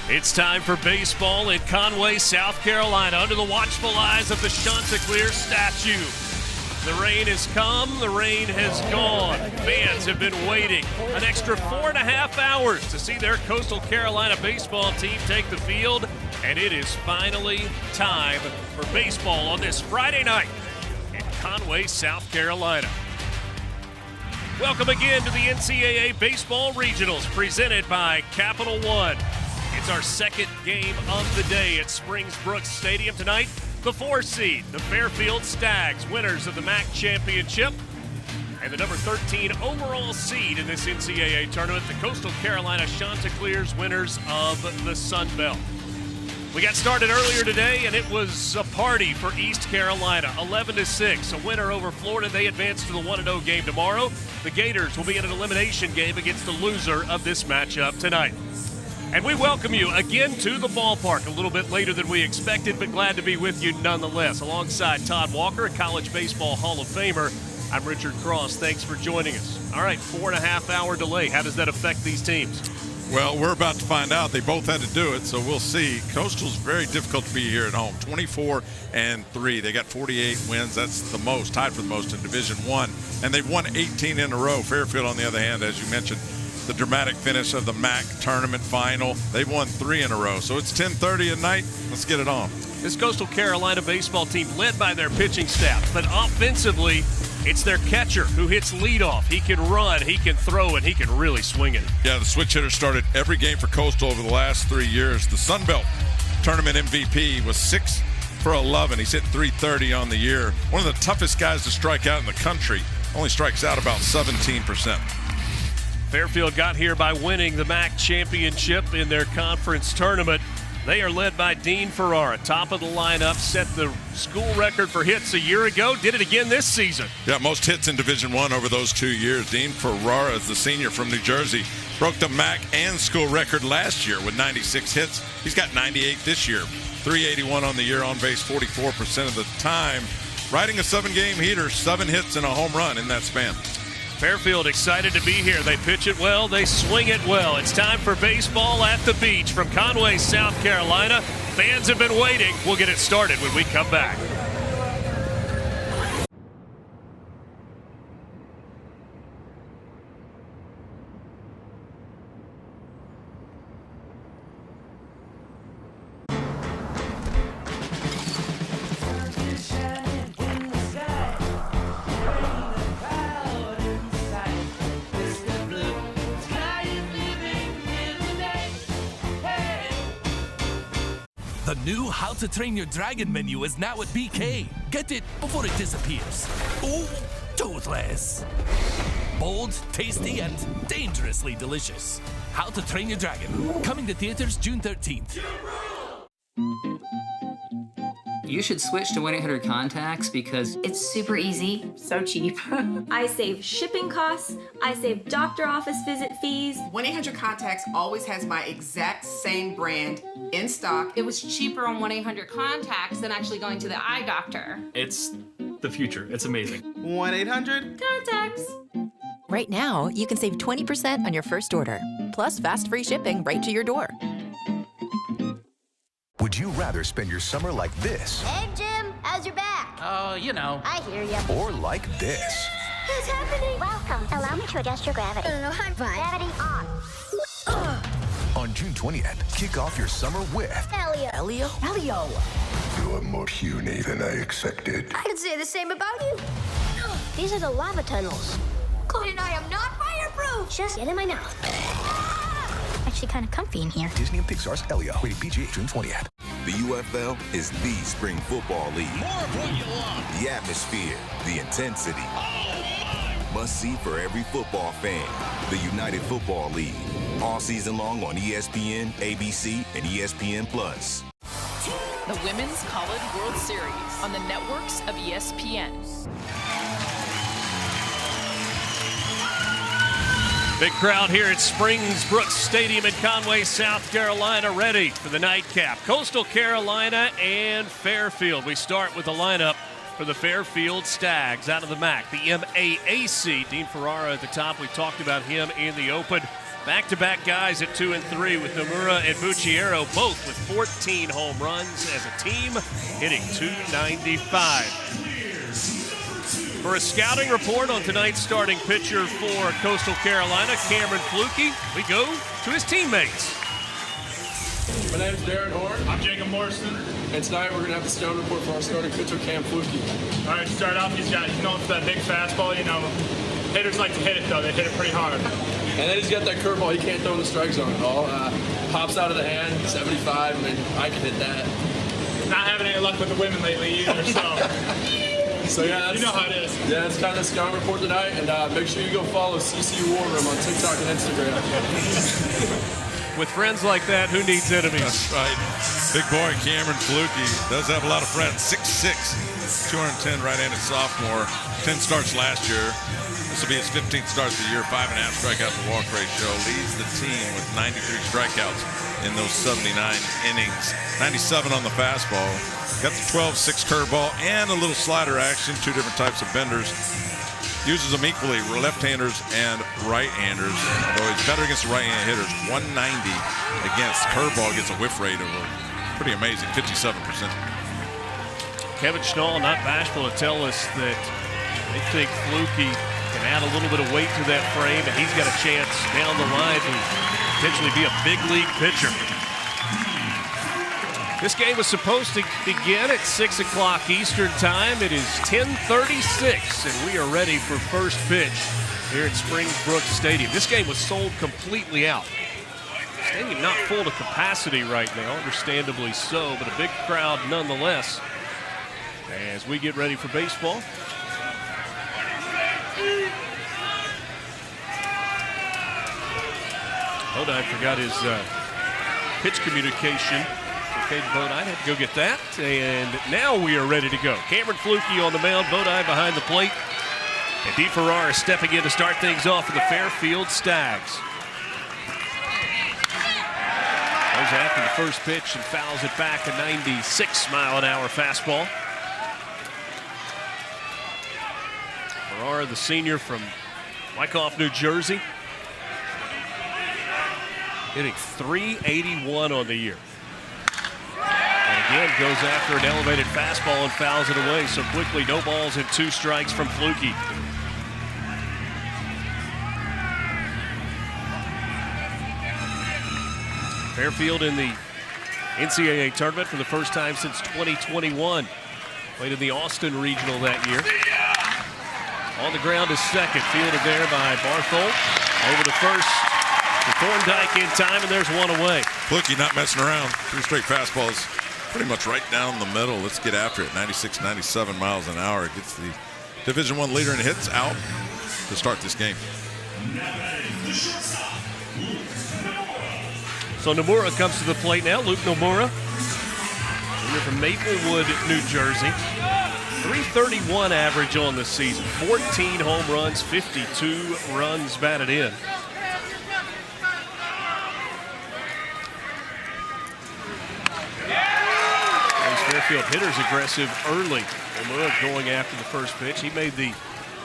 It's time for baseball in Conway, South Carolina, under the watchful eyes of the Chanticleer statue. The rain has come, the rain has gone. Fans have been waiting an extra 4.5 hours to see their Coastal Carolina baseball team take the field, and it is finally time for baseball on this Friday night in Conway, South Carolina. Welcome again to the NCAA Baseball Regionals presented by Capital One. It's our second game of the day at Springs Brooks Stadium tonight. The 4 seed, the Fairfield Stags, winners of the MAC Championship, and the number 13 overall seed in this NCAA tournament, the Coastal Carolina Chanticleers, winners of the Sun Belt. We got started earlier today, and it was a party for East Carolina, 11-6, a winner over Florida. They advance to the 1-0 game tomorrow. The Gators will be in an elimination game against the loser of this matchup tonight. And we welcome you again to the ballpark a little bit later than we expected, but glad to be with you nonetheless. Alongside Todd Walker, a college baseball Hall of Famer, I'm Richard Cross. Thanks for joining us. All right, 4.5 hour delay. How does that affect these teams? Well, we're about to find out. They both had to do it, so we'll see. Coastal's very difficult to be here at home, 24-3. They got 48 wins. That's the most, tied for the most in Division I. And they've won 18 in a row. Fairfield, on the other hand, as you mentioned, the dramatic finish of the MAC tournament final. They've won 3 in a row. So it's 10:30 at night. Let's get it on. This Coastal Carolina baseball team led by their pitching staff, but offensively, it's their catcher who hits leadoff. He can run, he can throw, and he can really swing it. Yeah, the switch hitter started every game for Coastal over the last 3 years. The Sun Belt tournament MVP was 6 for 11. He's hit .330 on the year. One of the toughest guys to strike out in the country. Only strikes out about 17%. Fairfield got here by winning the MAC championship in their conference tournament. They are led by Dean Ferrara, top of the lineup, set the school record for hits a year ago, did it again this season. Yeah, most hits in Division I over those 2 years. Dean Ferrara is the senior from New Jersey. Broke the MAC and school record last year with 96 hits. He's got 98 this year. 381 on the year, on base 44% of the time. Riding a 7-game heater, 7 hits and a home run in that span. Fairfield excited to be here. They pitch it well, they swing it well. It's time for baseball at the beach from Conway, South Carolina. Fans have been waiting. We'll get it started when we come back. The new How to Train Your Dragon menu is now at BK. Get it before it disappears. Ooh, toothless. Bold, tasty, and dangerously delicious. How to Train Your Dragon. Coming to theaters June 13th. You should switch to 1-800-CONTACTS because it's super easy, so cheap. I save shipping costs, I save doctor office visit fees. 1-800-CONTACTS always has my exact same brand in stock. It was cheaper on 1-800-CONTACTS than actually going to the eye doctor. It's the future. It's amazing. 1-800-CONTACTS. Right now, you can save 20% on your first order, plus fast free shipping right to your door. Would you rather spend your summer like this? Hey, Jim, how's your back? Oh, you know. I hear ya. Or like this? What's happening? Welcome. Allow me to adjust your gravity. I'm fine. Gravity on. On June 20th, kick off your summer with Elio. Elio? Elio. You're more puny than I expected. I can say the same about you. These are the lava tunnels. And I am not fireproof. Just get in my mouth. Actually kind of comfy in here. Disney and Pixar's Elio, rated PG, June 20th. The UFL is the spring football league. More of what you love. The atmosphere, the intensity. Must see for every football fan. The United Football League. All season long on ESPN, ABC, and ESPN+. The Women's College World Series on the networks of ESPN. Big crowd here at Springs Brooks Stadium in Conway, South Carolina, ready for the nightcap. Coastal Carolina and Fairfield. We start with the lineup for the Fairfield Stags out of the MAC, the MAAC. Dean Ferrara at the top. We talked about him in the open. Back-to-back guys at 2 and 3 with Nomura and Bucciero, both with 14 home runs as a team, hitting .295. For a scouting report on tonight's starting pitcher for Coastal Carolina, Cameron Fluke, we go to his teammates. My name's Darren Horn. I'm Jacob Morrison. And tonight we're going to have the scouting report for our starting pitcher, Cam Fluke. All right, to start off, he's known for that big fastball. You know, hitters like to hit it, though. They hit it pretty hard. And then he's got that curveball he can't throw in the strike zone at all. Pops out of the hand, 75. I mean, I can hit that. Not having any luck with the women lately either, so... So yeah, you know how it is. Yeah, that's kind of the scouting report tonight, and make sure you go follow CC War Room on TikTok and Instagram. With friends like that, who needs enemies? That's right. Big boy Cameron Fluke does have a lot of friends. 6'6", 210 right-handed sophomore. 10 starts last year. This will be his 15th start of the year. 5.5 strikeout to walk ratio. Leads the team with 93 strikeouts in those 79 innings. 97 on the fastball. Got the 12-6 curveball and a little slider action, 2 different types of benders. Uses them equally, left-handers and right-handers. Although he's better against the right-handed hitters, 190 against. Curveball gets a whiff rate of pretty amazing, 57%. Kevin Schnall not bashful to tell us that they think Fluke can add a little bit of weight to that frame, and he's got a chance down the line to potentially be a big league pitcher. This game was supposed to begin at 6 o'clock Eastern time. It is 10:36, and we are ready for first pitch here at Springbrook Stadium. This game was sold completely out. Stadium not full to capacity right now, understandably so, but a big crowd nonetheless as we get ready for baseball. Bodine forgot his pitch communication. Okay, Bodine had to go get that, and now we are ready to go. Cameron Fluke on the mound, Bodine behind the plate, and Dean Ferrara stepping in to start things off for the Fairfield Stags. Goes after the first pitch and fouls it back, a 96-mile-an-hour fastball. Ferrara, the senior from Wyckoff, New Jersey, hitting .381 on the year. And again, goes after an elevated fastball and fouls it away. So quickly, no balls and 2 strikes from Fluke. Fairfield in the NCAA tournament for the first time since 2021. Played in the Austin Regional that year. On the ground is second, fielded there by Barthol. Over to first. Thorndike in time, and there's one away. Fluke not messing around. 3 straight fastballs, pretty much right down the middle. Let's get after it. 96, 97 miles an hour. Gets the Division I leader in hits out to start this game. So Nomura comes to the plate now. Luke Nomura, junior from Maplewood, New Jersey. .331 average on the season. 14 home runs, 52 runs batted in. Fairfield hitters aggressive early. Nomura going after the first pitch. He made the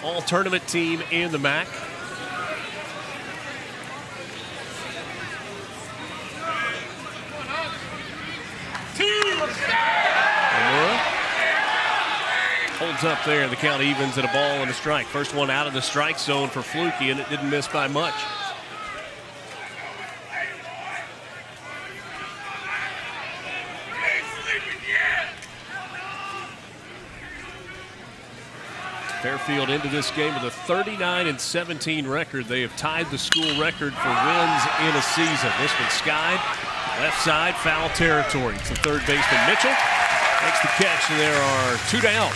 all-tournament team in the MAC. Nomura holds up there. The count evens at a ball and a strike. First one out of the strike zone for Fluke, and it didn't miss by much. Fairfield into this game with a 39-17 record. They have tied the school record for wins in a season. This one skied, left side, foul territory. It's the third baseman, Mitchell. Makes the catch, and there are 2 down.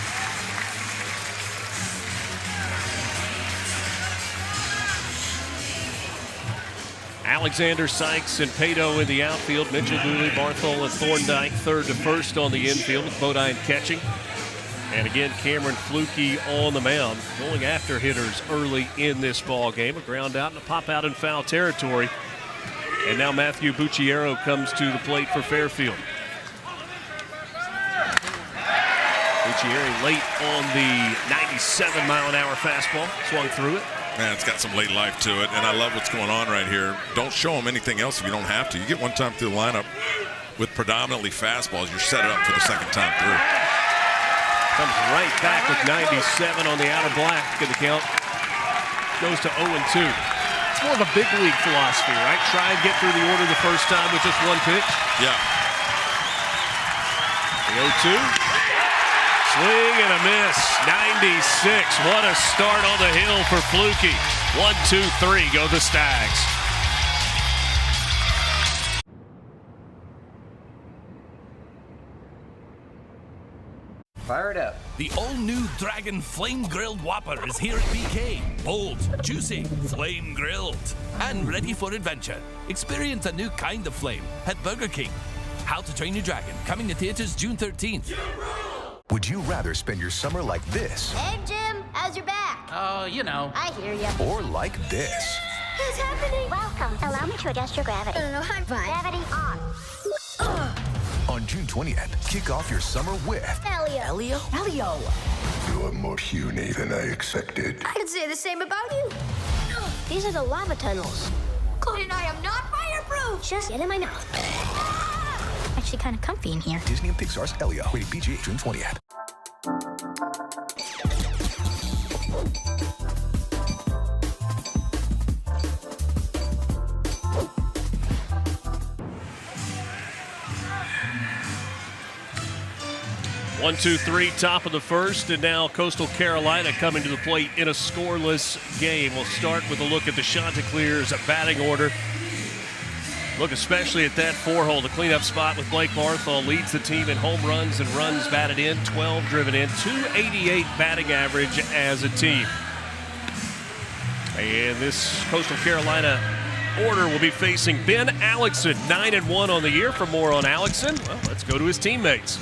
Alexander, Sykes, and Pato in the outfield. Mitchell, Dooley, Barthol, and Thorndike third to first on the infield with Bodine catching. And again, Cameron Fluke on the mound, going after hitters early in this ball game. A ground out and a pop out in foul territory. And now Matthew Bucciero comes to the plate for Fairfield. Buccieri late on the 97-mile-an-hour fastball. Swung through it. Man, it's got some late life to it, and I love what's going on right here. Don't show them anything else if you don't have to. You get one time through the lineup with predominantly fastballs, you're set it up for the second time through. Comes right back with 97 on the outer black in the count. Goes to 0-2. It's more of a big league philosophy, right? Try and get through the order the first time with just one pitch. Yeah. The 0-2. Swing and a miss. 96. What a start on the hill for Fluky. 1, 2, 3. Go the Stags. Fire it up. The all-new Dragon Flame Grilled Whopper is here at BK. Bold, juicy, flame grilled, and ready for adventure. Experience a new kind of flame at Burger King. How to Train Your Dragon, coming to theaters June 13th. Would you rather spend your summer like this? Hey, Jim, how's your back? Oh, you know. I hear ya. Or like this? What's happening? Welcome. Allow me to adjust your gravity. I'm fine. Gravity on. On June 20th, kick off your summer with Elio. You're more puny than I expected. I could say the same about you. These are the lava tunnels. Chloe and I am not fireproof. Just get in my mouth. Actually kind of comfy in here. Disney and Pixar's Elio. Rated PG, June 20th. One, two, three, top of the first, and now Coastal Carolina coming to the plate in a scoreless game. We'll start with a look at the Chanticleer's batting order. Look especially at that four-hole, the cleanup spot with Blake Barthol leads the team in home runs and runs batted in, 12 driven in, 288 batting average as a team. And this Coastal Carolina order will be facing Ben Alexson, 9-1 on the year. For more on Alexson, well, let's go to his teammates.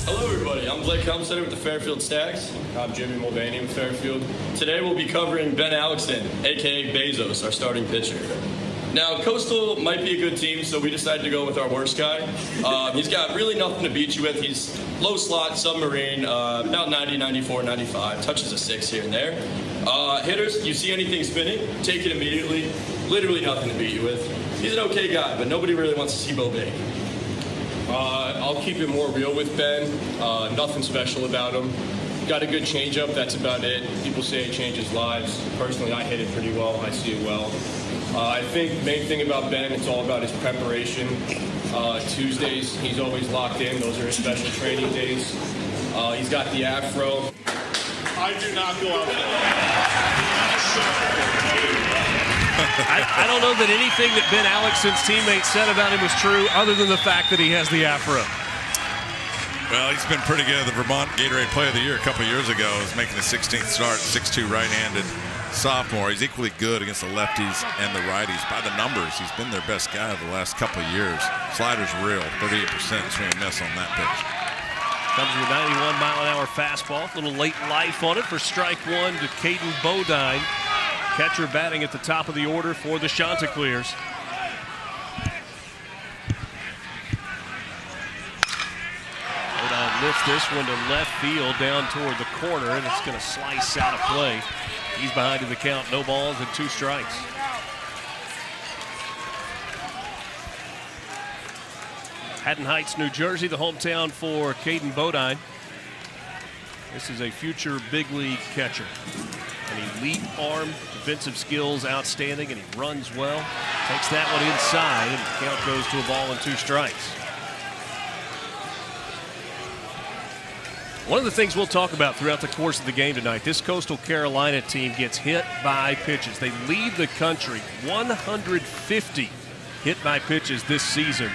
Hello everybody, I'm Blake Helmstetter with the Fairfield Stags. I'm Jimmy Mulvaney with Fairfield. Today we'll be covering Ben Alexson, aka Bezos, our starting pitcher. Now, Coastal might be a good team, so we decided to go with our worst guy. He's got really nothing to beat you with. He's low slot, submarine, about 90, 94, 95, touches a 6 here and there. Hitters, you see anything spinning, take it immediately. Literally nothing to beat you with. He's an okay guy, but nobody really wants to see Bo big. I'll keep it more real with Ben. Nothing special about him. Got a good changeup, that's about it. People say it changes lives. Personally, I hit it pretty well. I see it well. I think the main thing about Ben, it's all about his preparation. Tuesdays, he's always locked in. Those are his special training days. He's got the afro. I do not go out I don't know that anything that Ben Alexson's teammates said about him was true, other than the fact that he has the afro. Well, he's been pretty good. The Vermont Gatorade Player of the Year a couple years ago. He's making his 16th start, 6'2", right-handed sophomore. He's equally good against the lefties and the righties. By the numbers, he's been their best guy the last couple of years. Slider's real, 38% swing and miss on that pitch. Comes with a 91-mile-an-hour fastball. A little late life on it for strike one to Caden Bodine. Catcher batting at the top of the order for the Chanticleers. Bodine lifts this one to left field down toward the corner, and it's going to slice out of play. He's behind in the count, no balls and 2 strikes. Haddon Heights, New Jersey, the hometown for Caden Bodine. This is a future big league catcher. An elite arm, defensive skills outstanding, and he runs well. Takes that one inside, and the count goes to a ball and 2 strikes. One of the things we'll talk about throughout the course of the game tonight, this Coastal Carolina team gets hit by pitches. They lead the country 150 hit by pitches this season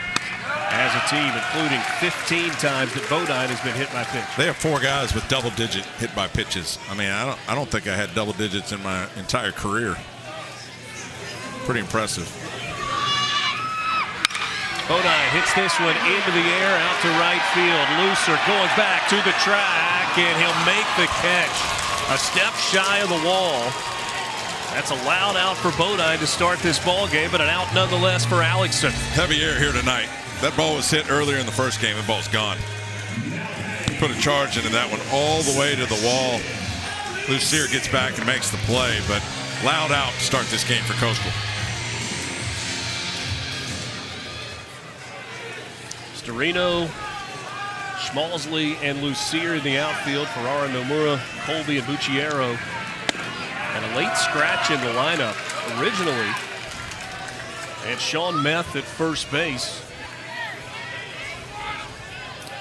as a team, including 15 times that Bodine has been hit by pitch. They have 4 guys with double-digit hit by pitches. I mean, I don't think I had double digits in my entire career. Pretty impressive. Bodine hits this one into the air, out to right field. Looser going back to the track, and he'll make the catch. A step shy of the wall. That's a loud out for Bodine to start this ball game, but an out nonetheless for Alexson. Heavy air here tonight. That ball was hit earlier in the first game. The ball's gone. put a charge into that one all the way to the wall. Lucier gets back and makes the play, but loud out to start this game for Coastal. Storino, Schmalzley, and Lucier in the outfield. Ferrara, Nomura, Colby, and Bucciero. And a late scratch in the lineup originally. And Sean Meth at first base.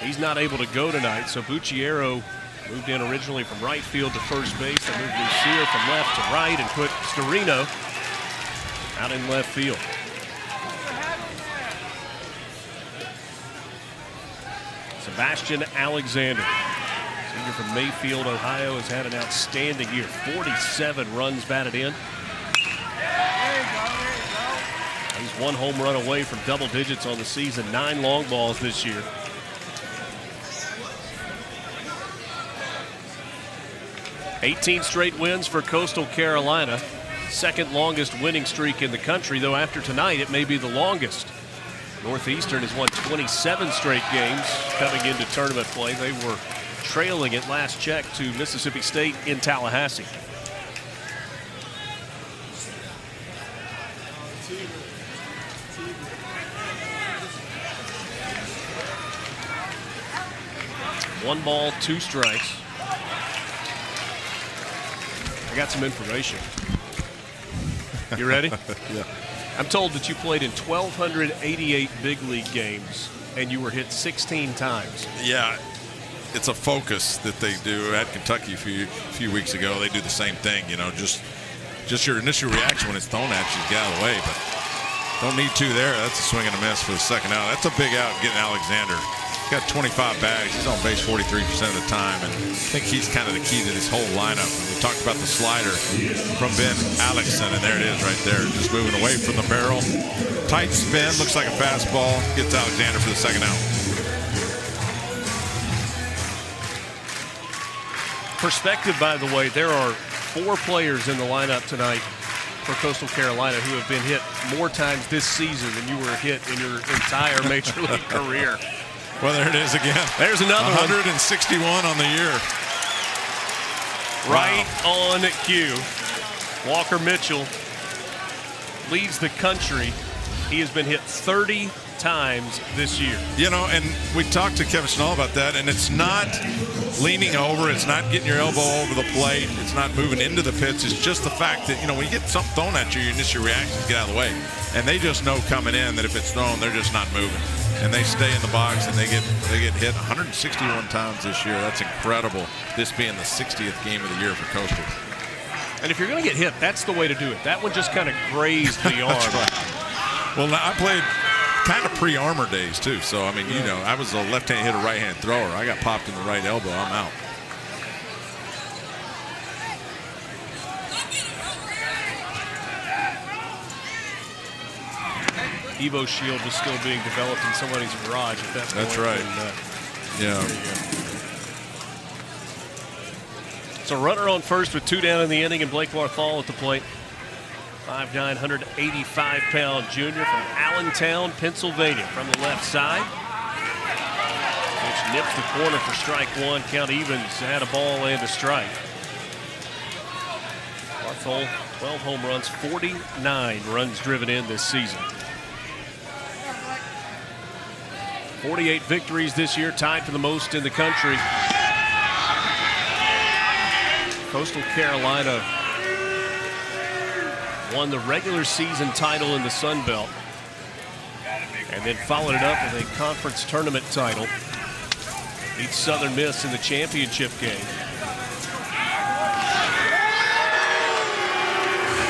He's not able to go tonight, so Bucciero moved in originally from right field to first base. They moved Lucier from left to right and put Storino out in left field. Sebastian Alexander, senior from Mayfield, Ohio, has had an outstanding year. 47 runs batted in. He's one home run away from double digits on the season, 9 long balls this year. "18 straight wins for Coastal Carolina. Second longest winning streak in the country, though after tonight it may be the longest. Northeastern has won 27 straight games coming into tournament play. They were trailing at last check to Mississippi State in Tallahassee. One ball, 2 strikes. I got some information. You ready? Yeah. I'm told that you played in 1,288 big league games and you were hit 16 times. Yeah, it's a focus that they do at Kentucky a few weeks ago. They do the same thing, you know, just your initial reaction when it's thrown at you, get out of the way, but don't need to there. That's a swing and a miss for the second out. That's a big out getting Alexander. He's got 25 bags. He's on base 43% of the time, and I think he's kind of the key to this whole lineup. And we talked about the slider from Ben Alexson, and there it is right there, just moving away from the barrel. Tight spin, looks like a fastball, gets Alexander for the second out. Perspective, by the way, there are 4 players in the lineup tonight for Coastal Carolina who have been hit more times this season than you were hit in your entire Major League career. Well, there it is again. There's another 161 on the year. Right on cue. Walker Mitchell leads the country. He has been hit 30 times this year. You know, and we talked to Kevin Schnall about that, and it's not leaning over, it's not getting your elbow over the plate, it's not moving into the pitch. It's just the fact that, you know, when you get something thrown at you, your initial reaction is get out of the way. And they just know coming in that if it's thrown, they're just not moving. And they stay in the box, and they get hit 161 times this year. That's incredible, this being the 60th game of the year for Coastal. And if you're going to get hit, that's the way to do it. That one just kind of grazed the arm. That's right. Well, I played kind of pre-armor days, too. So, I mean, you know, I was a left-hand hitter, right-hand thrower. I got popped in the right elbow. I'm out. Evo Shield was still being developed in somebody's garage at that point. That's right. Yeah. So runner on first with 2 down in the inning, and Blake Barthol at the plate. 5'9", 185-pound junior from Allentown, Pennsylvania, from the left side. Which nips the corner for strike 1. Count evens, had a ball and a strike. Barthol, 12 home runs, 49 runs driven in this season. 48 victories this year, tied for the most in the country. Coastal Carolina won the regular season title in the Sun Belt and then followed it up with a conference tournament title. Beat Southern Miss in the championship game.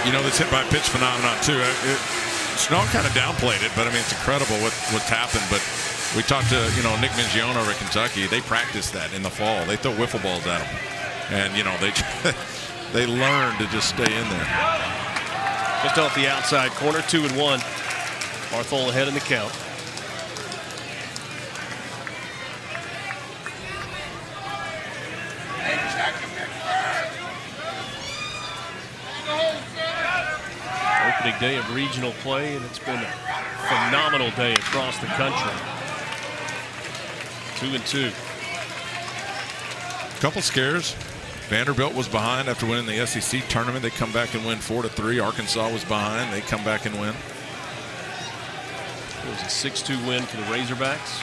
You know, this hit by pitch phenomenon, too. Schnall kind of downplayed it, but I mean, it's incredible what's happened. But we talked to, you know, Nick Mingione over at Kentucky. They practice that in the fall. They throw wiffle balls at them. And, you know, they learn to just stay in there. Just off the outside corner, 2-1. Barthol ahead in the count. Opening day of regional play, and it's been a phenomenal day across the country. 2-2. couple scares. Vanderbilt was behind after winning the SEC tournament. They come back and win 4-3. Arkansas was behind. They come back and win. It was a 6-2 win for the Razorbacks.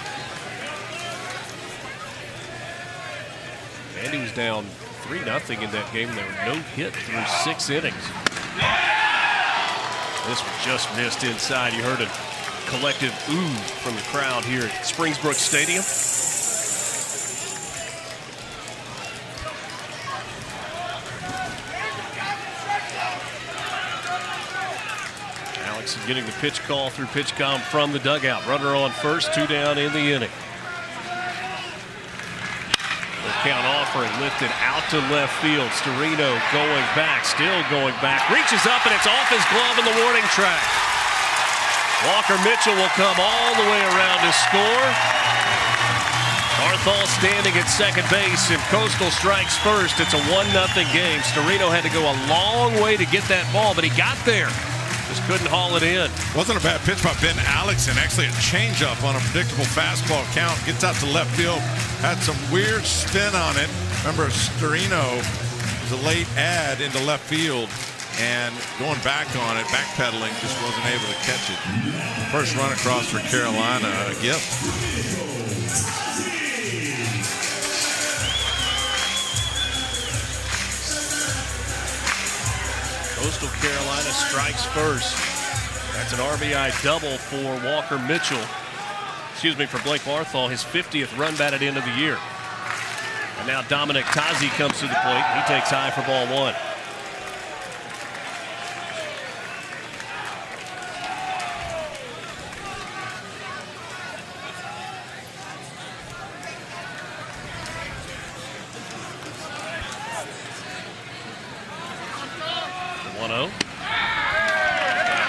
Andy was down 3-0 in that game. There were no hit through 6 innings. This one just missed inside. You heard a collective ooh from the crowd here at Springbrook Stadium. Alex is getting the pitch call through PitchCom from the dugout. Runner on first, 2 down in the inning. Count offering lifted out to left field. Storino going back, still going back, reaches up and it's off his glove in the warning track. Walker Mitchell will come all the way around to score. Arthal standing at second base and Coastal strikes first. It's a 1-0 game. Storino had to go a long way to get that ball, but he got there. Just couldn't haul it in. Wasn't a bad pitch by Ben Alexson. Actually a changeup on a predictable fastball count. Gets out to left field. Had some weird spin on it. Remember, Storino was a late ad into left field, and going back on it, backpedaling, just wasn't able to catch it. First run across for Carolina, a gift. Coastal Carolina strikes first. That's an RBI double for Walker Mitchell. Excuse me, for Blake Arthal, his 50th run batted in of the year. And now Dominic Tazi comes to the plate. He takes high for ball 1.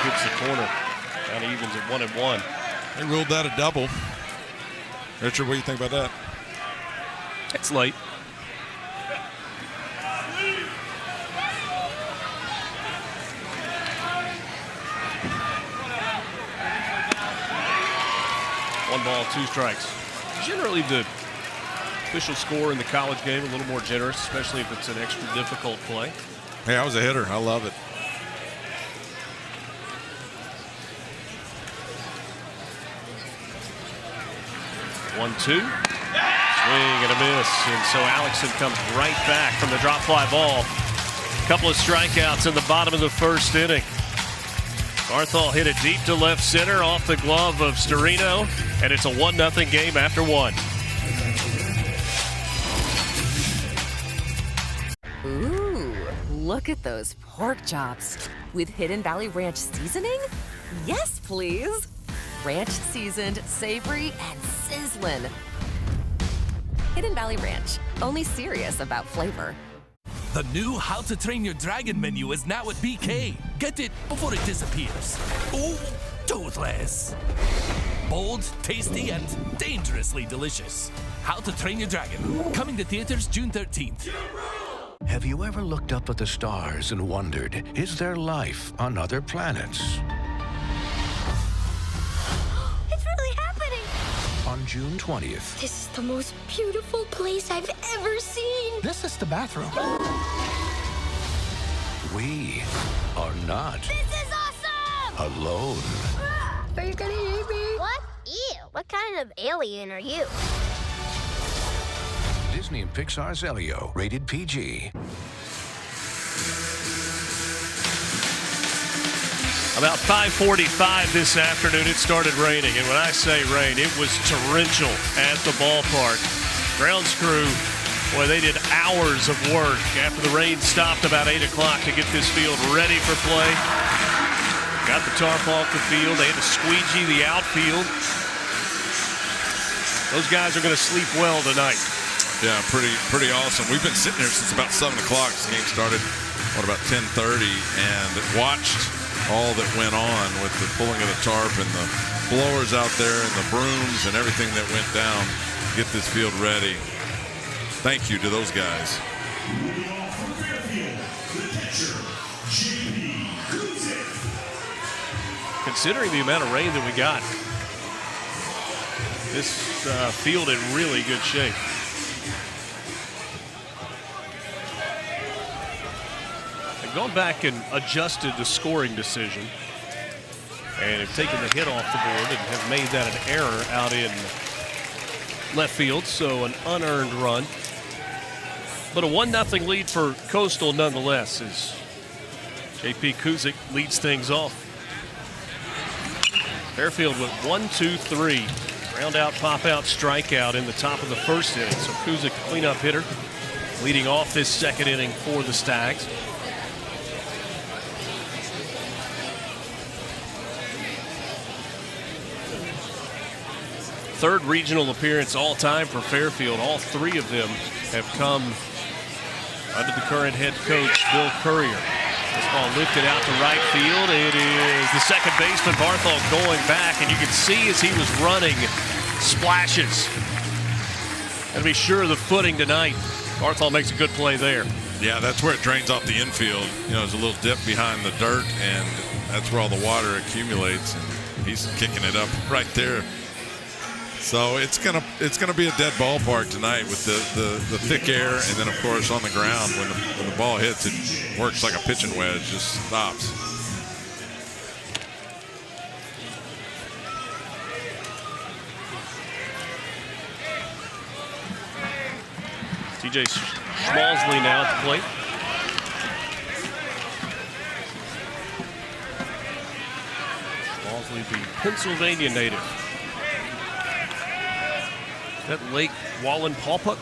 Hits the corner. Down evens at 1-1. They ruled that a double. Richard, what do you think about that? It's late. One ball, 2 strikes. Generally, the official score in the college game a little more generous, especially if it's an extra difficult play. Hey, I was a hitter. I love it. One-two. Swing and a miss. And so Alexson comes right back from the drop fly ball. A couple of strikeouts in the bottom of the first inning. Arthal hit it deep to left center off the glove of Storino, and it's a 1-0 game after 1. Ooh, look at those pork chops. With Hidden Valley Ranch seasoning? Yes, please. Ranch seasoned, savory, and sizzling. Hidden Valley Ranch, only serious about flavor. The new How to Train Your Dragon menu is now at BK. Get it before it disappears. Oh, toothless. Bold, tasty, and dangerously delicious. How to Train Your Dragon. Coming to theaters June 13th. Have you ever looked up at the stars and wondered, is there life on other planets? It's really happening! On June 20th. This is the most beautiful place I've ever seen! This is the bathroom. We are not This is awesome! alone. Are you gonna eat me? What? Ew, what kind of alien are you? Disney and Pixar's Elio, rated PG. About 5:45 this afternoon, it started raining. And when I say rain, it was torrential at the ballpark. Grounds crew, boy, they did hours of work after the rain stopped about 8 o'clock to get this field ready for play. Got the tarp off the field. They had to squeegee the outfield. Those guys are going to sleep well tonight. Yeah, pretty awesome. We've been sitting here since about 7 o'clock. This game started, about 10:30, and watched all that went on with the pulling of the tarp and the blowers out there and the brooms and everything that went down to get this field ready. Thank you to those guys. Considering the amount of rain that we got, this field in really good shape. They've gone back and adjusted the scoring decision and have taken the hit off the board and have made that an error out in left field, so an unearned run. But a 1-0 lead for Coastal nonetheless as J.P. Kuzik leads things off. Fairfield with 1-2-3. Ground out, pop out, strikeout in the top of the first inning. So Kuzik, cleanup hitter, leading off this second inning for the Stags. Third regional appearance all time for Fairfield. All three of them have come under the current head coach, Bill Courier. This ball lifted out to right field. It is the second baseman, Barthol, going back, and you can see as he was running, splashes. And be sure of the footing tonight. Barthol makes a good play there. Yeah, that's where it drains off the infield. You know, there's a little dip behind the dirt, and that's where all the water accumulates. And he's kicking it up right there. So it's gonna be a dead ballpark tonight with the thick air, and then of course on the ground when the ball hits, it works like a pitching wedge, just stops. TJ Schmalsley now at the plate. Schmalsley, the Pennsylvania native. That Lake Wallenpaupack.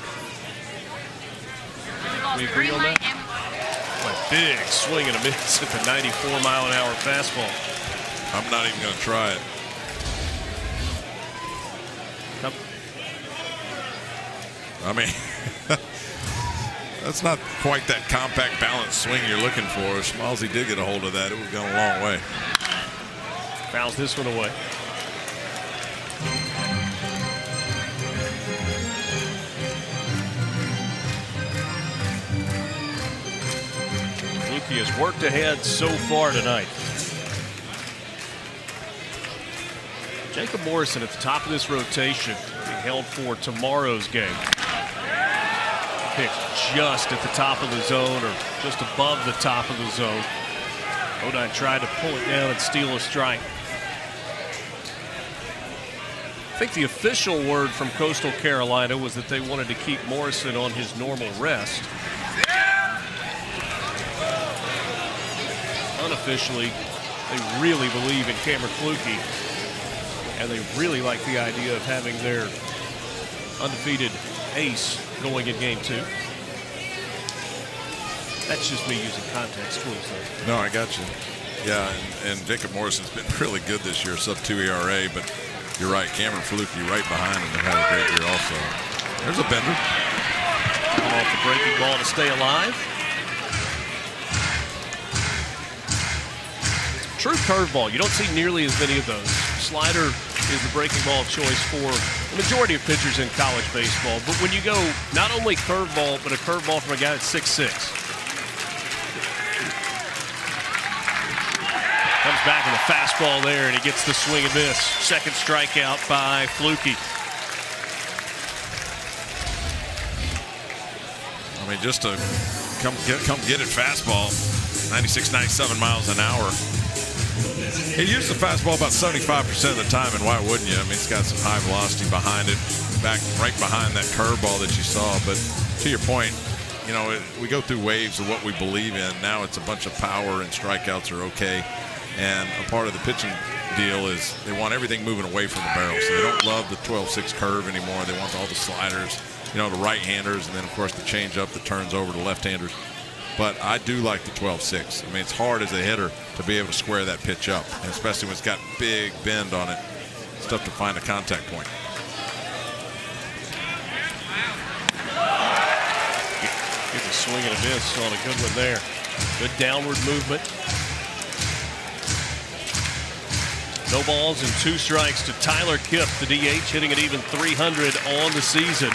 We agree on that? A big swing and a miss at the 94-mile-an-hour fastball. I'm not even going to try it. I mean, that's not quite that compact balanced swing you're looking for. If Schmalzy did get a hold of that, it would have gone a long way. Fouls this one away. He has worked ahead so far tonight. Jacob Morrison at the top of this rotation being held for tomorrow's game. Pitched just at the top of the zone or just above the top of the zone. Bodine tried to pull it down and steal a strike. I think the official word from Coastal Carolina was that they wanted to keep Morrison on his normal rest. Unofficially, they really believe in Cameron Fluke, and they really like the idea of having their undefeated ace going in game 2. That's just me using context clues, though. No, I got you. Yeah, and Jacob Morrison's been really good this year, sub-2 ERA, but you're right, Cameron Fluke right behind him and had a great year also. There's a bender. Coming off the breaking ball to stay alive. True curveball. You don't see nearly as many of those. Slider is the breaking ball choice for the majority of pitchers in college baseball. But when you go not only curveball, but a curveball from a guy that's 6'6". Comes back with a fastball there, and he gets the swing and miss. Second strikeout by Fluke. I mean, just to come get it fastball, 96, 97 miles an hour. He used the fastball about 75% of the time, and why wouldn't you? I mean, it's got some high velocity behind it, right behind that curveball that you saw. But to your point, you know, we go through waves of what we believe in. Now it's a bunch of power and strikeouts are okay. And a part of the pitching deal is they want everything moving away from the barrel. So they don't love the 12-6 curve anymore. They want all the sliders, you know, the right-handers, and then, of course, the changeup that turns over to left-handers. But I do like the 12-6. I mean, it's hard as a hitter to be able to square that pitch up, and especially when it's got big bend on it. It's tough to find a contact point. Gets a swing and a miss on a good one there. Good downward movement. No balls and 2 strikes to Tyler Kipp, the DH, hitting at even 300 on the season.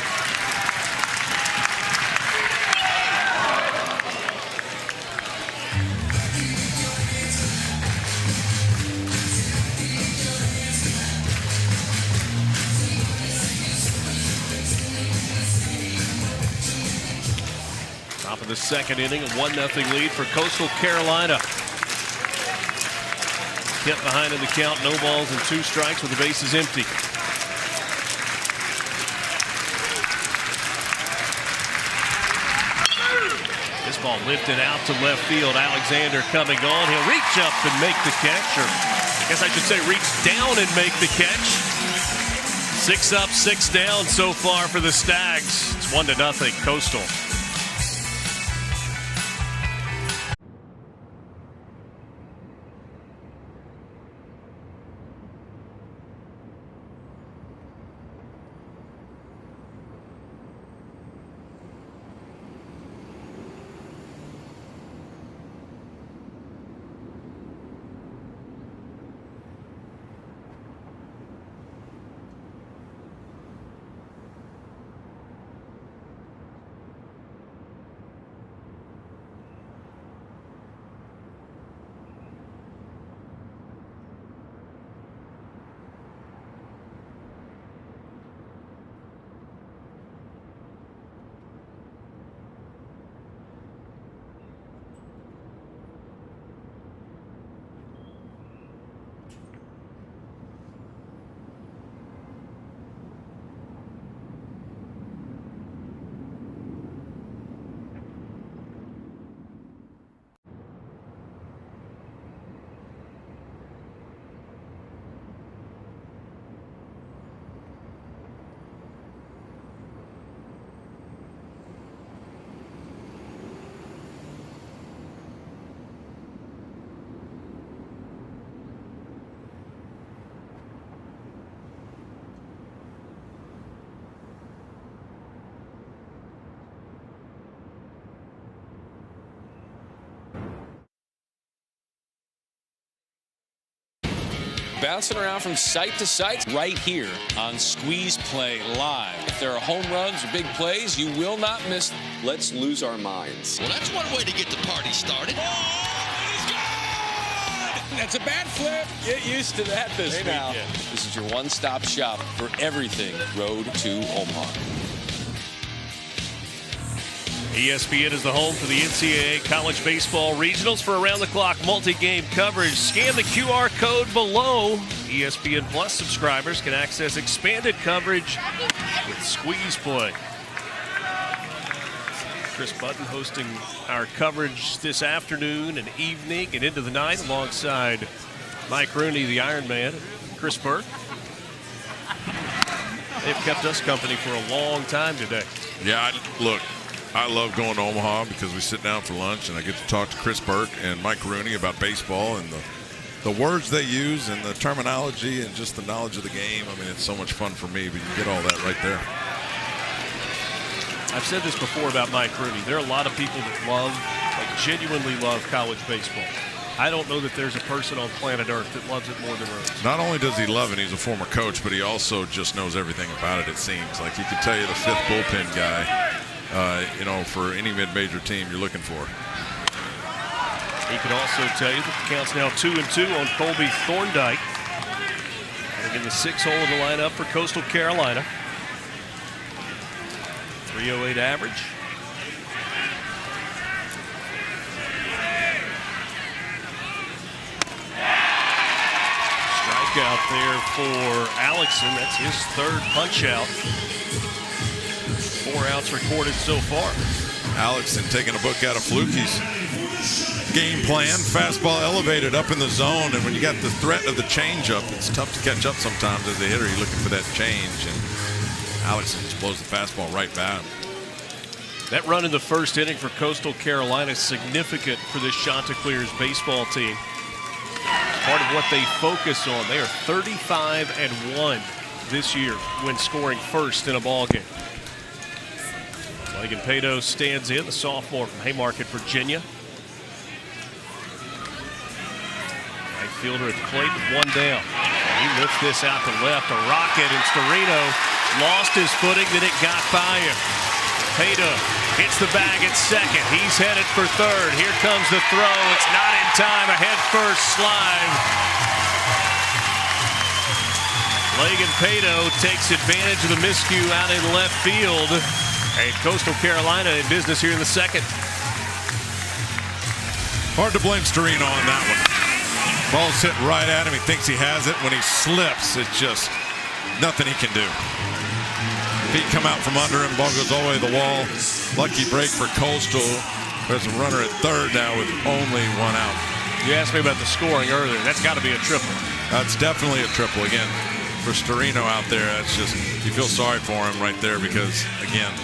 of the second inning. A 1-0 lead for Coastal Carolina. Kept behind in the count, no balls and 2 strikes with the bases empty. This ball lifted out to left field. Alexander coming on. He'll reach up and make the catch, or I guess I should say reach down and make the catch. 6 up, 6 down so far for the Stags. It's 1-0 Coastal. Bouncing around from site to site right here on Squeeze Play Live. If there are home runs or big plays, you will not miss. Let's lose our minds. Well, that's one way to get the party started. Oh, he's gone! That's a bat flip. Get used to that this weekend. Now. This is your one-stop shop for everything Road to Omaha. ESPN is the home for the NCAA College Baseball Regionals. For around-the-clock multi-game coverage, scan the QR code below. ESPN Plus subscribers can access expanded coverage with Squeeze Play. Chris Button hosting our coverage this afternoon and evening and into the night alongside Mike Rooney, the Iron Man, and Chris Burke. They've kept us company for a long time today. Yeah, look. I love going to Omaha because we sit down for lunch and I get to talk to Chris Burke and Mike Rooney about baseball and the words they use and the terminology and just the knowledge of the game. I mean, it's so much fun for me, but you get all that right there. I've said this before about Mike Rooney. There are a lot of people that genuinely love college baseball. I don't know that there's a person on planet Earth that loves it more than Rooney. Not only does he love it, he's a former coach, but he also just knows everything about it, it seems. Like he could tell you the 5th bullpen guy. For any mid-major team you're looking for. He could also tell you that the count's now 2-2 on Colby Thorndike. In the 6th hole of the lineup for Coastal Carolina. 308 average. Strikeout there for Alexson. That's his 3rd punch out. 4 outs recorded so far. Alexson taking a book out of Fluky's game plan. Fastball elevated up in the zone, and when you got the threat of the changeup, it's tough to catch up sometimes as a hitter. You're looking for that change, and Alexson just blows the fastball right back. That run in the 1st inning for Coastal Carolina is significant for this Chanticleer's baseball team. It's part of what they focus on. They are 35-1 this year when scoring first in a ball game. Logan Pato stands in, the sophomore from Haymarket, Virginia. Right fielder at the plate with 1 down. And he lifts this out to left, a rocket, and Storino lost his footing, then it got by him. Pato hits the bag at 2nd. He's headed for 3rd. Here comes the throw. It's not in time. A head-first slide. Logan Pato takes advantage of the miscue out in left field. And Coastal Carolina in business here in the 2nd. Hard to blame Storino on that one. Ball's hit right at him. He thinks he has it. When he slips, it's just nothing he can do. Feet come out from under him. Ball goes all the way to the wall. Lucky break for Coastal. There's a runner at third now with only one out. You asked me about the scoring earlier. That's got to be a triple. That's definitely a triple again for Storino out there. That's just, you feel sorry for him right there because, again,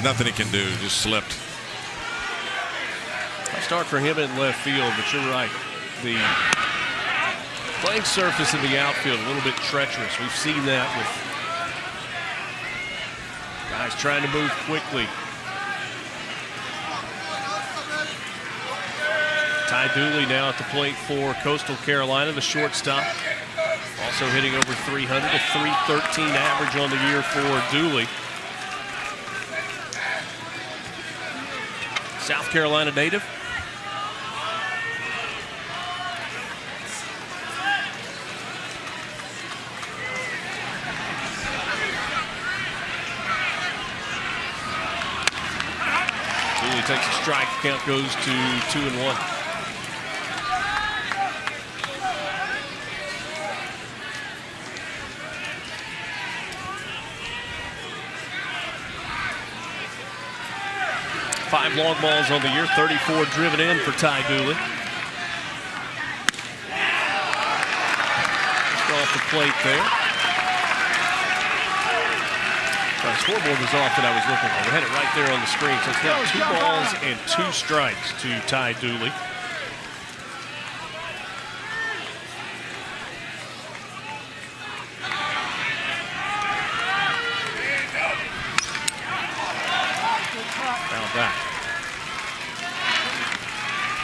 nothing he can do. Just slipped. I start for him in left field, but you're right. The playing surface in the outfield a little bit treacherous. We've seen that with guys trying to move quickly. Ty Dooley now at the plate for Coastal Carolina, the shortstop. Also hitting over 300, a .313 average on the year for Dooley. South Carolina native. Dooley takes a strike. Count goes to 2-1. Five long balls on the year, 34 driven in for Ty Dooley. Just off the plate there. The scoreboard was off that I was looking for. We had it right there on the screen. So it's now 2 balls and 2 strikes to Ty Dooley.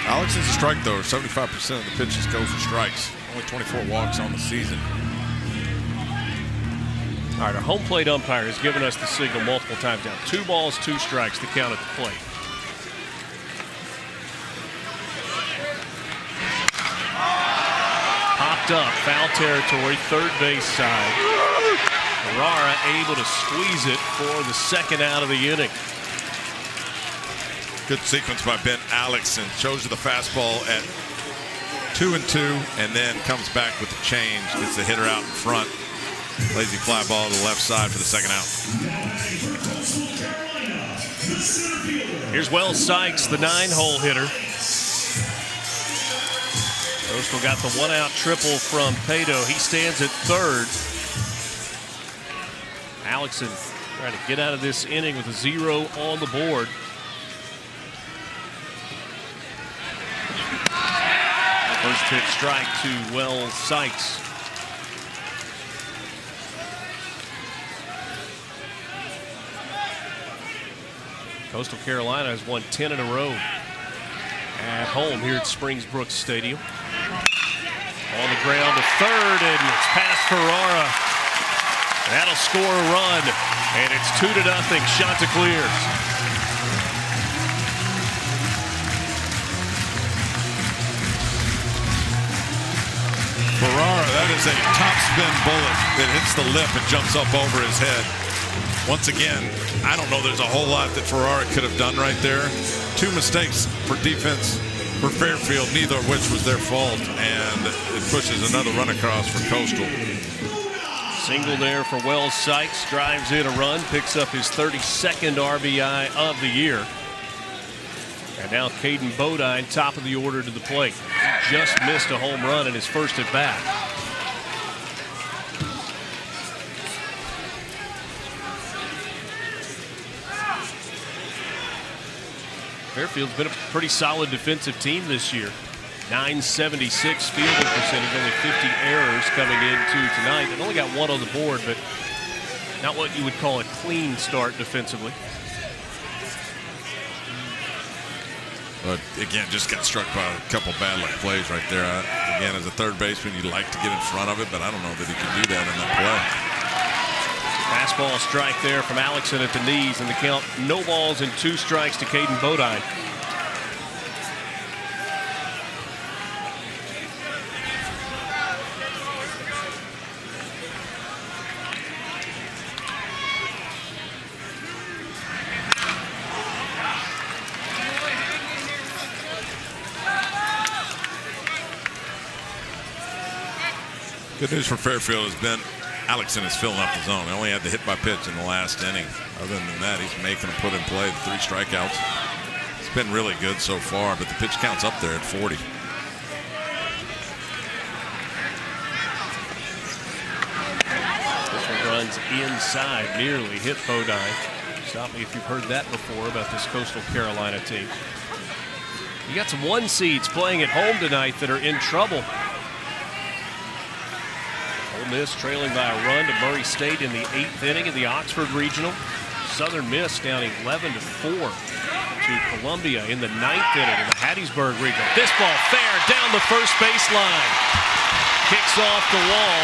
Alexson's a strike thrower. 75% of the pitches go for strikes. Only 24 walks on the season. All right, our home plate umpire has given us the signal multiple times now. 2 balls, 2 strikes to count at the plate. Popped up, foul territory, third base side. Ferrara able to squeeze it for the second out of the inning. Good sequence by Ben Alexson. Shows you the fastball at 2-2 and then comes back with the change. Gets the hitter out in front. Lazy fly ball to the left side for the second out. Here's Wells Sykes, the 9-hole hitter. Coastal got the 1-out triple from Pato. He stands at third. Alexson trying to get out of this inning with a 0 on the board. First pitch strike to Wells Sykes. Coastal Carolina has won 10 in a row at home here at Springs Brooks Stadium. On the ground to third, and it's past Ferrara. That'll score a run, and it's 2-0 Chanticleers. Ferrara, that is a top spin bullet that hits the lip and jumps up over his head. Once again, I don't know there's a whole lot that Ferrara could have done right there. 2 mistakes for defense for Fairfield, neither of which was their fault, and it pushes another run across for Coastal. Single there for Wells Sykes, drives in a run, picks up his 32nd RBI of the year. And now Caden Bodine, top of the order to the plate. He just missed a home run in his first at bat. Fairfield's been a pretty solid defensive team this year. .976 fielding percentage, only 50 errors coming into tonight. They've only got 1 on the board, but not what you would call a clean start defensively. But again, just got struck by a couple bad luck plays right there. Again, as a third baseman, you'd like to get in front of it, but I don't know that he can do that in that play. Fastball strike there from Alexson at the knees, and the count, no balls and 2 strikes to Caden Bodine. Good news for Fairfield has been Alexson is filling up the zone. He only had the hit by pitch in the last inning. Other than that, he's making them put in play the 3 strikeouts. It's been really good so far, but the pitch count's up there at 40. This one runs inside, nearly hit Bodine. Stop me if you've heard that before about this Coastal Carolina team. You got some 1 seeds playing at home tonight that are in trouble. Ole Miss trailing by a run to Murray State in the 8th inning of the Oxford Regional. Southern Miss down 11-4 to Columbia in the 9th inning in the Hattiesburg Regional. This ball fair down the first baseline. Kicks off the wall.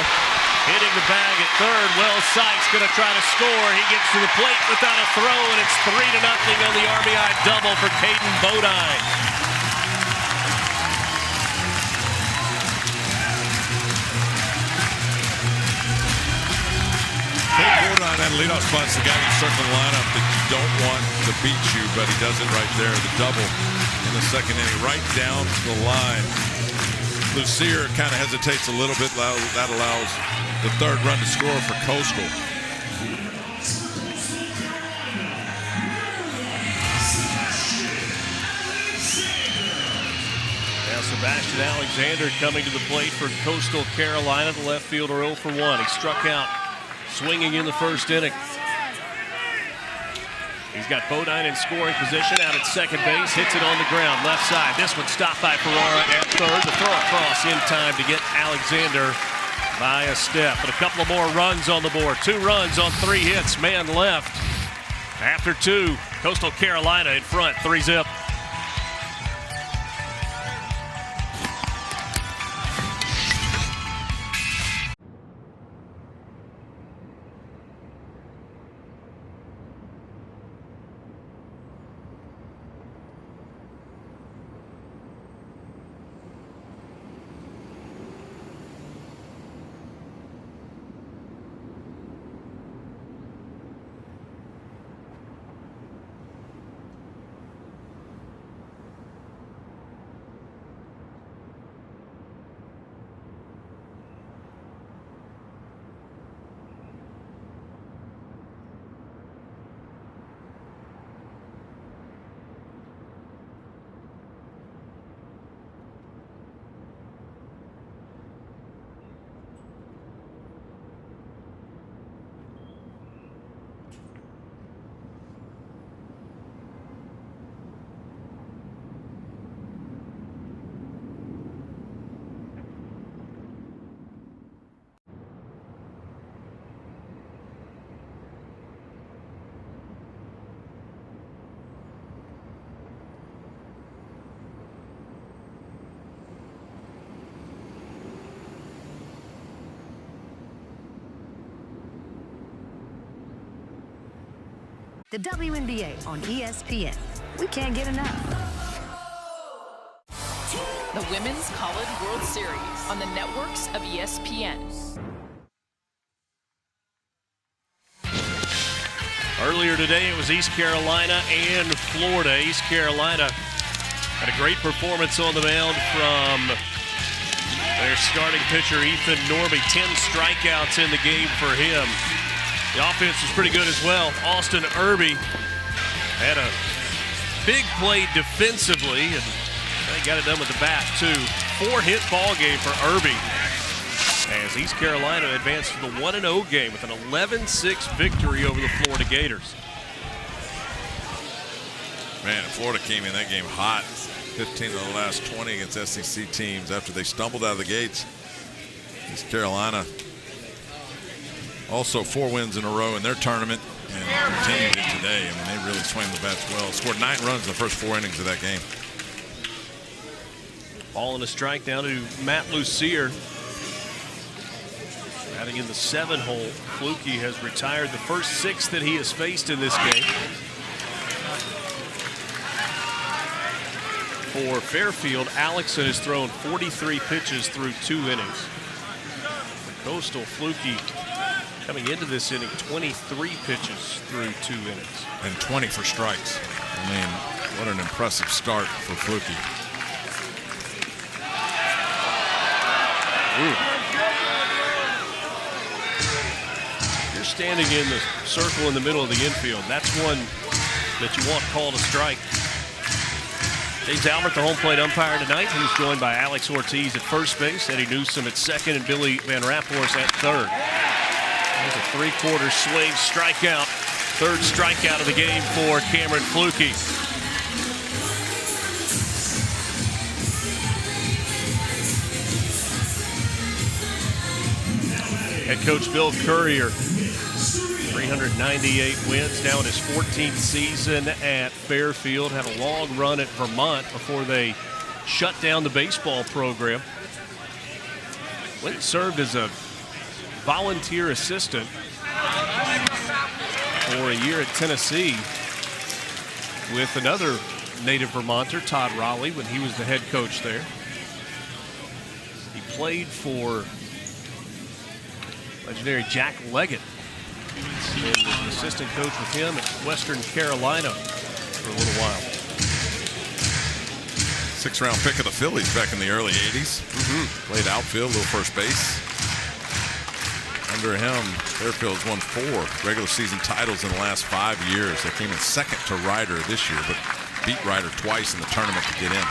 Hitting the bag at third. Wells Sykes going to try to score. He gets to the plate without a throw, and it's 3-0 on the RBI double for Caden Bodine. That leadoff spot's the guy who's circling the lineup that you don't want to beat you, but he does it right there. The double in the 2nd inning, right down the line. Lucier kind of hesitates a little bit. That allows the 3rd run to score for Coastal. Now Sebastian Alexander coming to the plate for Coastal Carolina. The left fielder 0 for 1. He struck out swinging in the 1st inning. He's got Bodine in scoring position out at 2nd base. Hits it on the ground, left side. This one stopped by Ferrara at 3rd. The throw across in time to get Alexander by a step. But a couple of more runs on the board. 2 runs on 3 hits. Man left. After 2, Coastal Carolina in front, 3-0. The WNBA on ESPN. We can't get enough. The Women's College World Series on the networks of ESPN. Earlier today, it was East Carolina and Florida. East Carolina had a great performance on the mound from their starting pitcher, Ethan Norby. 10 strikeouts in the game for him. The offense was pretty good as well. Austin Irby had a big play defensively, and they got it done with the bat, too. 4-hit ball game for Irby as East Carolina advanced to the 1-0 game with an 11-6 victory over the Florida Gators. Man, Florida came in that game hot. 15 of the last 20 against SEC teams after they stumbled out of the gates. East Carolina also 4 wins in a row in their tournament and continued it today. I mean, they really swing the bats well. Scored 9 runs in the first 4 innings of that game. Ball and a strike down to Matt Lucier. Batting in the 7-hole. Fluky has retired the first 6 that he has faced in this game. For Fairfield, Alexson has thrown 43 pitches through 2 innings. For Coastal, Fluky coming into this inning, 23 pitches through 2 innings. And 20 for strikes. I mean, what an impressive start for Fluky. standing in the circle in the middle of the infield. That's one that you want called a strike. James Albert, the home plate umpire tonight. He's joined by Alex Ortiz at first base, Eddie Newsom at second, and Billy Van Raphorst at third. There's a three-quarter swing strikeout. Third strikeout of the game for Cameron Fluke. Head coach Bill Courier, 398 wins, now in his 14th season at Fairfield. Had a long run at Vermont before they shut down the baseball program. Went and served as a volunteer assistant for a year at Tennessee with another native Vermonter, Todd Raleigh, when he was the head coach there. He played for legendary Jack Leggett. He was an assistant coach with him at Western Carolina for a little while. Sixth-round pick of the Phillies back in the early 80s. Played outfield, little first base. Under him, Fairfield's won 4 regular season titles in the last 5 years. They came in second to Ryder this year, but beat Ryder twice in the tournament to get in.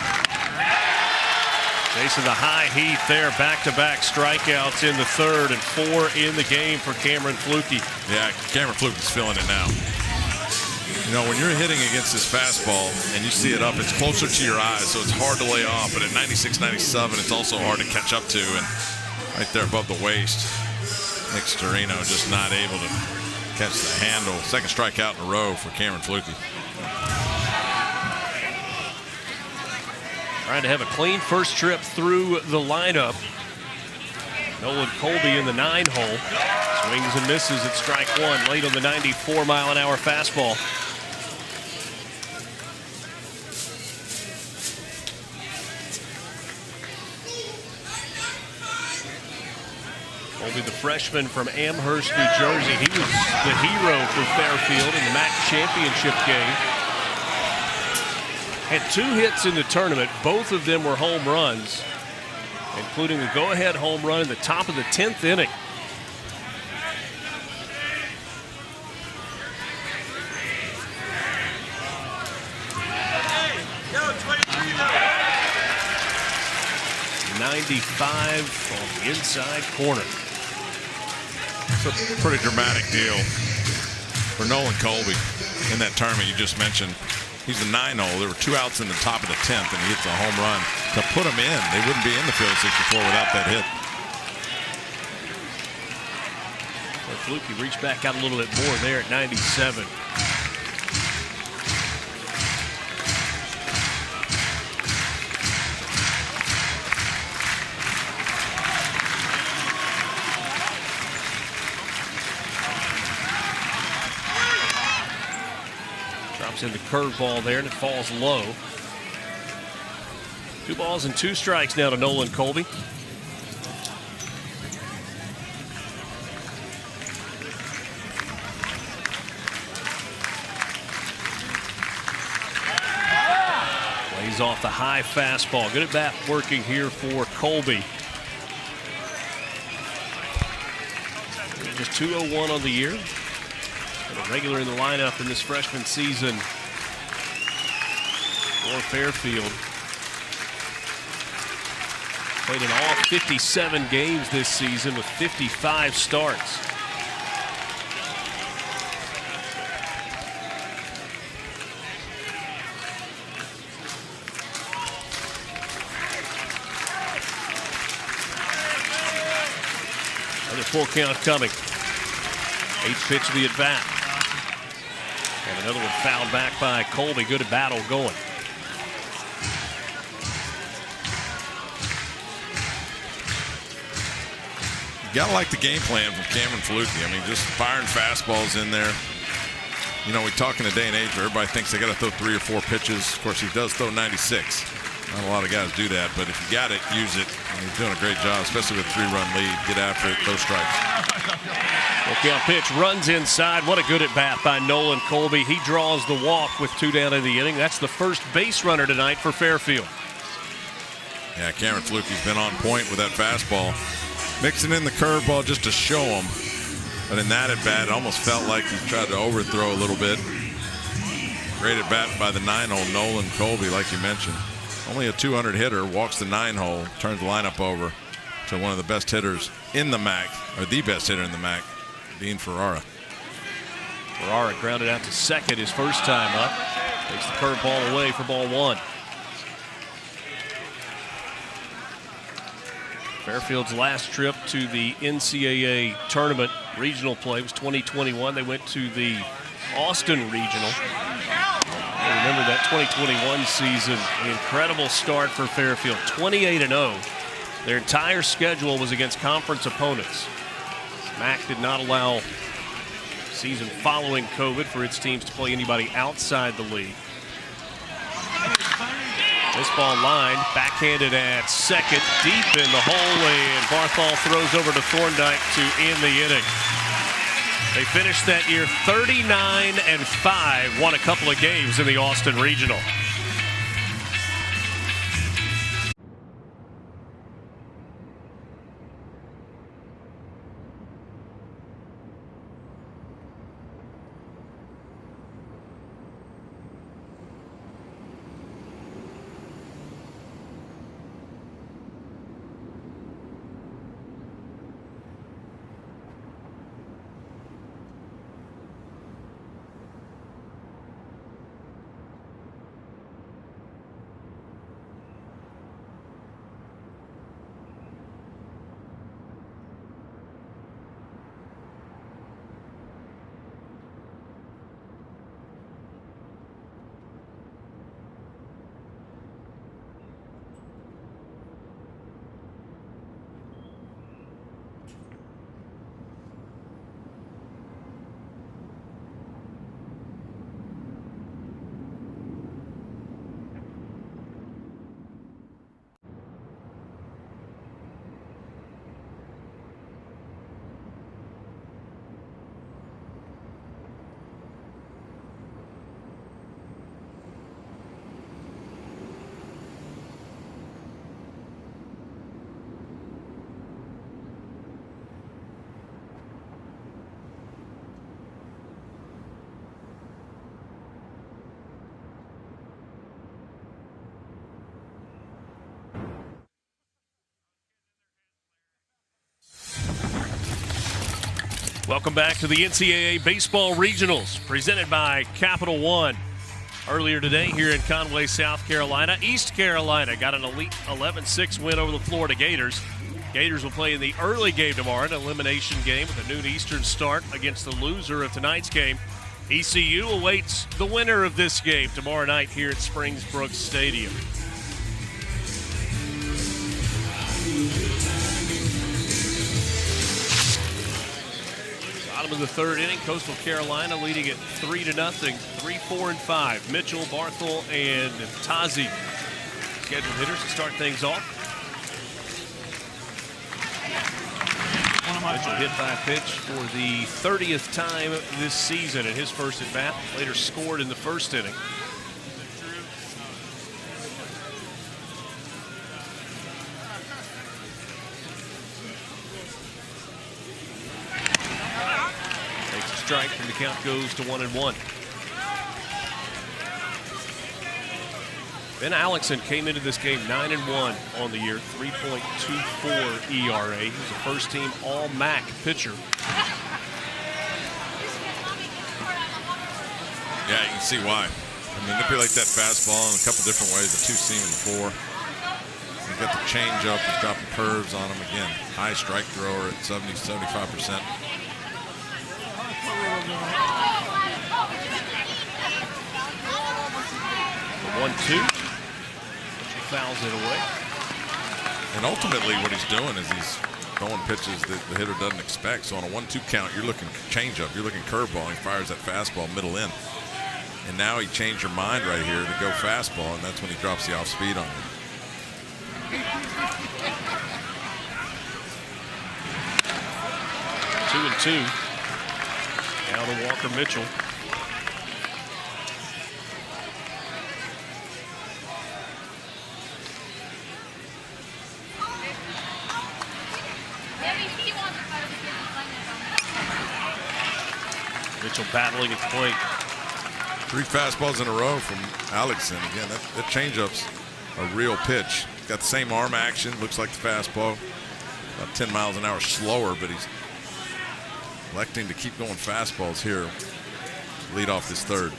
Facing the high heat there, back-to-back strikeouts in the third and 4 in the game for Cameron Fluke. Yeah, Cameron Fluke is feeling it now. You know, when you're hitting against this fastball and you see it up, it's closer to your eyes, so it's hard to lay off. But at 96, 97, it's also hard to catch up to. And right there above the waist, Nick Storino just not able to catch the handle. Second strikeout in a row for Cameron Fluke. Trying to have a clean first trip through the lineup. Nolan Colby in the 9-hole. Swings and misses at strike one, late on the 94-mile-an-hour fastball. Colby, the freshman from Amherst, New Jersey. He was the hero for Fairfield in the MAC championship game. Had 2 hits in the tournament. Both of them were home runs, including the go-ahead home run in the top of the 10th inning. .95 on the inside corner. It's a pretty dramatic deal for Nolan Colby in that tournament you just mentioned. He's the 9-hole. There were 2 outs in the top of the 10th, and he hits a home run to put them in. They wouldn't be in the field 64 without that hit. So Fluke reached back out a little bit more there at 97. In the curveball there, and it falls low. 2 balls and 2 strikes now to Nolan Colby. Plays off the high fastball. Good at bat working here for Colby. Just 201 on the year. A regular in the lineup in this freshman season for Fairfield. Played in all 57 games this season with 55 starts. Another full count coming. 8th pitch of the at-bat. And another one fouled back by Colby. Good at battle going. You gotta like the game plan from Cameron Fluke. I mean, just firing fastballs in there. You know, we talk in a day and age where everybody thinks they got to throw 3 or 4 pitches. Of course, he does throw 96. Not a lot of guys do that, but if you got it, use it. And he's doing a great job, especially with a 3-run lead. Get after it, those strikes. Full count pitch, runs inside. What a good at bat by Nolan Colby. He draws the walk with 2 down in the inning. That's the first base runner tonight for Fairfield. Yeah, Cameron Fluke, he's been on point with that fastball. Mixing in the curveball just to show him But in that at bat, it almost felt like he tried to overthrow a little bit. Great at bat by the 9-hole, Nolan Colby, like you mentioned. Only a 200 hitter, walks the 9-hole, turns the lineup over to one of the best hitters in the MAC, or the best hitter in the MAC, Dean Ferrara. Ferrara grounded out to second his first time up. Takes the curveball away for ball one. Fairfield's last trip to the NCAA tournament regional play was 2021. They went to the Austin Regional. I remember that 2021 season, the incredible start for Fairfield, 28-0. Their entire schedule was against conference opponents. MAC did not allow season following COVID for its teams to play anybody outside the league. This ball lined, backhanded at second, deep in the hole, and Barthol throws over to Thorndike to end the inning. They finished that year 39-5, won a couple of games in the Austin Regional. Welcome back to the NCAA Baseball Regionals, presented by Capital One. Earlier today here in Conway, South Carolina, East Carolina got an elite 11-6 win over the Florida Gators. Gators will play in the early game tomorrow, an elimination game with a noon Eastern start against the loser of tonight's game. ECU awaits the winner of this game tomorrow night here at Springs-Brooks Stadium. Bottom of the third inning, Coastal Carolina leading it 3-0, 3, 4, and 5. Mitchell, Barthel, and Tazi scheduled hitters to start things off. Mitchell hit by a pitch for the 30th time this season in his first at bat. Later scored in the first inning. Strike, and the count goes to 1-1. Ben Alexson came into this game 9-1 on the year, 3.24 ERA. He's a first-team All-MAC pitcher. Yeah, you can see why. I manipulate that fastball in a couple different ways, the two-seam and the four. He's got the change-up, he's dropping curves on him again. High strike thrower at 70-75%. 1-2. Fouls it away. And ultimately what he's doing is he's throwing pitches that the hitter doesn't expect. So on a 1-2 count, you're looking changeup, you're looking curveball. He fires that fastball middle in. And now he changed your mind right here to go fastball, and that's when he drops the off speed on him. Two and two. Now to Walker Mitchell. Mitchell battling at the plate. 3 fastballs in a row from Alexson. Again, that changeup's a real pitch. Got the same arm action. Looks like the fastball. About 10 miles an hour slower, but he's electing to keep going fastballs here. Lead off this third.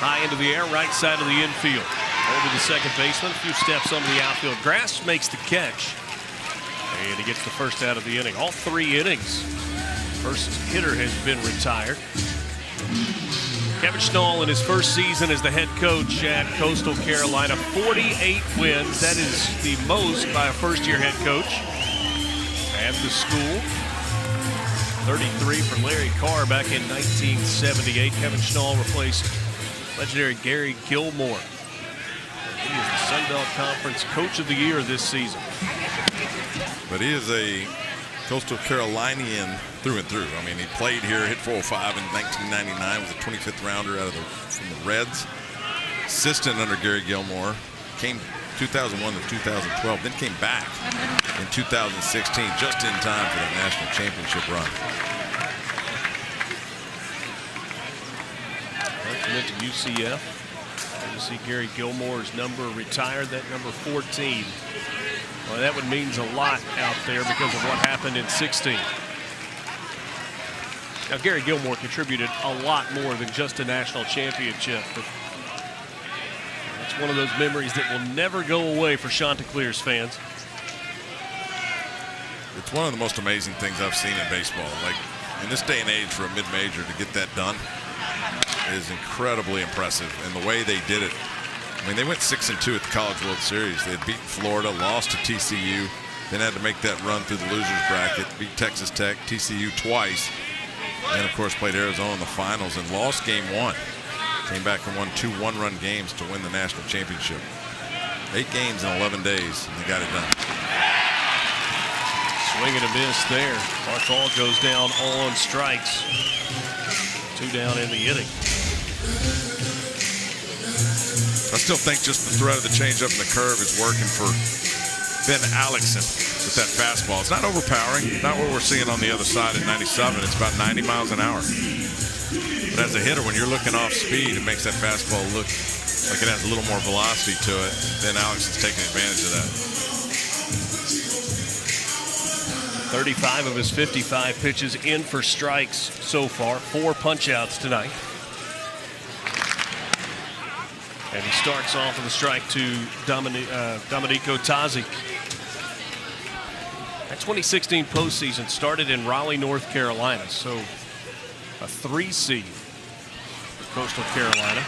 High into the air, right side of the infield. Over the second baseman, a few steps onto the outfield. Grass makes the catch. And he gets the first out of the inning. All 3 innings. First hitter has been retired. Kevin Schnall in his first season as the head coach at Coastal Carolina, 48 wins. That is the most by a first-year head coach at the school. 33 for Larry Carr back in 1978. Kevin Schnall replaced legendary Gary Gilmore. He is the Sun Belt Conference Coach of the Year this season. But he is a Coastal Carolinian through and through. I mean, he played here, hit 405 in 1999, was a 25th rounder from the Reds. Assistant under Gary Gilmore. Came 2001 to 2012, then came back in 2016, just in time for the national championship run. Went to UCF. You see Gary Gilmore's number retired, that number 14. Well, that would mean a lot out there because of what happened in 16. Now, Gary Gilmore contributed a lot more than just a national championship, but it's one of those memories that will never go away for Chanticleers fans. It's one of the most amazing things I've seen in baseball. Like, in this day and age, for a mid-major to get that done is incredibly impressive. And the way they did it, I mean, they went 6-2 at the College World Series. They had beaten Florida, lost to TCU, then had to make that run through the losers bracket, beat Texas Tech, TCU twice, and of course played Arizona in the finals and lost game 1. Came back and won 2 one-run games to win the national championship. 8 games in 11 days, and they got it done. Swing and a miss there. Barthol goes down on strikes. 2 down in the inning. I still think just the threat of the changeup and the curve is working for Ben Alexson with that fastball. It's not overpowering, not what we're seeing on the other side at 97. It's about 90 miles an hour. But as a hitter, when you're looking off speed, it makes that fastball look like it has a little more velocity to it. Ben Alexson's taking advantage of that. 35 of his 55 pitches in for strikes so far. 4 punch-outs tonight. And he starts off with a strike to Domenico Tazzi. That 2016 postseason started in Raleigh, North Carolina. So a 3 seed for Coastal Carolina.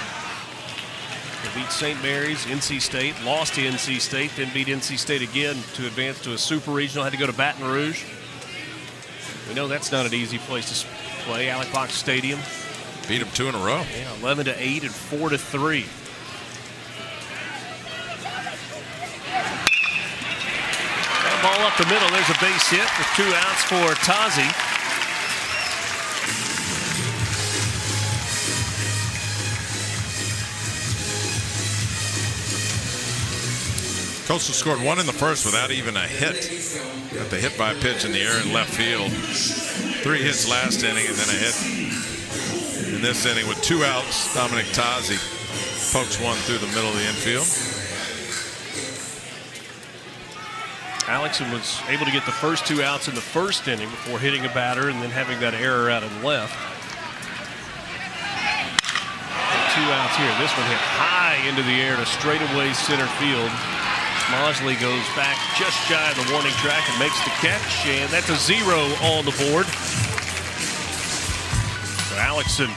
They beat St. Mary's, NC State, lost to NC State, then beat NC State again to advance to a super regional. Had to go to Baton Rouge. We know that's not an easy place to play. Alec Fox Stadium. Beat them 2 in a row. Yeah, 11-8 and 4-3. Ball up the middle. There's a base hit with 2 outs for Tazzi. Coastal scored 1 in the first without even a hit. Got the hit by pitch in the air in left field. 3 hits last inning and then a hit in this inning with 2 outs. Dominic Tazzi pokes one through the middle of the infield. Alexson was able to get the first 2 outs in the first inning before hitting a batter and then having that error out in left. 2 outs here. This one hit high into the air to straightaway center field. Mosley goes back just shy of the warning track and makes the catch, and that's a 0 on the board. So Alexson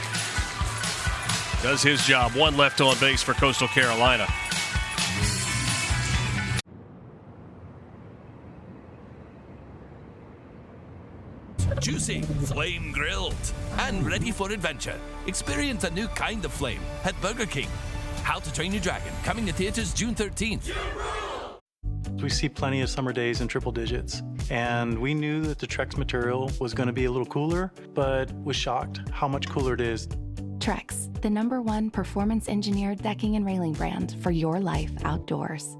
does his job. 1 left on base for Coastal Carolina. Juicy, flame grilled, and ready for adventure. Experience a new kind of flame at Burger King. How to Train Your Dragon, coming to theaters June 13th. We see plenty of summer days in triple digits, and we knew that the Trex material was going to be a little cooler, but was shocked how much cooler it is. Trex, the #1 performance-engineered decking and railing brand for your life outdoors.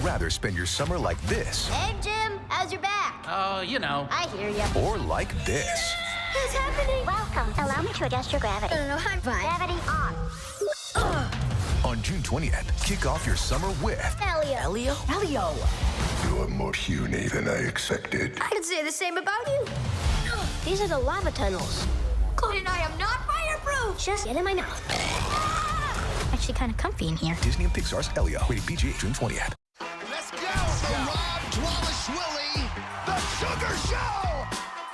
rather spend your summer like this? Hey, Jim, how's your back? Oh, you know. I hear ya. Or like this? What's happening? Welcome. Allow me to adjust your gravity. I'm fine. Gravity on. On June 20th, kick off your summer with Elio. You are more puny than I expected. I could say the same about you. These are the lava tunnels. Chloe and I am not fireproof. Just get in my mouth. Actually, kind of comfy in here. Disney and Pixar's Elio. Rated PG, June 20th. Let's go, the Rob Dwalashwili, the Sugar Show,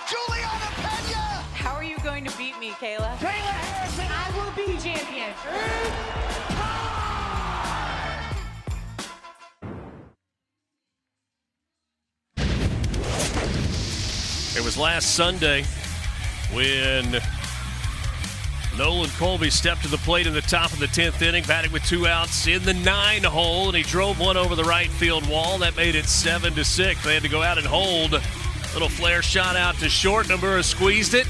Juliana Pena. How are you going to beat me, Kayla? Kayla Harrison, I will be champion. It was last Sunday when Nolan Colby stepped to the plate in the top of the 10th inning, batting with 2 outs in the 9-hole, and he drove one over the right field wall. That made it 7-6. They had to go out and hold. Little flare shot out to short. Nomura squeezed it,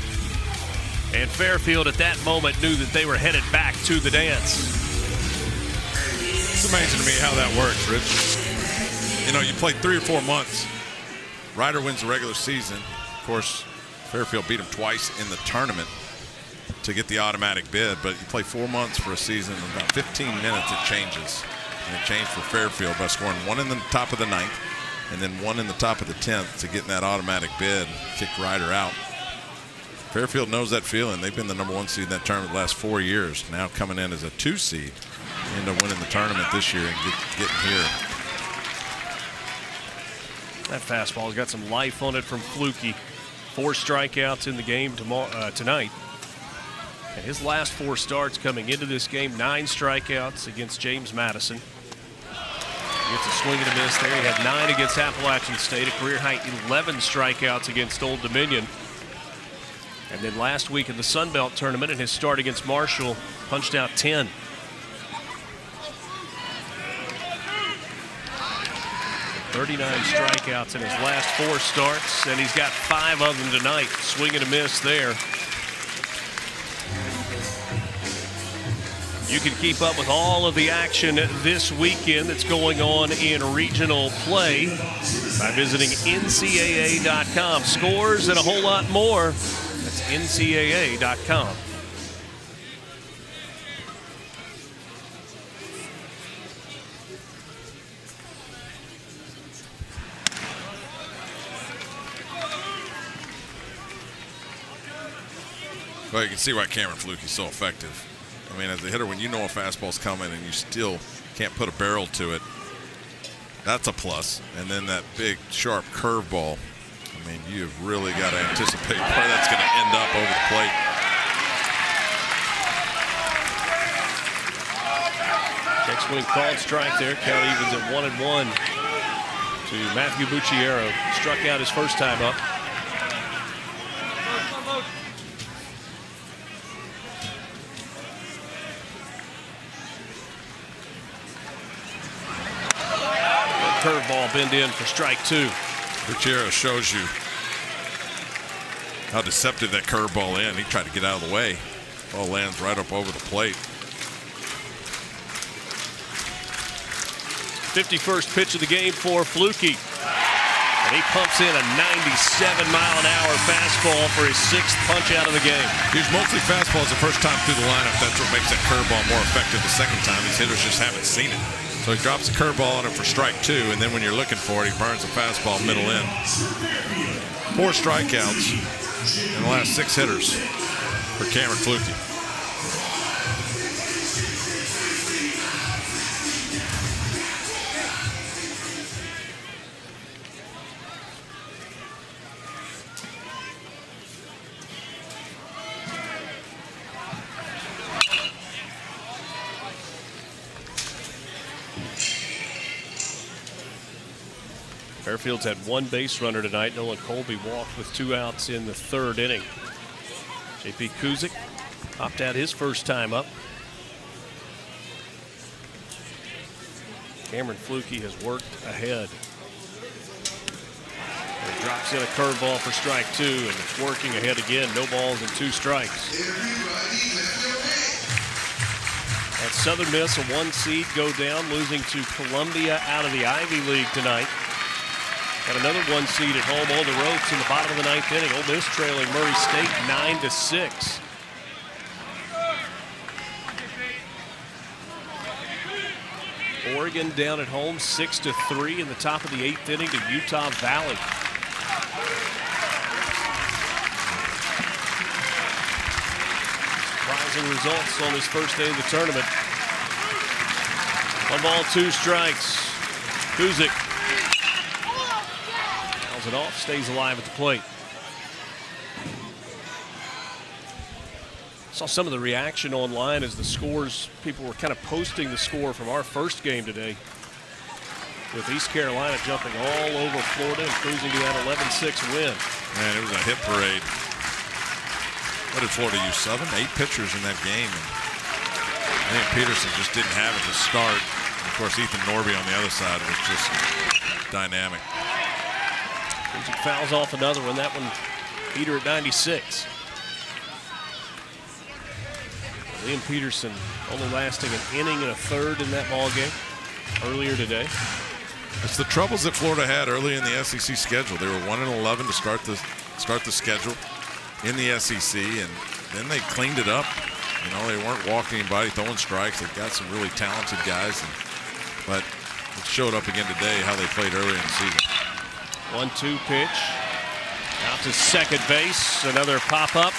and Fairfield at that moment knew that they were headed back to the dance. It's amazing to me how that works, Rich. You know, you play 3 or 4 months. Ryder wins the regular season. Of course, Fairfield beat him twice in the tournament to get the automatic bid, but you play 4 months for a season, in about 15 minutes it changes. And it changed for Fairfield by scoring 1 in the top of the 9th and then 1 in the top of the 10th to get in that automatic bid, kick Ryder out. Fairfield knows that feeling. They've been the #1 seed in that tournament the last 4 years. Now coming in as a 2 seed, end up winning the tournament this year and getting here. That fastball's got some life on it from Flukie. 4 strikeouts in the game tonight. And his last 4 starts coming into this game, 9 strikeouts against James Madison. He gets a swing and a miss there. He had 9 against Appalachian State, a career high 11 strikeouts against Old Dominion. And then last week in the Sun Belt tournament in his start against Marshall, punched out 10. .39 strikeouts in his last 4 starts, and he's got 5 of them tonight. Swing and a miss there. You can keep up with all of the action this weekend that's going on in regional play by visiting NCAA.com. Scores and a whole lot more. That's NCAA.com. Well, you can see why Cameron Fluke is so effective. I mean, as a hitter, when you know a fastball's coming and you still can't put a barrel to it, that's a plus. And then that big, sharp curveball, I mean, you've really got to anticipate where that's going to end up over the plate. Check swing called strike there. Count evens at 1-1 to Matthew Bucciero. Struck out his first time up. Curveball bend in for strike 2. Bucciero shows you how deceptive that curveball is. He tried to get out of the way. Ball lands right up over the plate. 51st pitch of the game for Flukie. And he pumps in a 97-mile-an-hour fastball for his 6th punch out of the game. He's mostly fastballs the first time through the lineup. That's what makes that curveball more effective the second time. These hitters just haven't seen it. So he drops the curveball on it for strike 2, and then when you're looking for it, he burns the fastball middle in. 4 strikeouts in the last 6 hitters for Cameron Fluke. Fairfield's had 1 base runner tonight. Nolan Colby walked with 2 outs in the 3rd inning. J.P. Kuzik popped out his first time up. Cameron Flukie has worked ahead. And he drops in a curveball for strike 2, and it's working ahead again. No balls and 2 strikes. That Southern Miss, a 1 seed, go down, losing to Columbia out of the Ivy League tonight. Got another 1 seed at home on the ropes in the bottom of the 9th inning. Ole Miss trailing Murray State 9-6. Oregon down at home 6-3 in the top of the 8th inning to Utah Valley. Surprising results on this first day of the tournament. 1 ball, 2 strikes. Kuzik fouls it off, stays alive at the plate. Saw some of the reaction online as the scores, people were kind of posting the score from our first game today, with East Carolina jumping all over Florida and cruising to that 11-6 win. Man, it was a hit parade. What did Florida use? 8 pitchers in that game. And I think Peterson just didn't have it to start. And of course, Ethan Norby on the other side was just dynamic. Kuzik fouls off another one. That one beat her at 96. Liam Peterson only lasting an inning and a third in that ball game earlier today. It's the troubles that Florida had early in the SEC schedule. They were 1-11 to start the schedule in the SEC, and then they cleaned it up. You know, they weren't walking anybody, throwing strikes. They've got some really talented guys, but it showed up again today how they played earlier in the season. 1-2 pitch out to second base. Another pop up.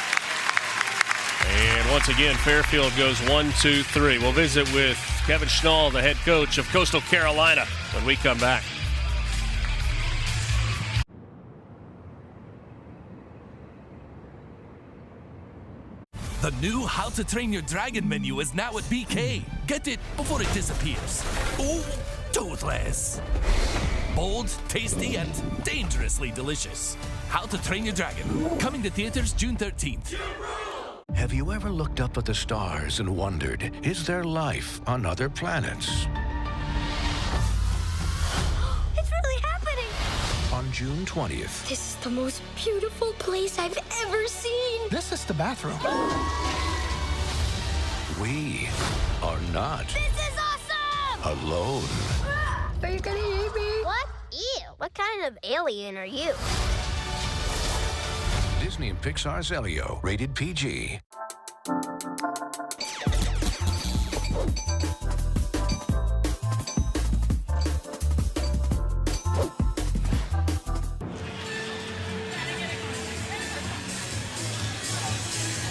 And once again, Fairfield goes 1-2-3. We'll visit with Kevin Schnall, the head coach of Coastal Carolina, when we come back. The new How to Train Your Dragon menu is now at BK. Get it before it disappears. Ooh, toothless. Bold, tasty, and dangerously delicious. How to Train Your Dragon. Coming to theaters June 13th. Have you ever looked up at the stars and wondered, is there life on other planets? It's really happening. On June 20th, This is the most beautiful place I've ever seen. this is the bathroom. We are not This is awesome. alone. Are you gonna eat me? What? Ew. What kind of alien are you? Disney and Pixar's Elio, rated PG.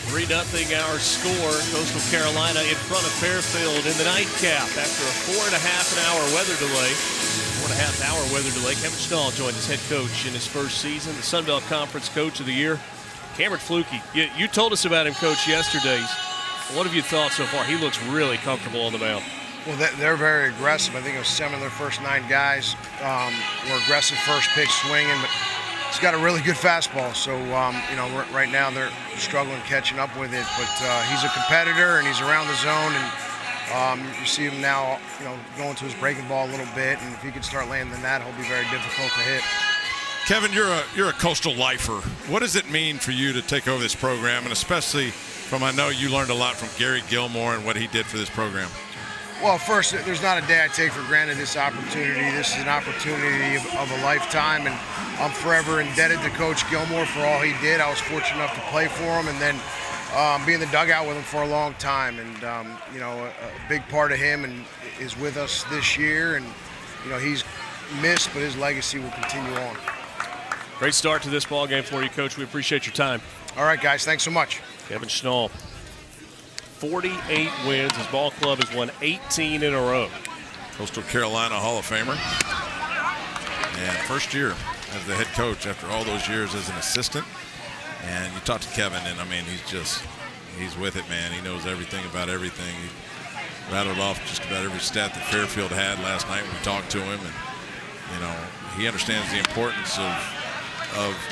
Three 3-0 our score. Coastal Carolina in front of Fairfield in the nightcap after a 4.5 weather delay. 4.5 weather delay. Kevin Schnall joined as head coach in his first season, the Sun Belt Conference Coach of the Year. Cameron Flukie, you told us about him, Coach, yesterday. What have you thought so far? He looks really comfortable on the mound. Well, they're very aggressive. I think it was 7 of their first 9 guys were aggressive first pitch swinging, but he's got a really good fastball. So, you know, right now they're struggling catching up with it. But he's a competitor and he's around the zone, and you see him now, you know, going to his breaking ball a little bit. And if he can start landing that, he'll be very difficult to hit. Kevin, you're a Coastal lifer. What does it mean for you to take over this program, and especially from, I know you learned a lot from Gary Gilmore and what he did for this program? Well, first, there's not a day I take for granted this opportunity. This is an opportunity of a lifetime, and I'm forever indebted to Coach Gilmore for all he did. I was fortunate enough to play for him and then be in the dugout with him for a long time. And, you know, a big part of him is with us this year. And, you know, he's missed, but his legacy will continue on. Great start to this ball game for you, Coach. We appreciate your time. All right, guys. Thanks so much. Kevin Schnall, 48 wins. His ball club has won 18 in a row. Coastal Carolina Hall of Famer. And first year as the head coach after all those years as an assistant. And you talk to Kevin, and I mean, he's with it, man. He knows everything about everything. He rattled off just about every stat that Fairfield had last night when we talked to him. And, you know, he understands the importance of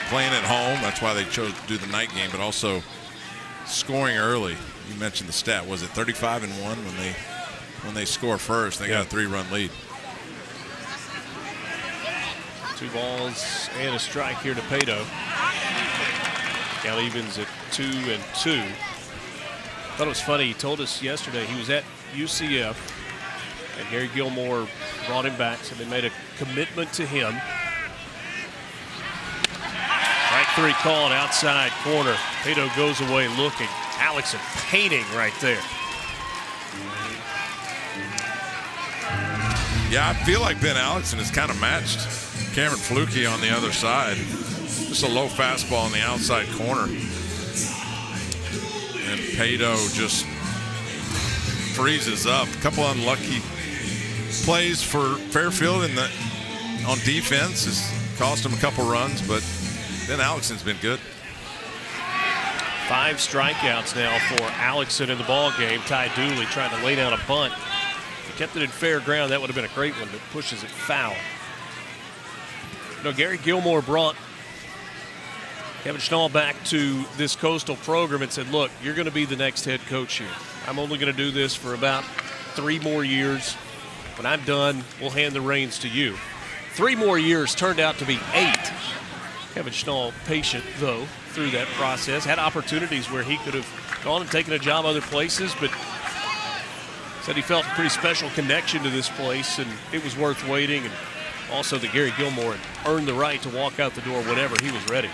playing at home. That's why they chose to do the night game, but also scoring early. You mentioned the stat. Was it 35-1 when they score first? They got a 3-run lead. 2 balls and a strike here to Pato. Count evens at 2-2. Thought it was funny. He told us yesterday he was at UCF. And Gary Gilmore brought him back, so they made a commitment to him. Strike 3 called outside corner. Pato goes away looking. Alexson painting right there. Yeah, I feel like Ben Alexson has kind of matched Cameron Flukie on the other side. Just a low fastball on the outside corner. And Pato just freezes up. A couple unlucky plays for Fairfield on defense has cost him a couple runs, but Ben Alexson's been good. 5 strikeouts now for Alexson in the ball game. Ty Dooley trying to lay down a bunt. If he kept it in fair ground, that would have been a great one, but pushes it foul. Gary Gilmore brought Kevin Schnall back to this Coastal program and said, look, you're going to be the next head coach here. I'm only going to do this for about 3 more years. When I'm done, we'll hand the reins to you. 3 more years turned out to be 8. Kevin Schnall, patient, though, through that process. Had opportunities where he could have gone and taken a job other places, but said he felt a pretty special connection to this place, and it was worth waiting. And also that Gary Gilmore had earned the right to walk out the door whenever he was ready.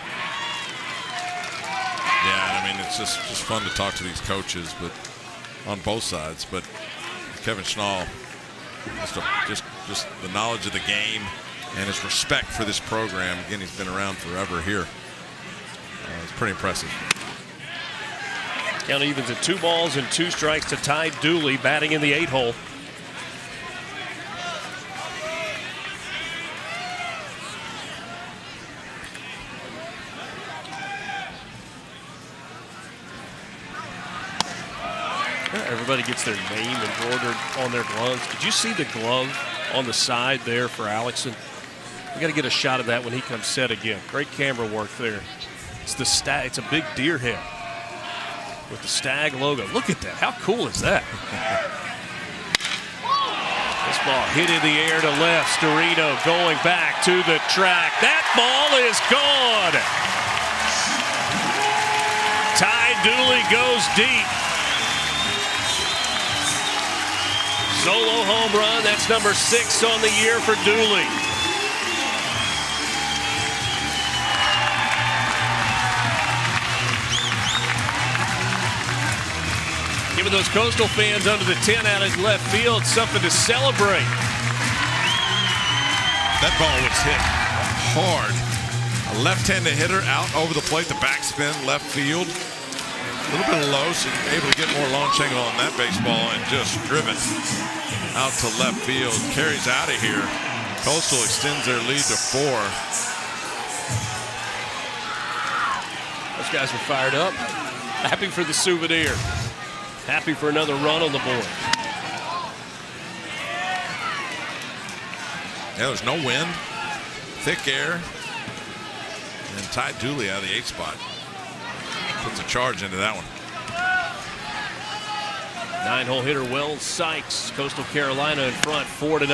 Yeah, I mean, it's just fun to talk to these coaches, but on both sides. But Kevin Schnall, just the knowledge of the game and his respect for this program. Again, he's been around forever here. It's pretty impressive. Count evens at 2 balls and 2 strikes to Ty Dooley batting in the 8 hole. Everybody gets their name embroidered on their gloves. Did you see the glove on the side there for Alexson? We got to get a shot of that when he comes set again. Great camera work there. It's the stag. It's a big deer head with the Stag logo. Look at that. How cool is that? This ball hit in the air to left. Storino going back to the track. That ball is gone. Ty Dooley goes deep. Solo home run. That's number 6 on the year for Dooley. Giving those Coastal fans under the 10 out in left field something to celebrate. That ball was hit hard. A left-handed hitter out over the plate, the backspin left field. A little bit low, so able to get more launch angle on that baseball and just driven out to left field. Carries out of here. Coastal extends their lead to 4. Those guys are fired up. Happy for the souvenir. Happy for another run on the board. Yeah, there's no wind, thick air, and Ty Dooley out of the 8 spot. Puts a charge into that one. 9-hole hitter Wells Sykes. Coastal Carolina in front, 4-0.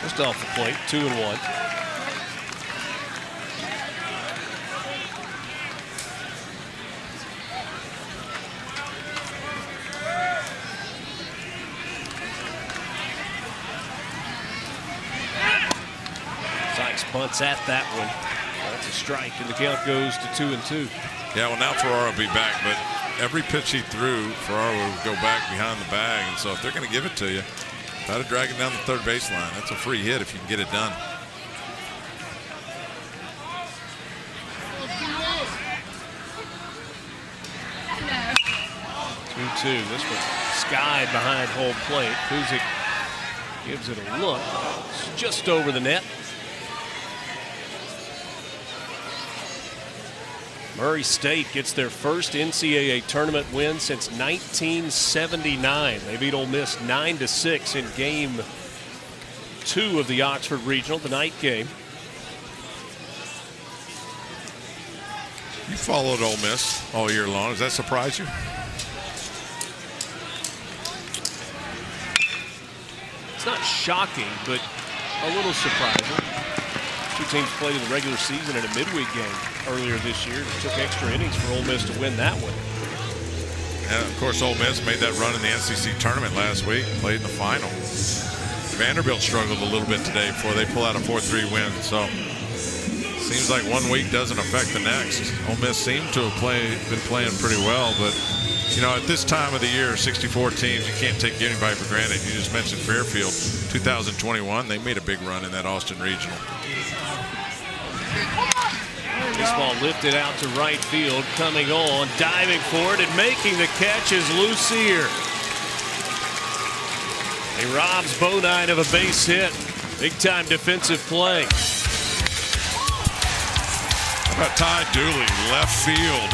Just off the plate, 2-1. Punts at that one. That's a strike, and the count goes to 2-2. Yeah, well, now Ferraro will be back, but every pitch he threw, Ferraro would go back behind the bag. And so if they're going to give it to you, try to drag it down the third baseline. That's a free hit if you can get it done. Two. This one skied behind home plate. Kuzik gives it a look. It's just over the net. Murray State gets their first NCAA tournament win since 1979. They beat Ole Miss 9-6 in Game 2 of the Oxford Regional, the night game. You followed Ole Miss all year long. Does that surprise you? It's not shocking, but a little surprising. Two teams played in the regular season in a midweek game earlier this year. It took extra innings for Ole Miss to win that one. And of course, Ole Miss made that run in the NCC tournament last week, played in the final. Vanderbilt struggled a little bit today before they pull out a 4-3 win. So seems like 1 week doesn't affect the next. Ole Miss seemed to have been playing pretty well, but you know, at this time of the year, 64 teams, you can't take anybody for granted. You just mentioned Fairfield, 2021. They made a big run in that Austin Regional. This ball lifted out to right field, coming on, diving for it, and making the catch is Lucier. He robs Bonine of a base hit. Big-time defensive play. How about Ty Dooley, left field.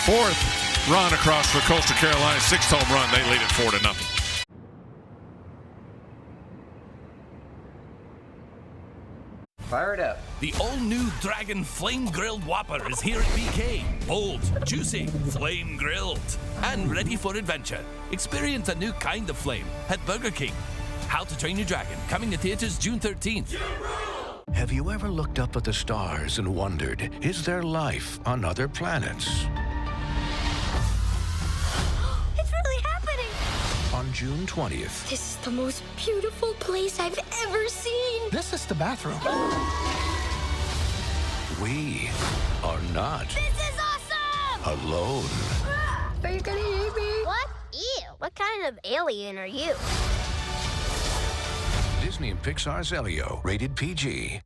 Fourth run across for Coastal Carolina, 6th home run. They lead it 4-0. Fire it up. The all-new Dragon Flame Grilled Whopper is here at BK. Bold, juicy, flame grilled, and ready for adventure. Experience a new kind of flame at Burger King. How to Train Your Dragon, coming to theaters June 13th. Have you ever looked up at the stars and wondered, is there life on other planets? It's really happening. On June 20th, This is the most beautiful place I've ever seen. This is the bathroom. we are not This is awesome! alone. Are you gonna eat me? What? Ew. What kind of alien are you? Disney and Pixar's Elio, rated PG.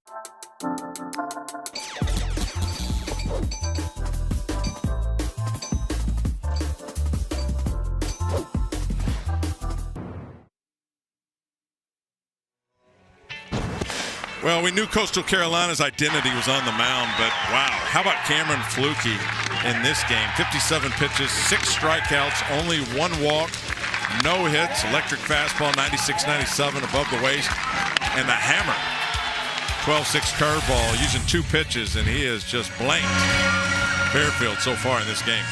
Well, we knew Coastal Carolina's identity was on the mound, but wow, how about Cameron Flukie in this game? 57 pitches, 6 strikeouts, only 1 walk, no hits, electric fastball, 96-97 above the waist, and a hammer. 12-6 curveball using 2 pitches, and he has just blanked Fairfield so far in this game.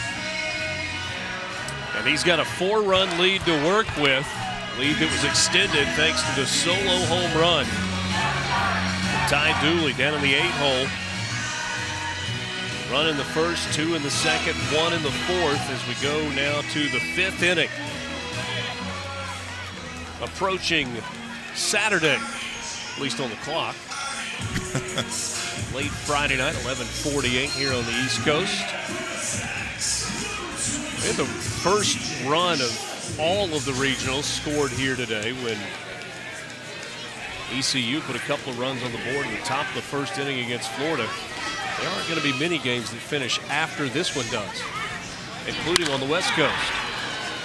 And he's got a 4-run lead to work with. Lead that was extended thanks to the solo home run. Ty Dooley down in the 8th hole. Run in the first, 2 in the second, 1 in the 4th as we go now to the 5th inning. Approaching Saturday, at least on the clock. Late Friday night, 11:48 here on the East Coast. We had the first run of all of the regionals scored here today when ECU put a couple of runs on the board in the top of the first inning against Florida. There aren't going to be many games that finish after this one does, including on the West Coast.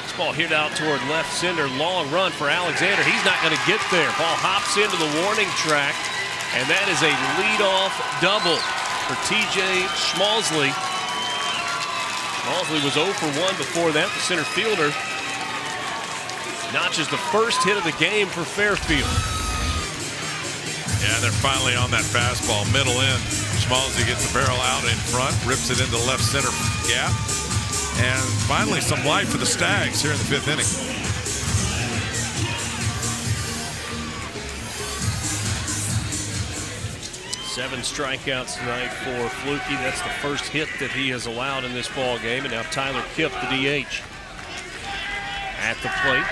This ball hit out toward left center. Long run for Alexander. He's not going to get there. Ball hops into the warning track, and that is a leadoff double for TJ Schmalzley. Schmalzley was 0 for 1 before that. The center fielder notches the first hit of the game for Fairfield. Yeah, they're finally on that fastball, middle in. Schmalzley gets the barrel out in front, rips it into the left center gap. And finally some life for the Stags here in the 5th inning. Seven strikeouts tonight for Flukie. That's the first hit that he has allowed in this ball game. And now Tyler Kipp, the DH, at the plate.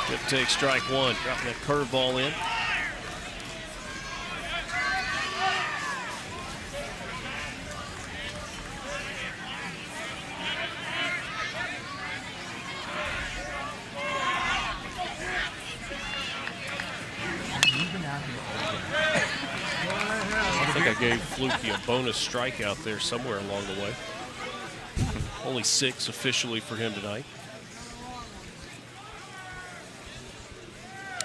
Kipp takes strike 1, dropping that curveball in. I think I gave Flukie a bonus strikeout there somewhere along the way. Only 6 officially for him tonight.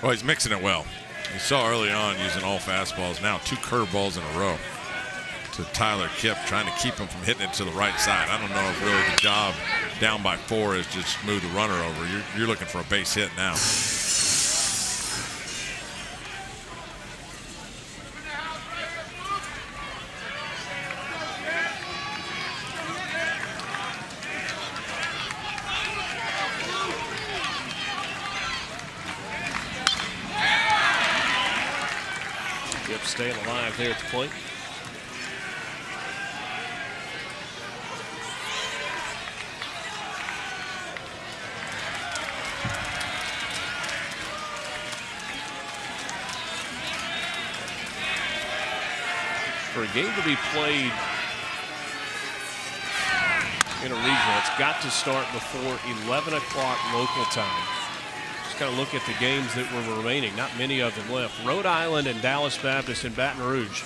Well, he's mixing it well. You saw early on using all fastballs, now 2 curveballs in a row to Tyler Kipp, trying to keep him from hitting it to the right side. I don't know if really the job down by 4 is just move the runner over. You're looking for a base hit now. Kip staying alive there at the plate. For a game to be played in a regional, it's got to start before 11 o'clock local time. Just kind of look at the games that were remaining. Not many of them left. Rhode Island and Dallas Baptist in Baton Rouge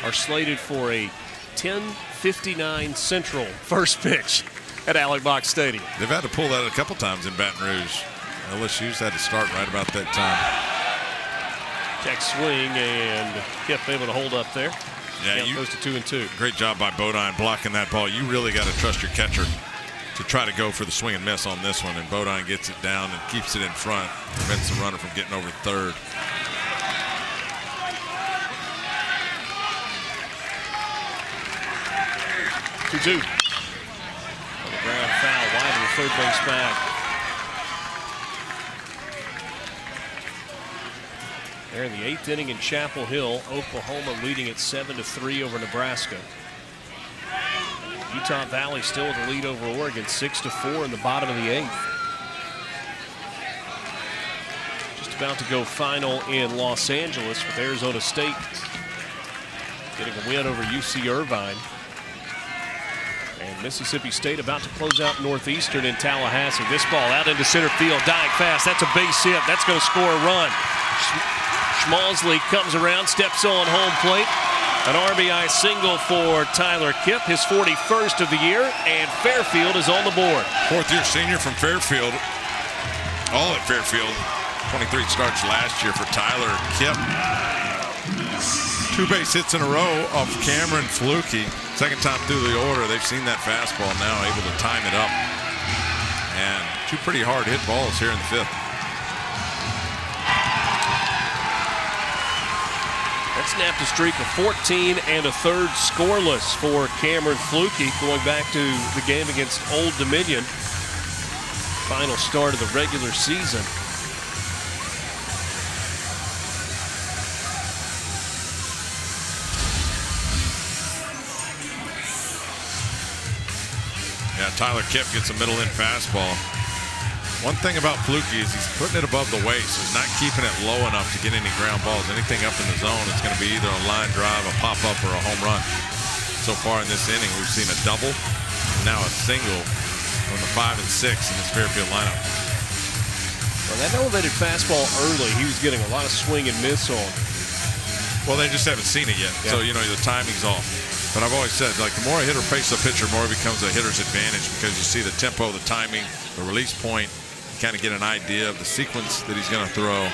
are slated for a 10:59 Central first pitch at Alex Box Stadium. They've had to pull that a couple times in Baton Rouge. LSU's had to start right about that time. Check swing, and Kip able to hold up there. Yeah, Count goes to 2-2. Great job by Bodine blocking that ball. You really got to trust your catcher to try to go for the swing and miss on this one. And Bodine gets it down and keeps it in front. Prevents the runner from getting over third. Two. On the ground foul, wide of the third base bag. They're in the 8th inning in Chapel Hill. Oklahoma leading at 7-3 over Nebraska. Utah Valley still with the lead over Oregon, 6-4 in the bottom of the 8th. Just about to go final in Los Angeles with Arizona State getting a win over UC Irvine. And Mississippi State about to close out Northeastern in Tallahassee. This ball out into center field, dying fast. That's a base hit. That's going to score a run. Schmalzley comes around, steps on home plate. An RBI single for Tyler Kipp, his 41st of the year, and Fairfield is on the board. Fourth-year senior from Fairfield. All at Fairfield. 23 starts last year for Tyler Kipp. 2 base hits in a row off Cameron Flukie. Second time through the order. They've seen that fastball now, able to time it up. And 2 pretty hard hit balls here in the 5th. That snapped a streak of 14 1/3 scoreless for Cameron Flukie going back to the game against Old Dominion. Final start of the regular season. Yeah, Tyler Kipp gets a middle-in fastball. One thing about Flukie is he's putting it above the waist. He's not keeping it low enough to get any ground balls. Anything up in the zone, it's going to be either a line drive, a pop-up, or a home run. So far in this inning, we've seen a double, and now a single from the 5 and 6 in this Fairfield lineup. Well, that elevated fastball early, he was getting a lot of swing and miss on. Well, they just haven't seen it yet, so you know the timing's off. But I've always said, like, the more a hitter faces a pitcher, more it becomes a hitter's advantage because you see the tempo, the timing, the release point. You kind of get an idea of the sequence that he's going to throw.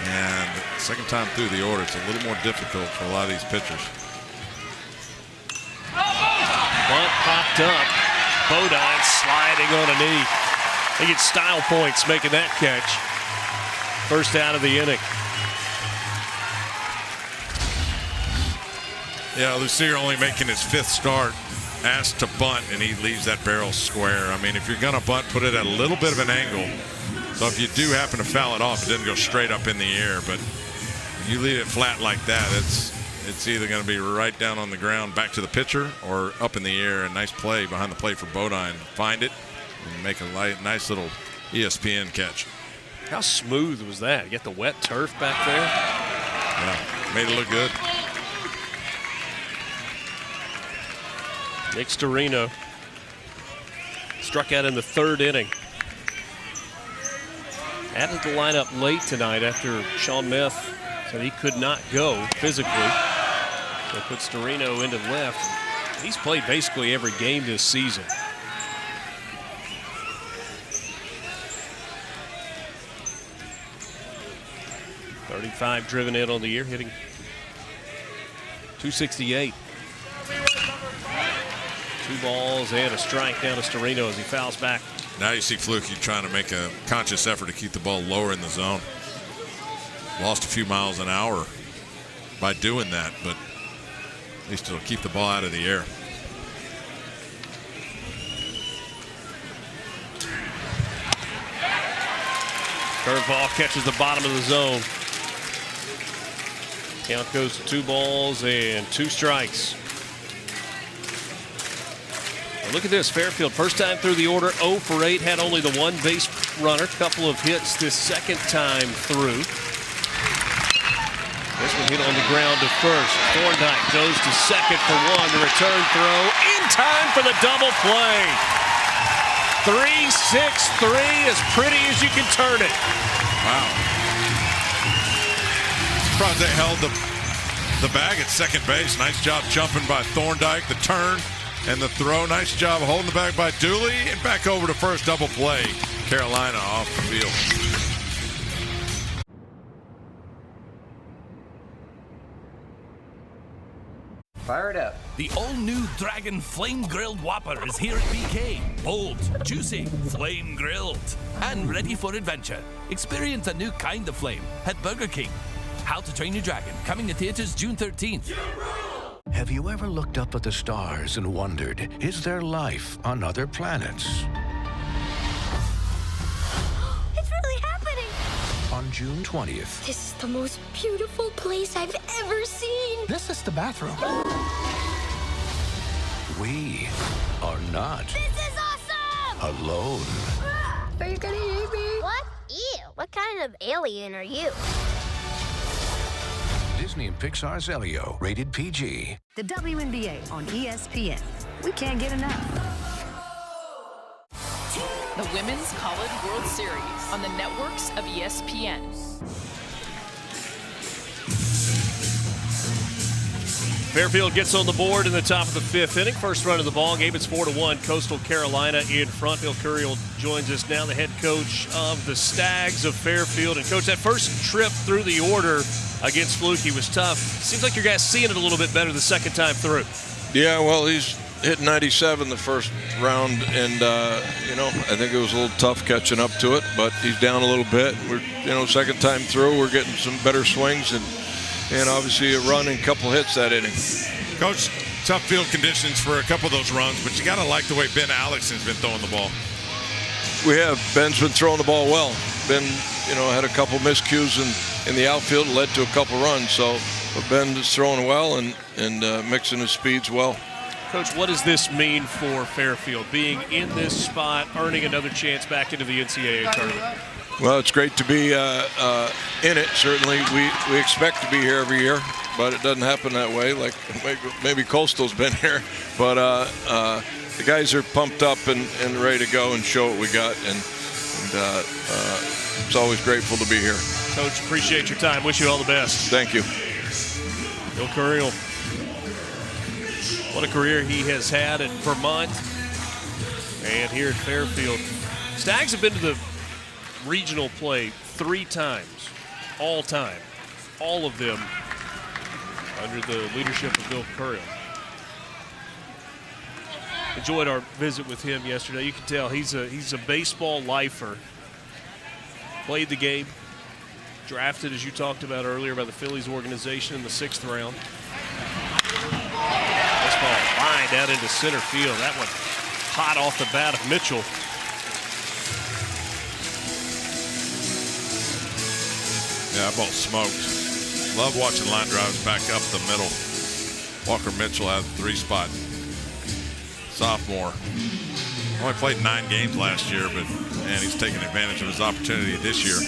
And second time through the order, it's a little more difficult for a lot of these pitchers. Bunt popped up. Bodine sliding on a knee. They get style points making that catch. First out of the inning. Yeah, Lucier only making his 5th start, asked to bunt, and he leaves that barrel square. I mean, if you're going to bunt, put it at a little bit of an angle. So if you do happen to foul it off, it doesn't go straight up in the air. But you leave it flat like that, it's either going to be right down on the ground back to the pitcher or up in the air. A nice play behind the plate for Bodine. Find it and make a nice little ESPN catch. How smooth was that? You get the wet turf back there. Yeah, made it look good. Nick Storino struck out in the 3rd inning. Added the lineup late tonight after Sean Meth said he could not go physically. So put Storino into left. He's played basically every game this season. .35 driven in on the year, hitting .268. 2 balls and a strike down to Storino as he fouls back. Now you see Flukie trying to make a conscious effort to keep the ball lower in the zone. Lost a few miles an hour by doing that, but at least it'll keep the ball out of the air. Curveball catches the bottom of the zone. Count goes to 2 balls and 2 strikes. Now look at this. Fairfield, first time through the order, 0 for 8. Had only the 1 base runner. Couple of hits this second time through. This one hit on the ground to first. Thorndike goes to second for 1. The return throw in time for the double play. 3-6-3, as pretty as you can turn it. Wow. Surprised they held the bag at second base. Nice job jumping by Thorndike. The turn and the throw. Nice job holding the bag by Dooley. And back over to first, double play. Carolina off the field. Fire it up. The all-new Dragon Flame Grilled Whopper is here at BK. Bold, juicy, flame grilled, and ready for adventure. Experience a new kind of flame at Burger King. How to Train Your Dragon, coming to theaters June 13th. Have you ever looked up at the stars and wondered, is there life on other planets? It's really happening. On June 20th, This is the most beautiful place I've ever seen. This is the bathroom. we are not This is awesome! alone. Are you gonna eat me? What? Ew. What kind of alien are you? Disney and Pixar's Elio, rated PG. The WNBA on ESPN. We can't get enough. The Women's College World Series on the networks of ESPN. Fairfield gets on the board in the top of the 5th inning. First run of the ball game. It's 4-1. Coastal Carolina in front. Bill Curriel joins us now, the head coach of the Stags of Fairfield. And coach, that first trip through the order against Fluky was tough. Seems like your guys seeing it a little bit better the second time through. Yeah, well, he's hit 97 the first round, and you know, I think it was a little tough catching up to it, but he's down a little bit. We're, you know, second time through, we're getting some better swings and obviously a run and a couple hits that inning. Coach, tough field conditions for a couple of those runs, but you got to like the way Ben Alexson's been throwing the ball. We have. Ben's been throwing the ball well. Ben, you know, had a couple miscues in the outfield, led to a couple runs. So, but Ben is throwing well and mixing his speeds well. Coach, what does this mean for Fairfield, being in this spot, earning another chance back into the NCAA tournament? Well, it's great to be in it. Certainly, we expect to be here every year, but it doesn't happen that way. Like maybe Coastal's been here, but the guys are pumped up and ready to go and show what we got, and it's always grateful to be here. Coach, appreciate your time. Wish you all the best. Thank you. Bill Curriel. What a career he has had at Vermont and here at Fairfield. Stags have been to the regional play 3 times, all time. All of them under the leadership of Bill Curriel. Enjoyed our visit with him yesterday. You can tell he's a baseball lifer. Played the game. Drafted, as you talked about earlier, by the Phillies organization in the 6th round. This ball lined out into center field. That one hot off the bat of Mitchell. Yeah, that ball smoked. Love watching line drives back up the middle. Walker Mitchell has the 3-spot. Sophomore. Only played 9 games last year, but man, he's taking advantage of his opportunity this year.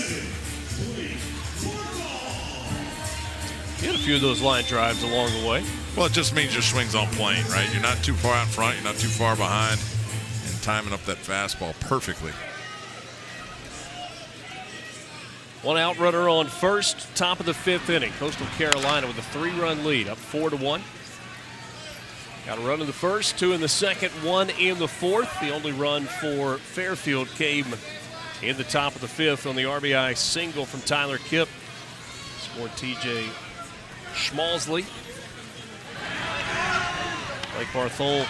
He had a few of those line drives along the way. Well, it just means your swing's on plane, right? You're not too far out front, you're not too far behind, and timing up that fastball perfectly. One out runner on first, top of the 5th inning. Coastal Carolina with a 3-run lead, up 4-1. Got a run in the first, 2 in the second, 1 in the 4th. The only run for Fairfield came in the top of the 5th on the RBI single from Tyler Kipp. Scored TJ Schmalsley. Blake Barthol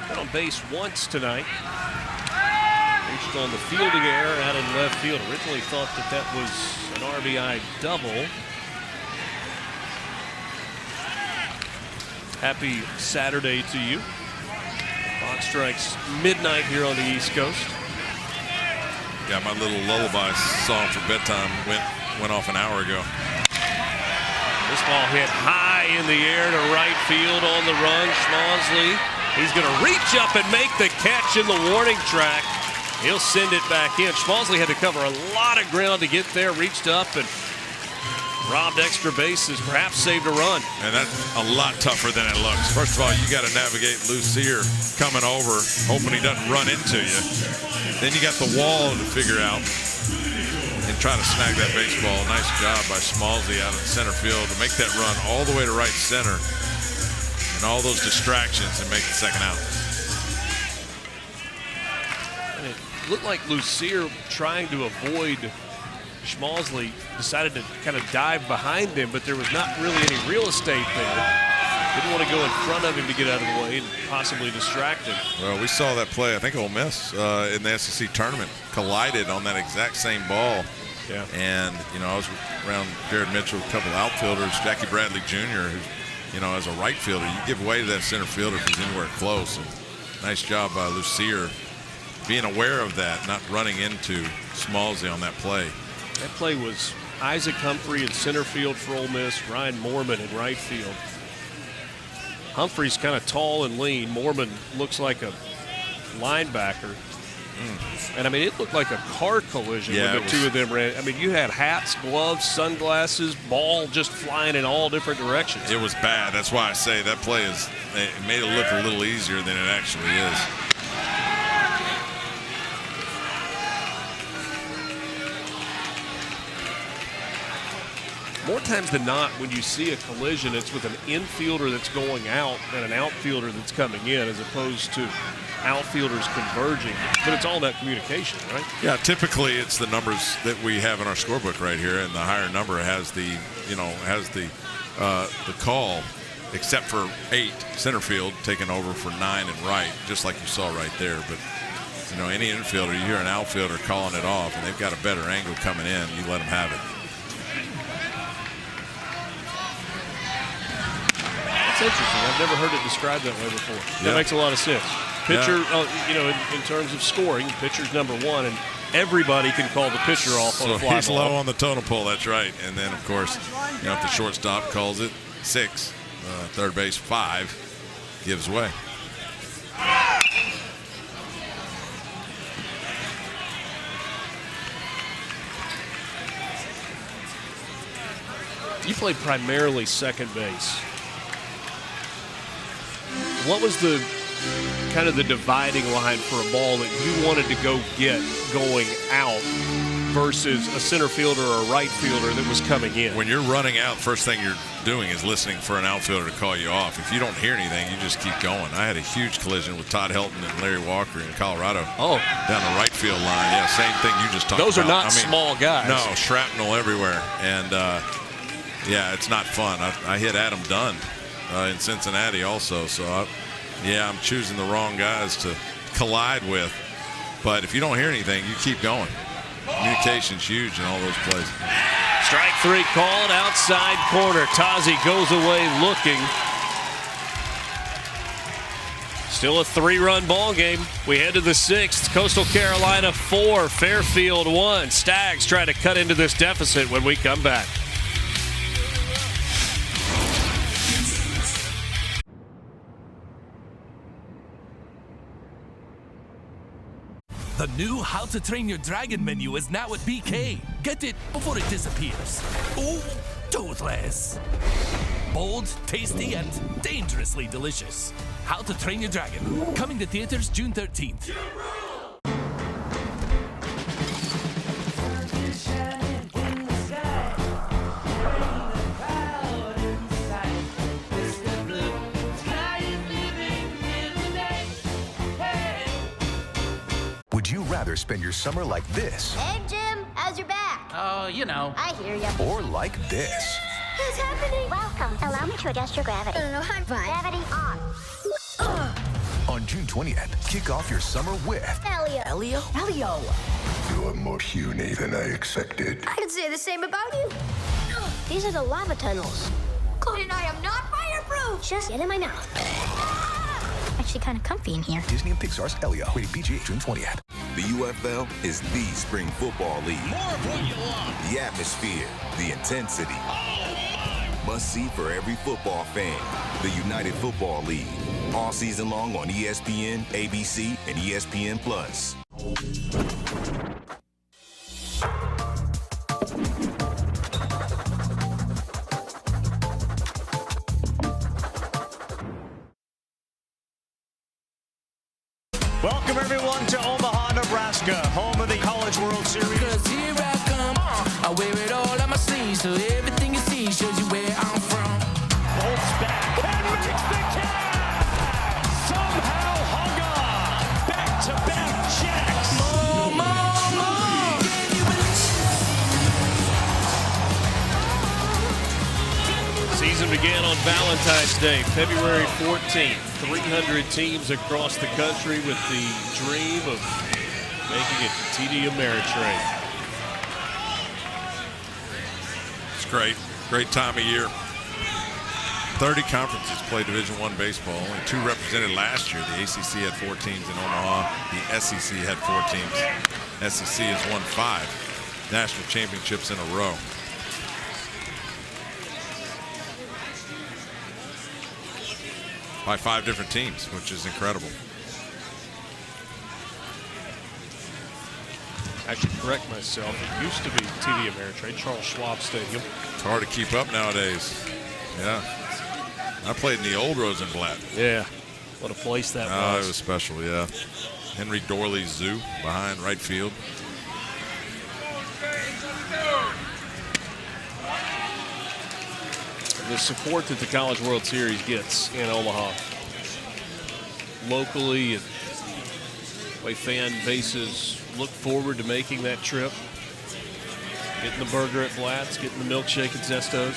been on base once tonight. Reached on the fielding error out in left field. Originally thought that was an RBI double. Happy Saturday to you. Clock strikes midnight here on the East Coast. Yeah, my little lullaby song for bedtime went off an hour ago. This ball hit high in the air to right field on the run. Schmalzli, he's going to reach up and make the catch in the warning track. He'll send it back in. Schmalzli had to cover a lot of ground to get there, reached up and robbed extra bases, perhaps saved a run. And that's a lot tougher than it looks. First of all, you got to navigate Lucier coming over, hoping he doesn't run into you. Then you got the wall to figure out and try to snag that baseball. Nice job by Schmalzli out in center field to make that run all the way to right center and all those distractions and make the second out. And it looked like Lucier, trying to avoid Schmalzli, decided to kind of dive behind him, but there was not really any real estate there. Didn't want to go in front of him to get out of the way and possibly distract him. Well, we saw that play. I think Ole Miss in the SEC tournament collided on that exact same ball. Yeah. And, you know, I was around Jared Mitchell, a couple of outfielders, Jackie Bradley Jr., who, you know, as a right fielder, you give way to that center fielder if he's anywhere close. And nice job by Lucier being aware of that, not running into Schmalzli on that play. That play was Isaac Humphrey in center field for Ole Miss, Ryan Moorman in right field. Humphrey's kind of tall and lean. Moorman looks like a linebacker. And, I mean, it looked like a car collision when the two of them ran. I mean, you had hats, gloves, sunglasses, ball just flying in all different directions. It was bad. That's why I say that play it made it look a little easier than it actually is. More times than not, when you see a collision, it's with an infielder that's going out and an outfielder that's coming in, as opposed to outfielders converging. But it's all about communication, right? Yeah, typically it's the numbers that we have in our scorebook right here, and the higher number has the, you know, the call, except for 8 center field taking over for 9 and right, just like you saw right there. But you know, any infielder, you hear an outfielder calling it off, and they've got a better angle coming in, you let them have it. Interesting. I've never heard it described that way before. That makes a lot of sense. Pitcher, you know, in terms of scoring, pitcher's number 1, and everybody can call the pitcher off on a fly ball. He's low on the totem pole. That's right. And then, of course, you know, if the shortstop calls it 6, third base 5, gives way. You played primarily second base. What was the kind of the dividing line for a ball that you wanted to go get going out versus a center fielder or a right fielder that was coming in? When you're running out, first thing you're doing is listening for an outfielder to call you off. If you don't hear anything, you just keep going. I had a huge collision with Todd Helton and Larry Walker in Colorado. Oh. Down the right field line. Yeah, same thing you just talked about. Those are not small guys. No, shrapnel everywhere. And, yeah, it's not fun. I hit Adam Dunn in Cincinnati also. So, I'm choosing the wrong guys to collide with. But if you don't hear anything, you keep going. Communication's huge in all those plays. Strike 3 called, outside corner. Tazi goes away looking. Still a 3-run ball game. We head to the 6th. Coastal Carolina 4, Fairfield 1. Stags try to cut into this deficit when we come back. The new How to Train Your Dragon menu is now at BK. Get it before it disappears. Ooh, toothless. Bold, tasty, and dangerously delicious. How to Train Your Dragon. Coming to theaters June 13th. Would you rather spend your summer like this? Hey, Jim, how's your back? Oh, you know. I hear ya. Or like this? What's happening? Welcome. Allow me to adjust your gravity. I'm fine. Gravity on. On June 20th, kick off your summer with Elio. Elio? Elio. You're more puny than I expected. I could say the same about you. These are the lava tunnels. Cody and I am not fireproof. Just get in my mouth. Actually kind of comfy in here. Disney and Pixar's Elio. Rated PG, June 20th. The UFL is the spring football league. More of what you want. The atmosphere, the intensity. Oh, my Must see for every football fan. The United Football League. All season long on ESPN, ABC, and ESPN+. Welcome everyone to Omaha, Nebraska, home of the College World Series. 'Cause here I come, I wear it all on my sleeve, so everything you see shows you where I'm from. Bolts back and makes the catch! Somehow hung on! Back-to-back checks! More, more, more! Can you believe? Season began on Valentine's Day, February 14th. 300 teams across the country with the dream of making it to TD Ameritrade. It's great. Great time of year. 30 conferences play Division I baseball. Only 2 represented last year. The ACC had 4 teams in Omaha. The SEC had 4 teams. SEC has won 5 national championships in a row. By 5 different teams, which is incredible. I should correct myself. It used to be TD Ameritrade, Charles Schwab Stadium. It's hard to keep up nowadays. Yeah. I played in the old Rosenblatt. Yeah. What a place that was. Oh, it was special, yeah. Henry Dorley's Zoo behind right field. The support that the College World Series gets in Omaha, locally, and the way fan bases look forward to making that trip, getting the burger at Blatt's, getting the milkshake at Zesto's,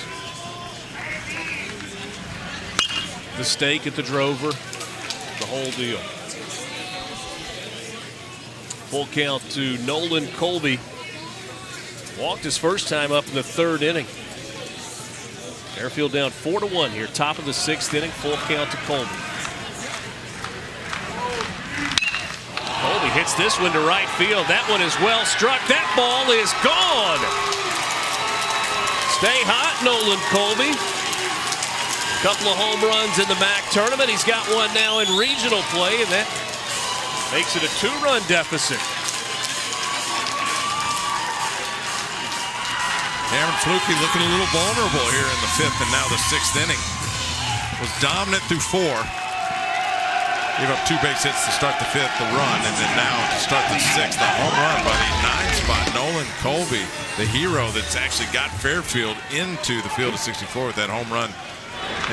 the steak at the Drover, the whole deal. Full count to Nolan Colby. Walked his first time up in the 3rd inning. Fairfield down 4-1 here, top of the 6th inning, full count to Colby. Colby hits this one to right field. That one is well struck. That ball is gone. Stay hot, Nolan Colby. Couple of home runs in the MAC tournament. He's got one now in regional play, and that makes it a 2-run deficit. Cameron Fluke looking a little vulnerable here in the 5th and now the 6th inning. Was dominant through 4. Gave up 2 base hits to start the 5th, the run, and then now to start the 6th, the home run by the 9 spot, Nolan Colby, the hero that's actually got Fairfield into the field of 64 with that home run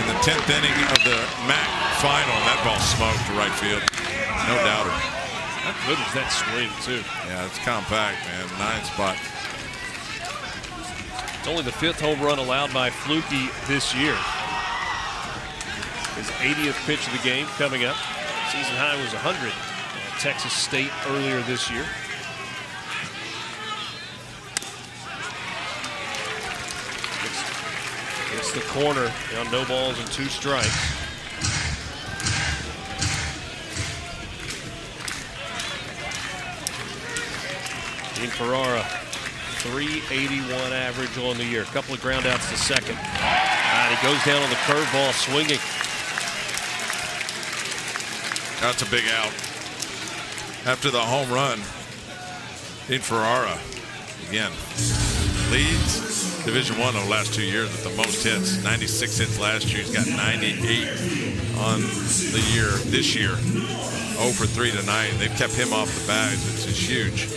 in the 10th inning of the MAC final. And that ball smoked to right field. No doubter. How good was that swing, too? Yeah, it's compact, man. 9 spot. It's only the 5th home run allowed by Fluke this year. His 80th pitch of the game coming up. Season high was 100 at Texas State earlier this year. It's the corner. Now no balls and 2 strikes. In Ferrara, 381 average on the year. A couple of ground outs to second. And he goes down on the curveball swinging. That's a big out. After the home run in Ferrara, again, leads Division I over the last 2 years with the most hits. 96 hits last year. He's got 98 on the year this year. 0 for 3 tonight. They've kept him off the bags, which is huge.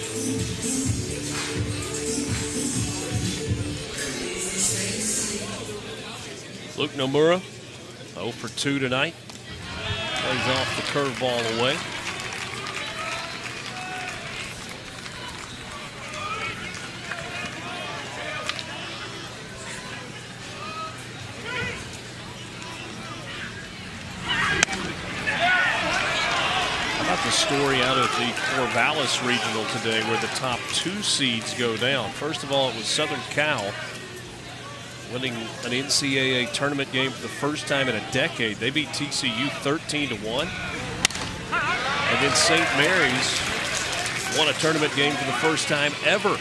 Luke Nomura, 0 for 2 tonight. Plays off the curveball away. How about the story out of the Corvallis Regional today where the top 2 seeds go down? First of all, it was Southern Cal winning an NCAA tournament game for the first time in a decade. They beat TCU 13-1. And then St. Mary's won a tournament game for the first time ever.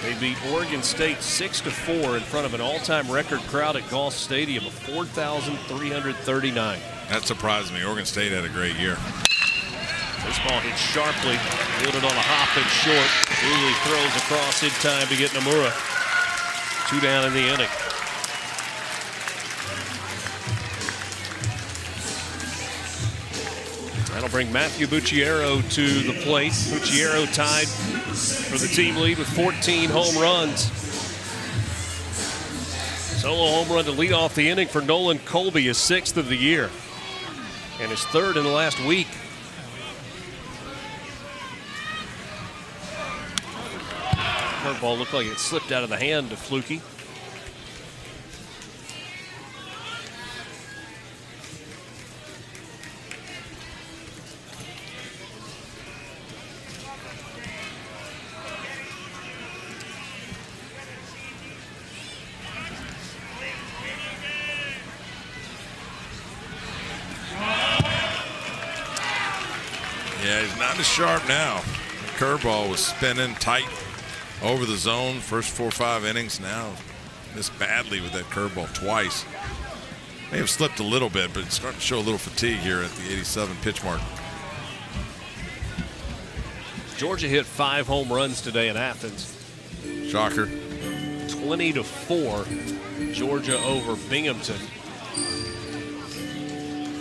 They beat Oregon State 6-4 in front of an all-time record crowd at Gulf Stadium of 4,339. That surprised me. Oregon State had a great year. This ball hit sharply, fielded on a hop and short. Dooley throws across in time to get Nomura. 2 down in the inning. That'll bring Matthew Bucciero to the plate. Bucciero tied for the team lead with 14 home runs. Solo home run to lead off the inning for Nolan Colby, his 6th of the year, and his 3rd in the last week. Curveball looked like it slipped out of the hand to Flukie. Yeah, he's not as sharp now. The curveball was spinning tight over the zone. First 4 or 5 innings. Now missed badly with that curveball twice. May have slipped a little bit, but it's starting to show a little fatigue here at the 87 pitch mark. Georgia hit 5 home runs today in Athens. Shocker. 20-4. Georgia over Binghamton.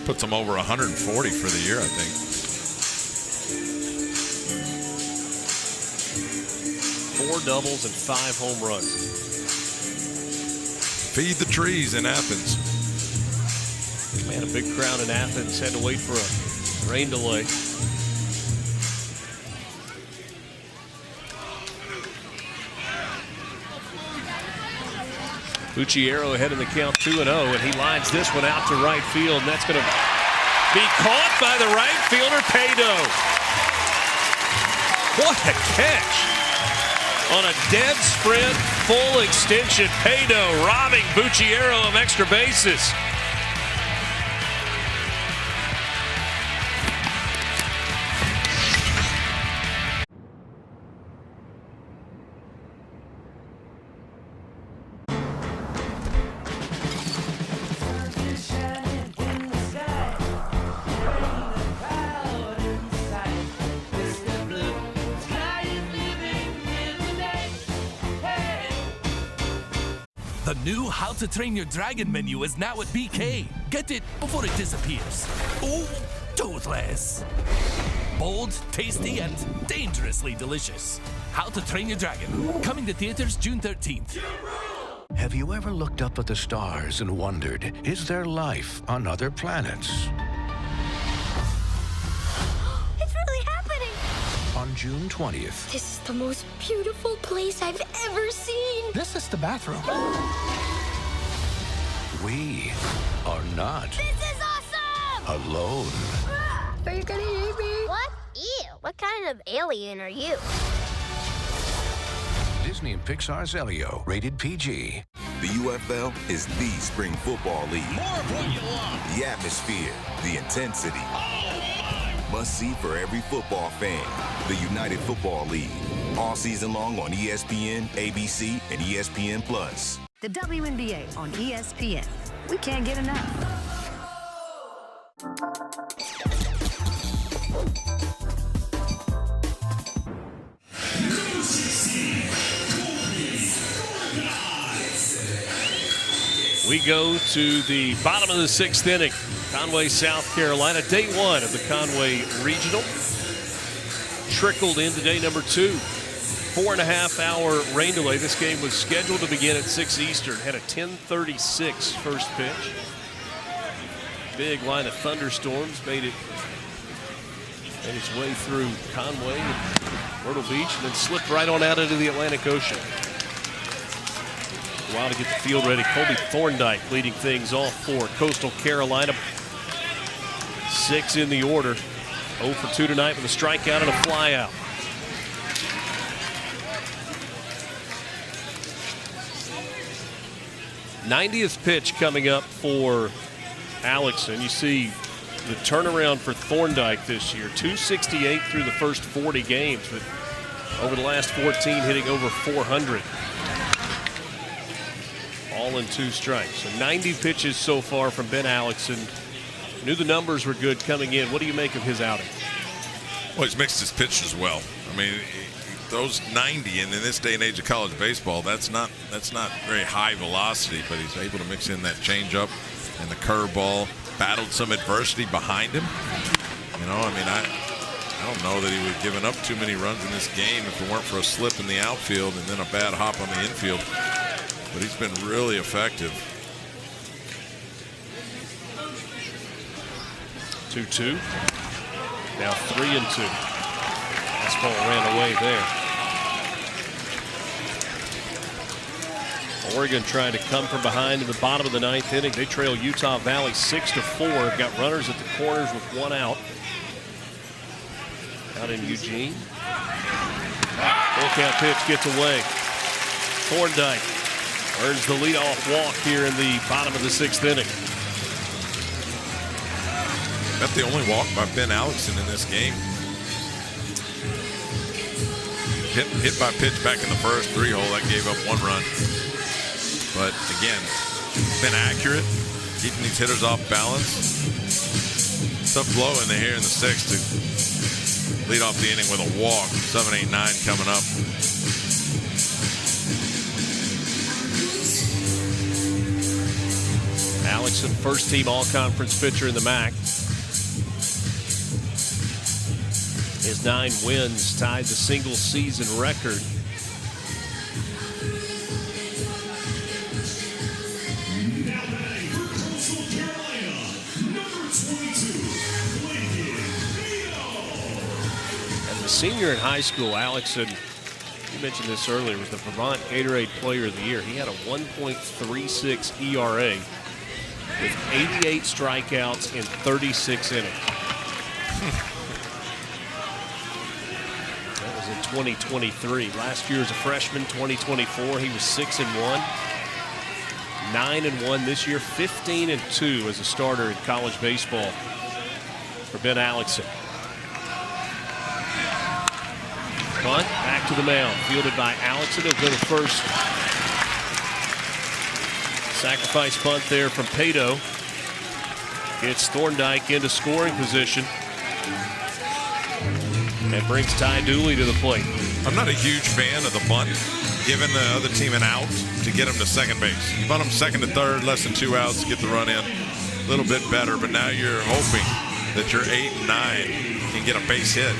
Puts them over 140 for the year, I think. 4 doubles and 5 home runs. Feed the trees in Athens. Man, a big crowd in Athens had to wait for a rain delay. Bucciero ahead in the count 2-0, and he lines this one out to right field, and that's going to be caught by the right fielder, Pado. What a catch. On a dead sprint, full extension, Pado robbing Bucciero of extra bases. The new How to Train Your Dragon menu is now at BK. Get it before it disappears. Oh, toothless. Bold, tasty, and dangerously delicious. How to Train Your Dragon. Coming to theaters June 13th. Have you ever looked up at the stars and wondered, is there life on other planets? It's really happening. On June 20th, This is the most beautiful place I've ever seen. This is the bathroom. we are not This is awesome! alone. Are you gonna eat me? What? Ew. What kind of alien are you? Disney and Pixar's Elio, rated PG. The UFL is the spring football league. More of what you want. The atmosphere, the intensity. Must see for every football fan. The United Football League. All season long on ESPN, ABC, and ESPN+. The WNBA on ESPN. We can't get enough. We go to the bottom of the 6th inning. Conway, South Carolina, day 1 of the Conway Regional. Trickled into day number 2. 4.5-hour rain delay. This game was scheduled to begin at 6 Eastern. Had a 10:36 first pitch. Big line of thunderstorms made its way through Conway and Myrtle Beach, and then slipped right on out into the Atlantic Ocean. A while to get the field ready. Colby Thorndike leading things off for Coastal Carolina. 6 in the order. 0 for 2 tonight with a strikeout and a flyout. '90th pitch coming up for Alex, and you see the turnaround for Thorndike this year. 268 through the first 40 games, with Over the last 14, hitting over 400. All in 2 strikes. So 90 pitches so far from Ben Alexson. Knew the numbers were good coming in. What do you make of his outing? Well, he's mixed his pitch as well. I mean, those 90, and in this day and age of college baseball, that's not very high velocity, but he's able to mix in that changeup and the curveball. Battled some adversity behind him. You know, I mean, I don't know that he would have given up too many runs in this game if it weren't for a slip in the outfield and then a bad hop on the infield. But he's been really effective. 2-2. Now 3-2. Fastball ran away there. Oregon trying to come from behind in the bottom of the 9th inning. They trail Utah Valley 6-4. Have got runners at the corners with 1 out. Out in Eugene. Full count pitch gets away. Thorndike earns the leadoff walk here in the bottom of the 6th inning. That's the only walk by Ben Alexson in this game. Hit by pitch back in the first 3-hole. That gave up 1 run. But again, been accurate, keeping these hitters off balance. Tough blow in here in the 6th to lead off the inning with a walk. 7, 8, 9 coming up. Alexson, first team all-conference pitcher in the MAC. His 9 wins tied the single season record. As a senior in high school, Alexson, you mentioned this earlier, was the Vermont Gatorade Player of the Year. He had a 1.36 ERA with 88 strikeouts in 36 innings. That was in 2023. Last year as a freshman, 2024, he was 6-1. 9-1 this year, 15-2 as a starter in college baseball for Ben Alexson. Bunt back to the mound, fielded by Alexson. He'll go to first. Sacrifice bunt there from Pato. Gets Thorndike into scoring position. And brings Ty Dooley to the plate. I'm not a huge fan of the bunt, giving the other team an out to get him to second base. You bunt him second to third, less than 2 outs, get the run in. A little bit better, but now you're hoping that your 8 and 9 can get a base hit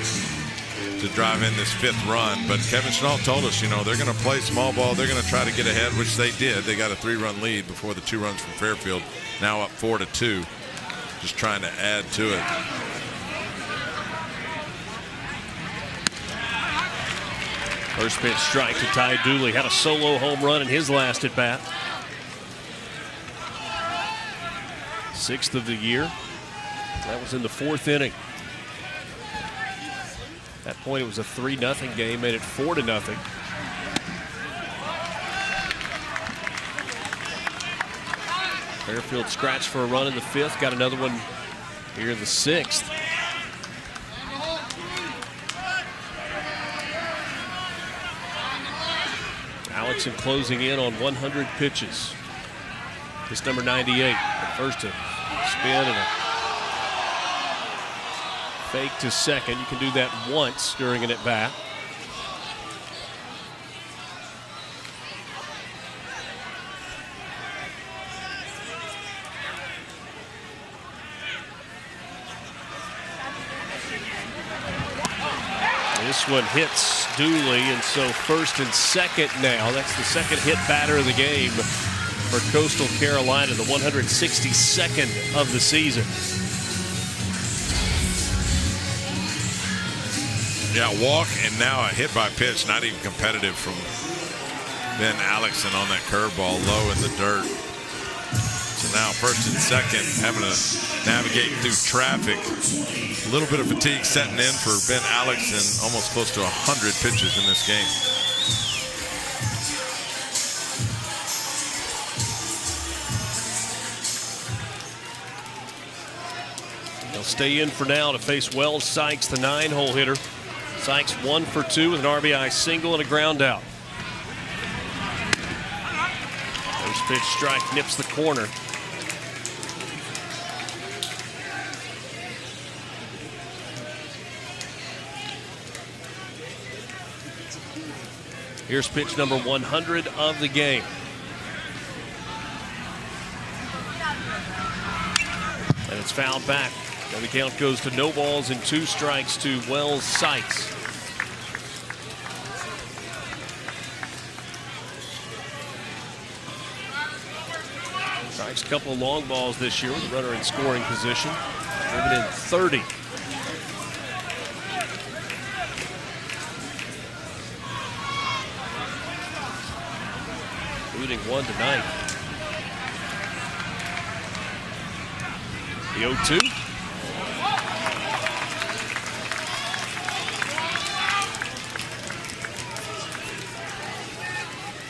to drive in this 5th run. But Kevin Schnall told us, you know, they're going to play small ball. They're going to try to get ahead, which they did. They got a 3-run lead before the 2 runs from Fairfield. Now up 4-2. Just trying to add to it. First pitch strike to Ty Dooley. Had a solo home run in his last at bat. 6th of the year. That was in the 4th inning. At that point, it was a 3-0 game, made it 4-0. Fairfield scratched for a run in the 5th, got another one here in the 6th. Alexson closing in on 100 pitches. This number 98, first to spin and a fake to second. You can do that once during an at-bat. This one hits Dooley, and so first and second now. That's the second hit batter of the game for Coastal Carolina, the 162nd of the season. Yeah, walk and now a hit by pitch, not even competitive from Ben Alexson on that curveball low in the dirt. So now first and second, having to navigate through traffic. A little bit of fatigue setting in for Ben Alexson, almost close to 100 pitches in this game. They'll stay in for now to face Wells Sykes, the 9-hole hitter. Sykes 1 for 2 with an RBI single and a ground out. First pitch strike nips the corner. Here's pitch number 100 of the game. And it's fouled back. Now the count goes to no balls and 2 strikes to Wells Sykes. Sykes a couple of long balls this year with a runner in scoring position. Moving in 30. Including 1 tonight. The 0-2.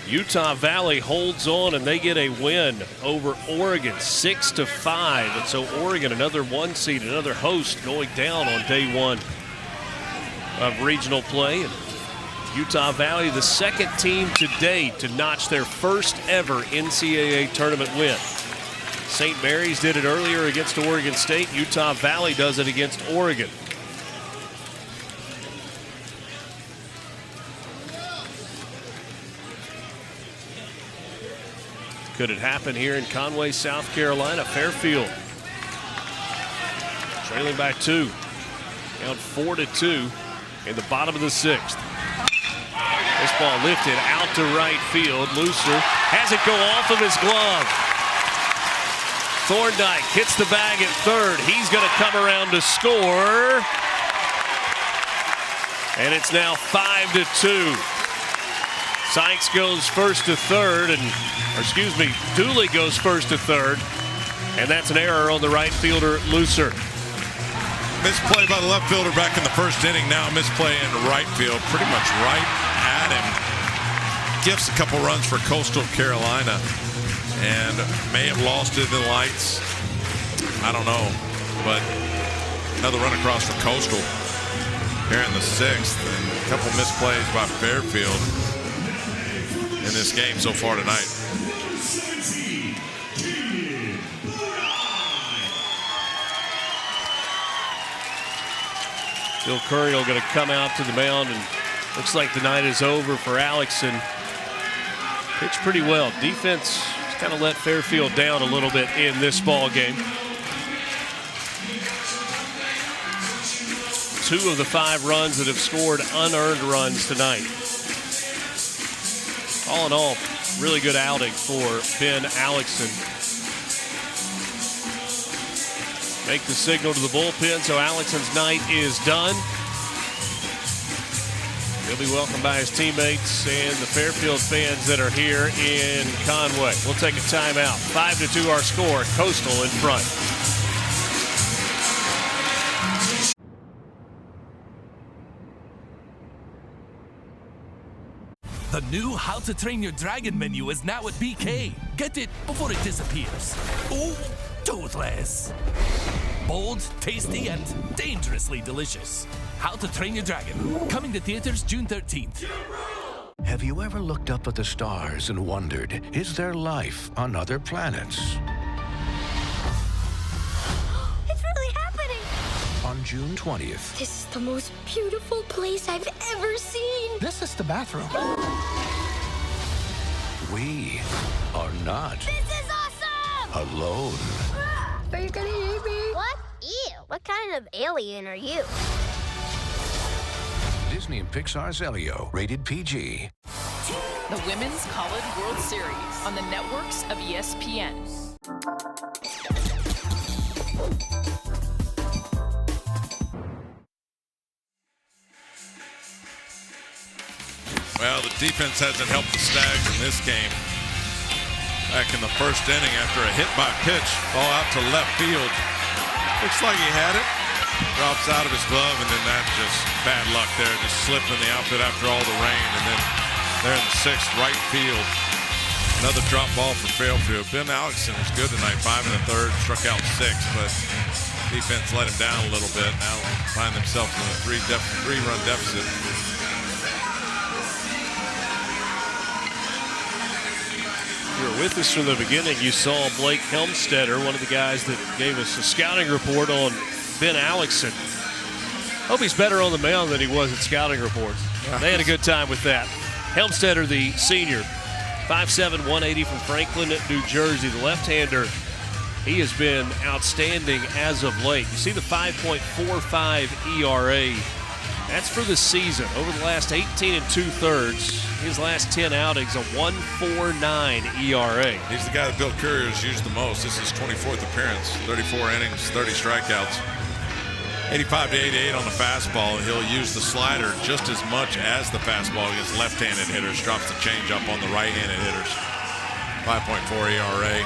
Utah Valley holds on and they get a win over Oregon 6-5. And so Oregon, another 1 seed, another host going down on day 1 of regional play. And Utah Valley, the second team to date to notch their first ever NCAA tournament win. St. Mary's did it earlier against Oregon State. Utah Valley does it against Oregon. Could it happen here in Conway, South Carolina? Fairfield trailing by 2. Count 4-2 in the bottom of the 6th. This ball lifted out to right field. Looser has it go off of his glove. Thorndike hits the bag at third. He's going to come around to score. And it's now 5-2. Sykes goes first to third, Dooley goes first to third. And that's an error on the right fielder, Looser. Misplay by the left fielder back in the first inning. Now misplay in right field, pretty much right at him. Gifts a couple runs for Coastal Carolina and may have lost it in the lights. I don't know, but another run across for Coastal here in the 6th, and a couple misplays by Fairfield in this game so far tonight. Bill Curriel going to come out to the mound, and looks like the night is over for Alexson. Pitched pretty well. Defense kind of let Fairfield down a little bit in this ball game. 2 of the 5 runs that have scored unearned runs tonight. All in all, really good outing for Ben Alexson. Make the signal to the bullpen, so Alexson's night is done. He'll be welcomed by his teammates and the Fairfield fans that are here in Conway. We'll take a timeout. 5-2 our score. Coastal in front. The new How to Train Your Dragon menu is now at BK. Get it before it disappears. Oh, toothless. Bold, tasty, and dangerously delicious. How to Train Your Dragon. Coming to theaters June 13th. Have you ever looked up at the stars and wondered, is there life on other planets? It's really happening. On June 20th, This is the most beautiful place I've ever seen. This is the bathroom. we are not This is awesome! alone. Are you gonna eat me? What? Ew. What kind of alien are you? Disney and Pixar's Elio, rated PG. The Women's College World Series on the networks of ESPN. Well, the defense hasn't helped the Stags in this game. Back in the first inning after a hit by pitch, ball out to left field. Looks like he had it. Drops out of his glove, and then that just bad luck there. Just slipped in the outfit after all the rain. And then there in the 6th, right field. Another drop ball for Fairfield. Ben Alexson was good tonight, 5 1/3, struck out 6, but Defense let him down a little bit. Now find themselves in a three-run deficit. If you were with us from the beginning, you saw Blake Helmstetter, one of the guys that gave us a scouting report on Ben Alexson. Hope he's better on the mound than he was at scouting reports. They had a good time with that. Helmstetter, the senior, 5'7", 180 from Franklin, New Jersey. The left-hander, he has been outstanding as of late. You see the 5.45 ERA. That's for the season. Over the last 18 2/3, his last 10 outings, a 1.49 ERA. He's the guy that Bill Courier has used the most. This is his 24th appearance, 34 innings, 30 strikeouts. 85 to 88 on the fastball, and he'll use the slider just as much as the fastball against left-handed hitters. Drops the changeup on the right-handed hitters. 5.4 ERA.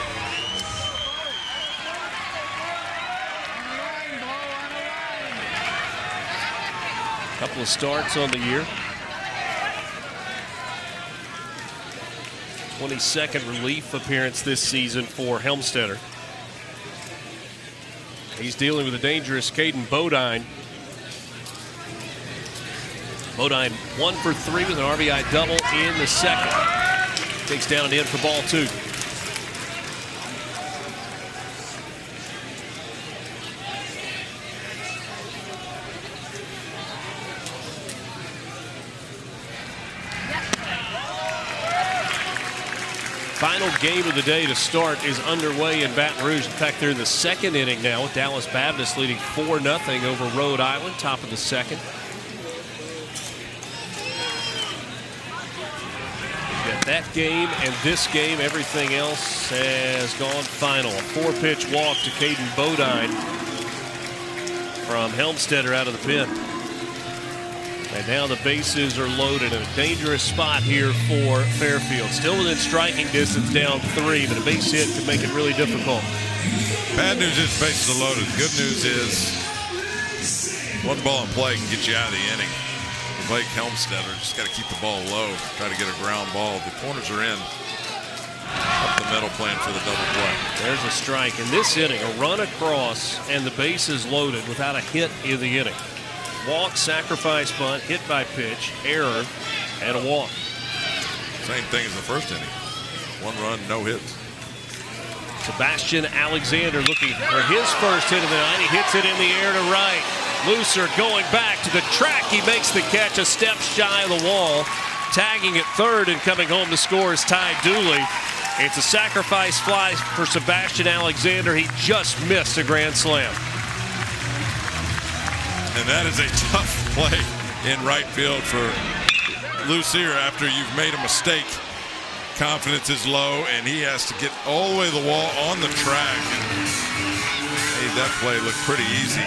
Couple of starts on the year. 22nd relief appearance this season for Helmstetter. He's dealing with a dangerous Caden Bodine. Bodine 1 for 3 with an RBI double in the second. Takes down and in for ball 2. Final game of the day to start is underway in Baton Rouge. In fact, they're in the second inning now with Dallas Baptist leading 4-0 over Rhode Island, top of the second. Got that game and this game. Everything else has gone final. A 4-pitch walk to Caden Bodine from Helmstetter out of the pen. And now the bases are loaded in a dangerous spot here for Fairfield. Still within striking distance, down 3, but a base hit could make it really difficult. Bad news is bases are loaded. Good news is one ball in play can get you out of the inning. Blake Helmstetter just got to keep the ball low, try to get a ground ball. The corners are in. Up the middle, playing for the double play. There's a strike. In this inning, a run across and the bases loaded without a hit in the inning. Walk, sacrifice bunt, hit by pitch, error, and a walk. Same thing as the first inning. 1 run, no hits. Sebastian Alexander looking for his first hit of the night. He hits it in the air to right. Looser going back to the track. He makes the catch a step shy of the wall. Tagging at third and coming home to score is Ty Dooley. It's a sacrifice fly for Sebastian Alexander. He just missed a grand slam. And that is a tough play in right field for Lucier after you've made a mistake. Confidence is low, and he has to get all the way to the wall on the track. And made that play look pretty easy.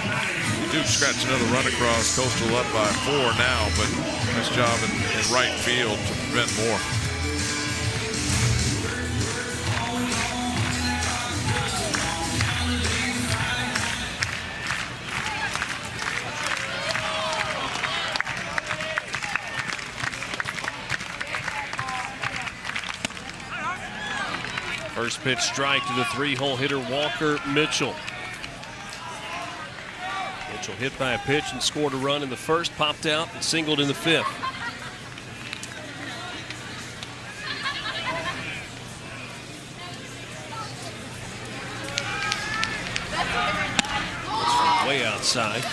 We do scratch another run across. Coastal up by 4 now, but nice job in right field to prevent more. First pitch strike to the 3-hole hitter Walker Mitchell. Mitchell hit by a pitch and scored a run in the first, popped out and singled in the 5th. Way outside.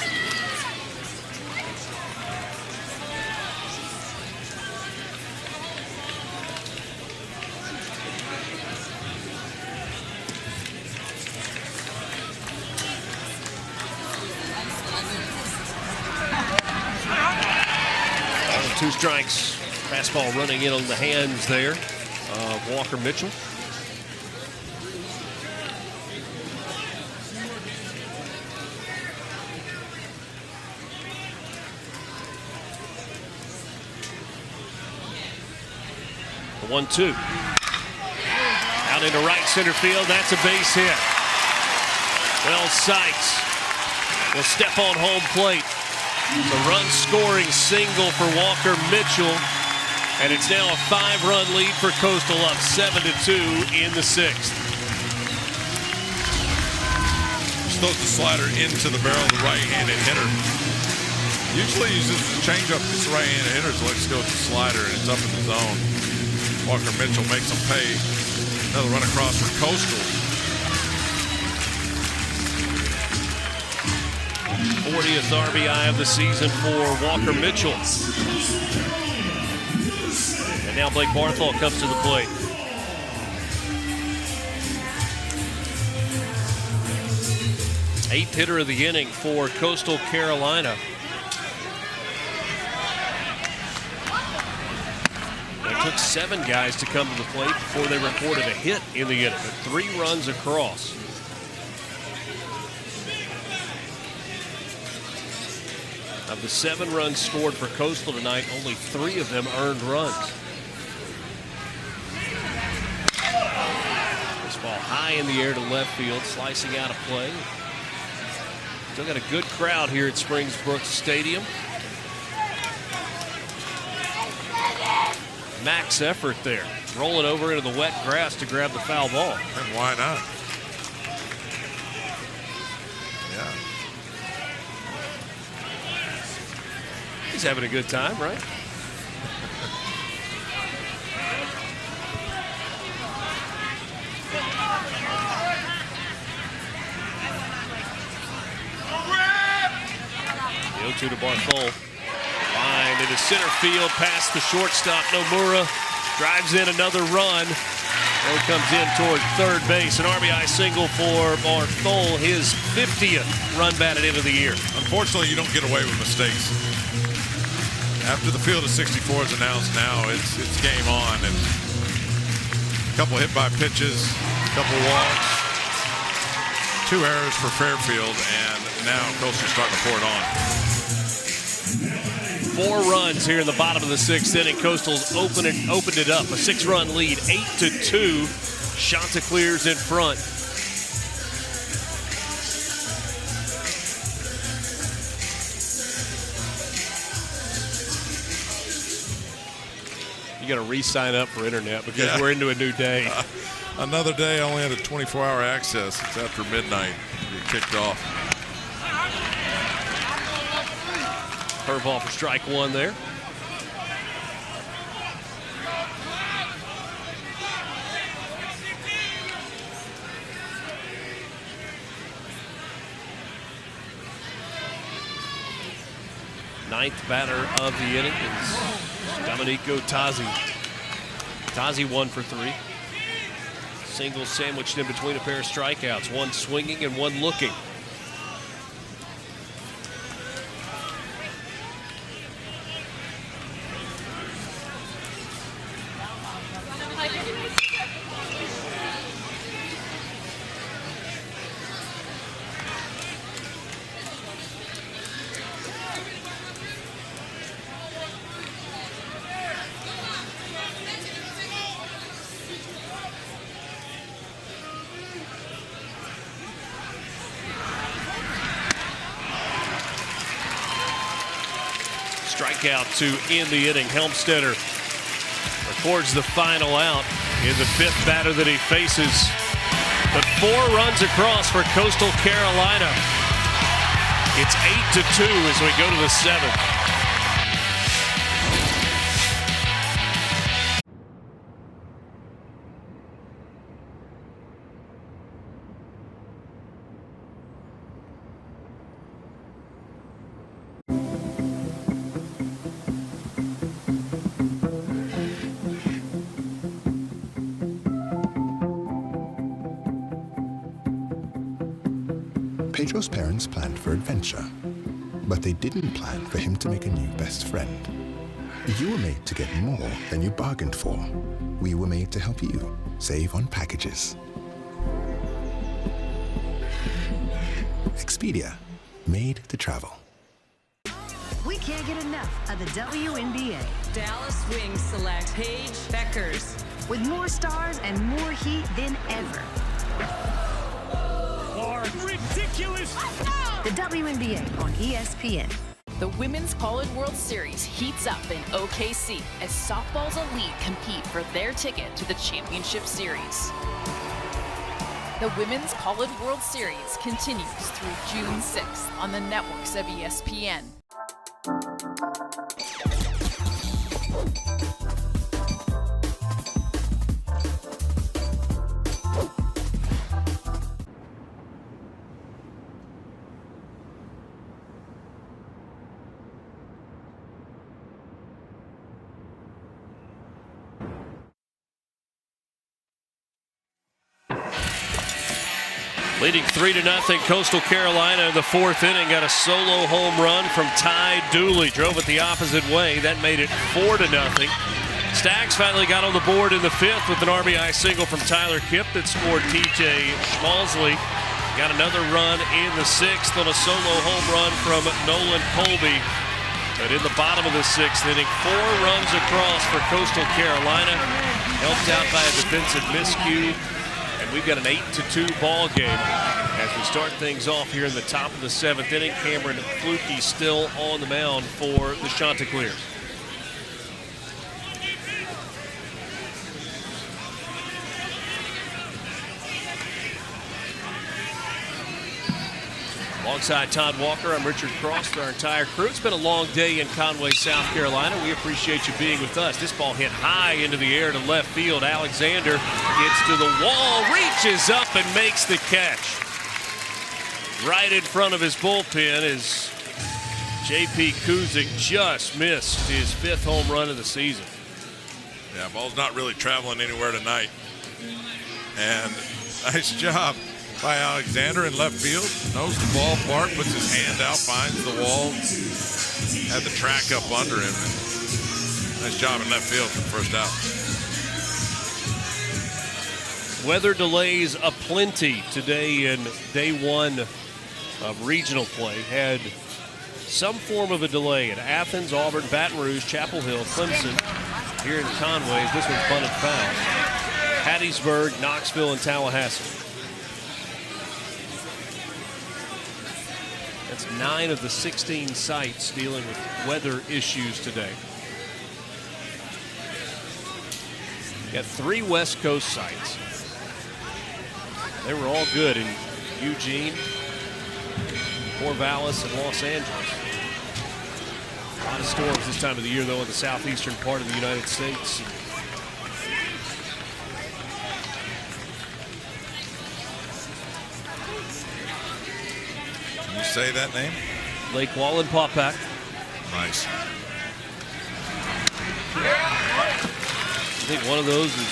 Two strikes. Fastball running in on the hands there of Walker Mitchell. The 1-2. Out into right center field. That's a base hit. Well, Sykes will step on home plate. The run-scoring single for Walker Mitchell, and it's now a 5-run lead for Coastal, up 7-2 in the 6th. Likes throws the slider into the barrel of the right-handed hitter. Usually he uses the changeup against the right-handed hitters. Likes to go with the slider, and it's up in the zone. Walker Mitchell makes him pay. Another run across for Coastal. 40th RBI of the season for Walker Mitchell. And now Blake Barthol comes to the plate. Eighth hitter of the inning for Coastal Carolina. It took 7 guys to come to the plate before they recorded a hit in the inning, but 3 runs across. Of the 7 runs scored for Coastal tonight, only 3 of them earned runs. This ball high in the air to left field, slicing out of play. Still got a good crowd here at Springs Brooks Stadium. Max effort there, rolling over into the wet grass to grab the foul ball. And why not? Yeah. He's having a good time, right? The 0-2 to Barthol. Line into center field, past the shortstop. Nomura drives in another run. Throw comes in toward third base. An RBI single for Barthol, his 50th run batted into the year. Unfortunately, you don't get away with mistakes. After the field of 64 is announced now, it's game on. And a couple hit by pitches, a couple walks, 2 errors for Fairfield, and now Coastal's starting to pour it on. 4 runs here in the bottom of the 6th inning. Coastal's opened it up. A 6-run lead, 8-2. Chanticleers in front. You got to re-sign up for internet because we're into a new day. Another day, I only had a 24-hour access. It's after midnight. You get kicked off. Curveball for strike 1 there. Ninth batter of the inning is Domenico Tazzi. Tazzi 1 for 3. Single sandwiched in between a pair of strikeouts. 1 swinging and 1 looking. Strikeout to end the inning. Helmstetter records the final out in the 5th batter that he faces. But 4 runs across for Coastal Carolina. It's 8-2 as we go to the 7th. Pedro's parents planned for adventure, but they didn't plan for him to make a new best friend. You were made to get more than you bargained for. We were made to help you save on packages. Expedia, made to travel. We can't get enough of the WNBA. Dallas Wings select Paige Beckers. With more stars and more heat than ever. Ridiculous! The WNBA on ESPN. The Women's College World Series heats up in OKC as softball's elite compete for their ticket to the championship series. The Women's College World Series continues through June 6th on the networks of ESPN. Leading 3-0, Coastal Carolina in the fourth inning got a solo home run from Ty Dooley. Drove it the opposite way. That made it 4-0. Stags finally got on the board in the fifth with an RBI single from Tyler Kipp that scored TJ Schmalzley. Got another run in the sixth on a solo home run from Nolan Colby. But in the bottom of the sixth inning, 4 runs across for Coastal Carolina. Helped out by a defensive miscue. And we've got an 8-2 ball game as we start things off here in the top of the seventh inning. Cameron Fluke still on the mound for the Chanticleers. Alongside Todd Walker, I'm Richard Cross with our entire crew. It's been a long day in Conway, South Carolina. We appreciate you being with us. This ball hit high into the air to left field. Alexander gets to the wall, reaches up and makes the catch. Right in front of his bullpen as J.P. Kuzik just missed his 5th home run of the season. Yeah, ball's not really traveling anywhere tonight. And nice job by Alexander in left field. Knows the ballpark, puts his hand out, finds the wall. Had the track up under him. Nice job in left field for the first out. Weather delays aplenty today in day one of regional play. Had some form of a delay at Athens, Auburn, Baton Rouge, Chapel Hill, Clemson. Here in Conway, this one's bunted foul. Hattiesburg, Knoxville, and Tallahassee. That's 9 of the 16 sites dealing with weather issues today. Got 3 West Coast sites. They were all good in Eugene, Corvallis, and Los Angeles. A lot of storms this time of the year, though, in the southeastern part of the United States. Can you say that name? Lake Wallenpaupack. Nice. I think one of those is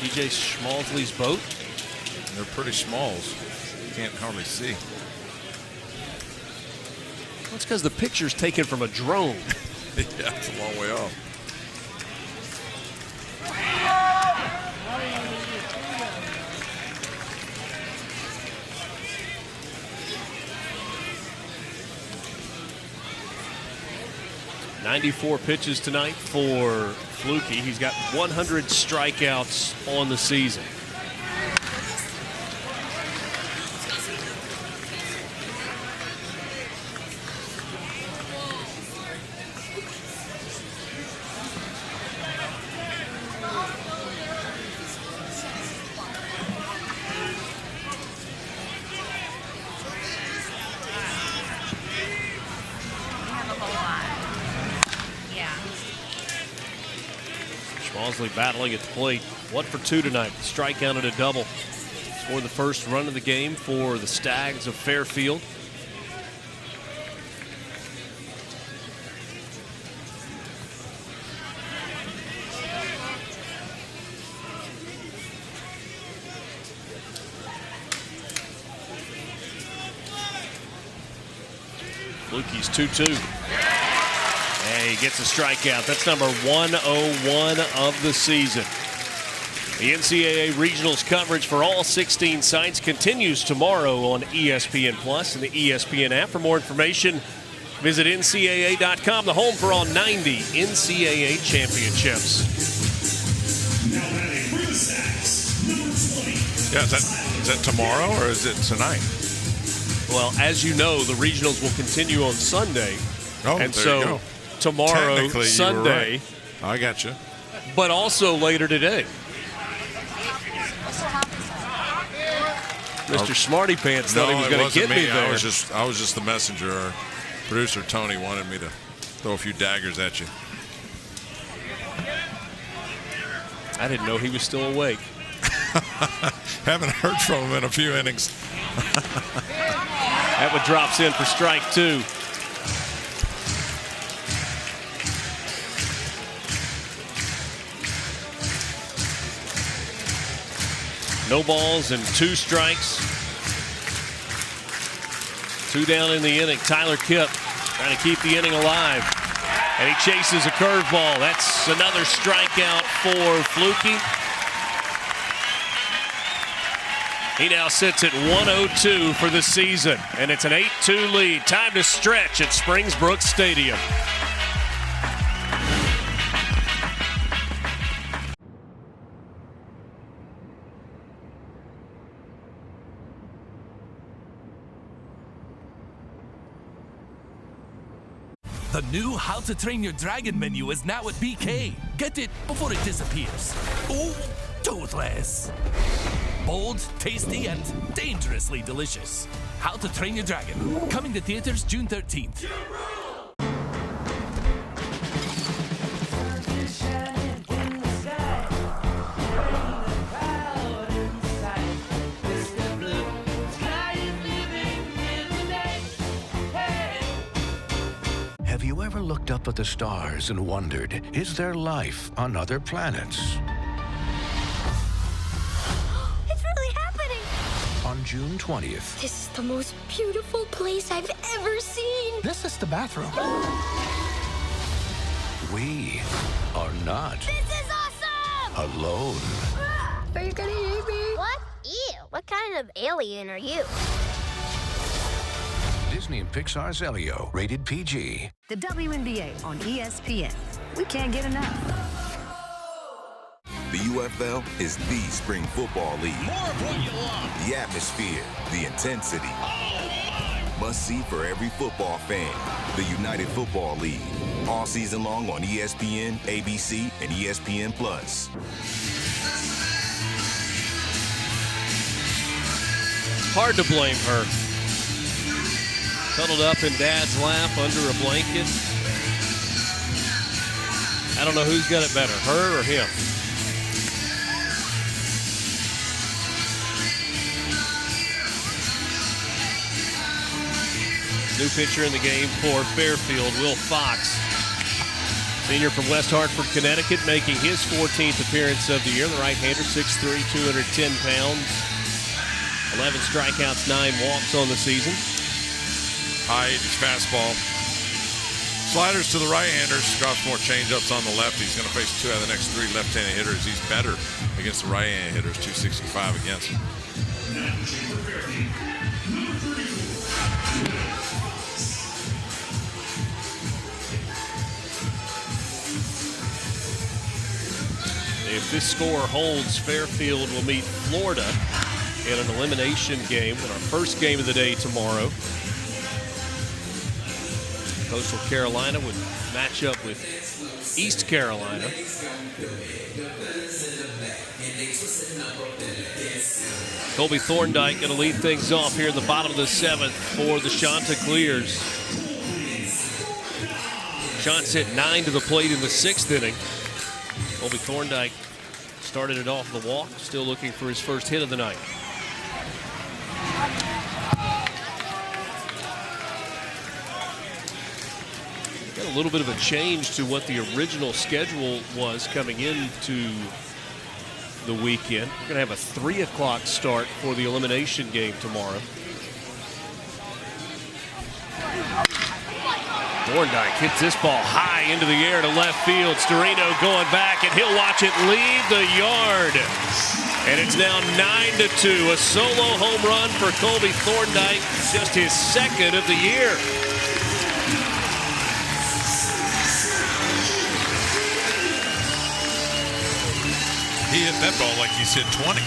TJ Schmalzley's boat. They're pretty smalls. You can't hardly see. That's because the picture's taken from a drone. Yeah, it's a long way off. .94 pitches tonight for Fluke. He's got 100 strikeouts on the season. Schmalzley battling at the plate. 1 for 2 tonight. Strikeout and a double. Scored the first run of the game for the Stags of Fairfield. Fluke's 2-2. And he gets a strikeout. That's number 101 of the season. The NCAA Regionals coverage for all 16 sites continues tomorrow on ESPN Plus and the ESPN app. For more information, visit NCAA.com, the home for all 90 NCAA championships. Yeah, is that tomorrow or is it tonight? Well, as you know, the regionals will continue on Sunday. Oh, and there so you go. Tomorrow, Sunday. Right. I got you. But also later today. Mr. Smarty Pants thought he was going to get me there. I was just the messenger. Our producer Tony wanted me to throw a few daggers at you. I didn't know he was still awake. Haven't heard from him in a few innings. That one drops in for strike 2. No balls and 2 strikes. 2 down in the inning. Tyler Kipp trying to keep the inning alive. And he chases a curveball. That's another strikeout for Flukie. He now sits at 102 for the season. And it's an 8-2 lead. Time to stretch at Springsbrook Stadium. The new How to Train Your Dragon menu is now at BK. Get it before it disappears. Oh, toothless. Bold, tasty, and dangerously delicious. How to Train Your Dragon. Coming to theaters June 13th. Have you ever looked up at the stars and wondered, is there life on other planets? It's really happening. On June 20th, This is the most beautiful place I've ever seen. This is the bathroom. we are not This is awesome! alone. Are you gonna eat me? What? Ew. What kind of alien are you? Disney and Pixar's Elio, rated PG. The WNBA on ESPN. We can't get enough. The UFL is the spring football league. More of what you love. The atmosphere, the intensity. Must see for every football fan. The United Football League. All season long on ESPN, ABC, and ESPN+. Hard to blame her. Cuddled up in Dad's lap under a blanket. I don't know who's got it better, her or him. New pitcher in the game for Fairfield, Will Fox. Senior from West Hartford, Connecticut, making his 14th appearance of the year. The right-hander, 6'3", 210 pounds. 11 strikeouts, 9 walks on the season. High 80s fastball. Sliders to the right-handers. Drops more changeups on the left. He's going to face 2 out of the next 3 left-handed hitters. He's better against the right-handed hitters. 265 against him. If this score holds, Fairfield will meet Florida in an elimination game in our first game of the day tomorrow. Coastal Carolina would match up with East Carolina. Colby Thorndike going to lead things off here in the bottom of the 7th for the Chanticleers. Shots hit 9 to the plate in the 6th inning. Colby Thorndike started it off the walk, still looking for his first hit of the night. Got a little bit of a change to what the original schedule was coming into the weekend. We're going to have a 3 o'clock start for the elimination game tomorrow. Thorndike hits this ball high into the air to left field. Storino going back, and he'll watch it leave the yard. And it's now 9-2. A solo home run for Colby Thorndike, just his 2nd of the year. He hit that ball like he's hit 20.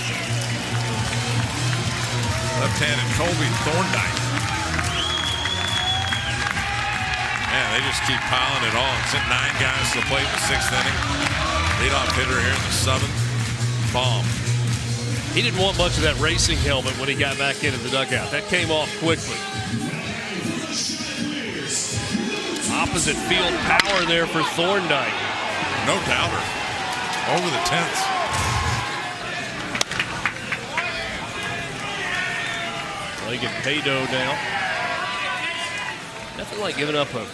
Left-handed Colby Thorndike. Man, they just keep piling it on. Sent 9 guys to the plate in the 6th inning. Leadoff hitter here in the 7th. Bomb. He didn't want much of that racing helmet when he got back into the dugout. That came off quickly. Opposite field power there for Thorndike. No doubter. Over the tense. Reagan Pado now. Nothing like giving up a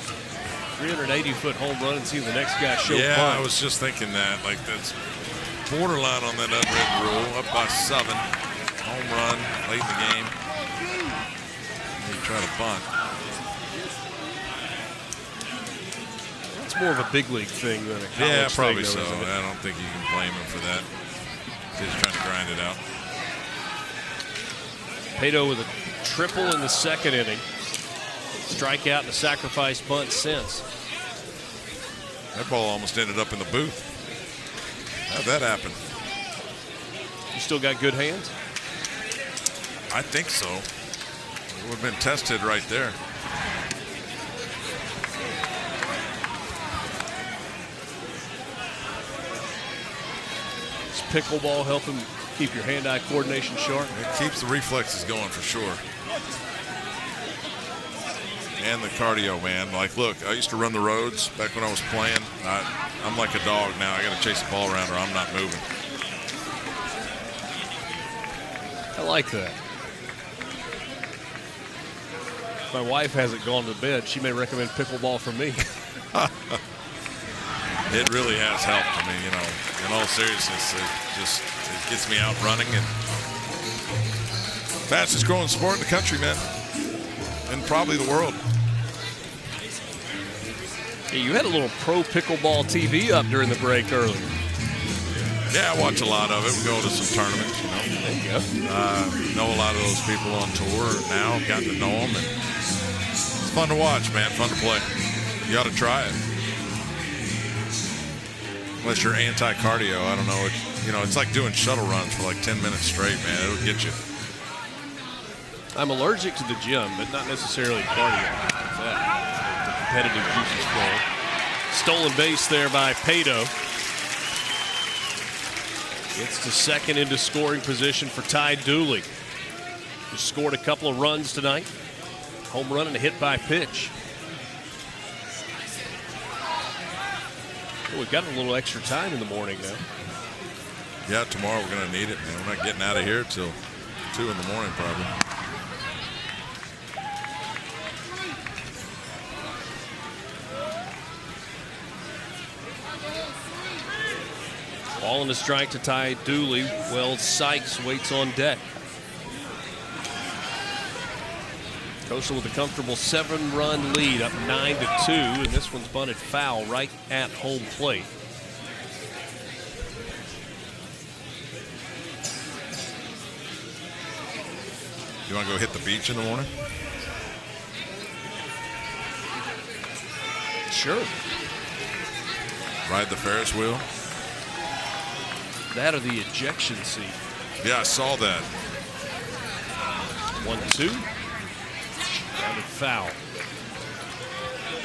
380-foot home run and seeing the next guy show Yeah, fun. I was just thinking that. Like, that's borderline on that unwritten rule. Up by 7. Home run late in the game. They try to bunt. It's more of a big league thing than a college Yeah, probably thing, so. though, isn't it? I don't think you can blame him for that. He's trying to grind it out. Pado with a triple in the second inning. Strikeout and a sacrifice bunt since. That ball almost ended up in the booth. How'd that happen? You still got good hands? I think so. It would have been tested right there. Does pickleball helping keep your hand-eye coordination sharp? It keeps the reflexes going for sure. And the cardio, man. Like, look, I used to run the roads back when I was playing. I'm like a dog now. I got to chase the ball around or I'm not moving. I like that. If my wife hasn't gone to bed, she may recommend pickleball for me. It really has helped. I mean, you know, in all seriousness, it gets me out running. And fastest growing sport in the country, man. And probably the world. Yeah, you had a little pro pickleball TV up during the break earlier. Yeah, I watch a lot of it. We go to some tournaments, you know. There you go. Know a lot of those people on tour now. Gotten to know them, and it's fun to watch, man. Fun to play. You got to try it. Unless you're anti-cardio, I don't know. It's like doing shuttle runs for like 10 minutes straight, man. It'll get you. I'm allergic to the gym, but not necessarily cardio. The competitive juices flowing. Stolen base there by Pado. Gets to second into scoring position for Ty Dooley. Just scored a couple of runs tonight. Home run and a hit by pitch. Well, we've got a little extra time in the morning now. Yeah, tomorrow we're going to need it, man. We're not getting out of here till 2 in the morning probably. Ball and a strike to Ty Dooley. Wells Sykes waits on deck. Coastal with a comfortable 7-run lead, up 9-2, and this one's bunted foul right at home plate. You want to go hit the beach in the morning? Sure. Ride the Ferris wheel? That or the ejection seat. Yeah, I saw that. 1-2. Grounded foul.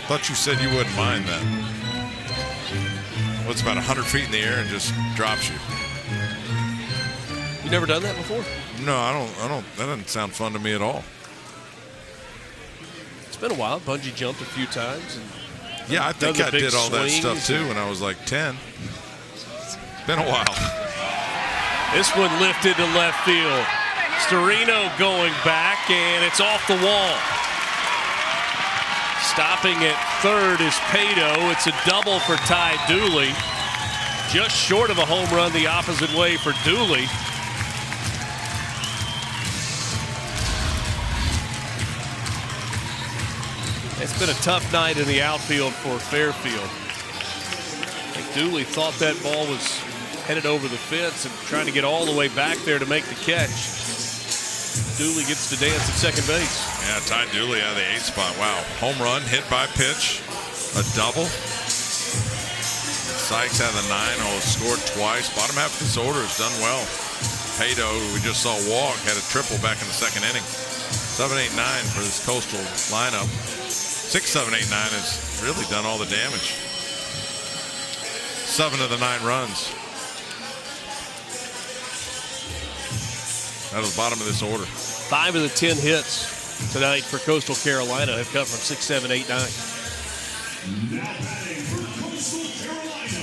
Thought you said you wouldn't mind that. Well, it's about 100 feet in the air and just drops you. You never done that before? No, I don't. That doesn't sound fun to me at all. It's been a while. Bungee jumped a few times. And yeah, I think I did all that stuff too when I was like 10. It's been a while. This one lifted to left field. Storino going back, and it's off the wall. Stopping at third is Pado. It's a double for Ty Dooley. Just short of a home run the opposite way for Dooley. It's been a tough night in the outfield for Fairfield. I think Dooley thought that ball was headed over the fence and trying to get all the way back there to make the catch. Dooley gets to dance at second base. Yeah, Ty Dooley out of the 8th spot. Wow. Home run, hit by pitch, a double. Sykes out of the 9 hole, scored twice. Bottom half of this order has done well. Pado, who we just saw walk, had a triple back in the second inning. 7-8-9 for this Coastal lineup. 6-7-8-9 has really done all the damage. 7 of the 9 runs. Out of the bottom of this order. 5 of the 10 hits tonight for Coastal Carolina have come from 6, 7, 8, 9. Now batting for Coastal Carolina,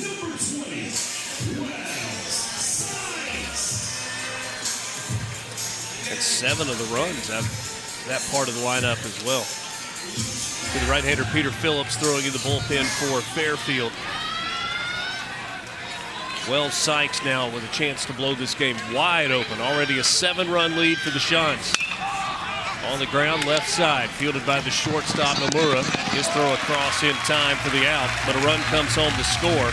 number 20, Wells Sykes. And 7 of the runs out of that part of the lineup as well. To the right-hander Peter Phillips throwing in the bullpen for Fairfield. Wells Sykes now with a chance to blow this game wide open. Already a 7-run lead for the Shunts. On the ground, left side, fielded by the shortstop Nomura. His throw across in time for the out, but a run comes home to score.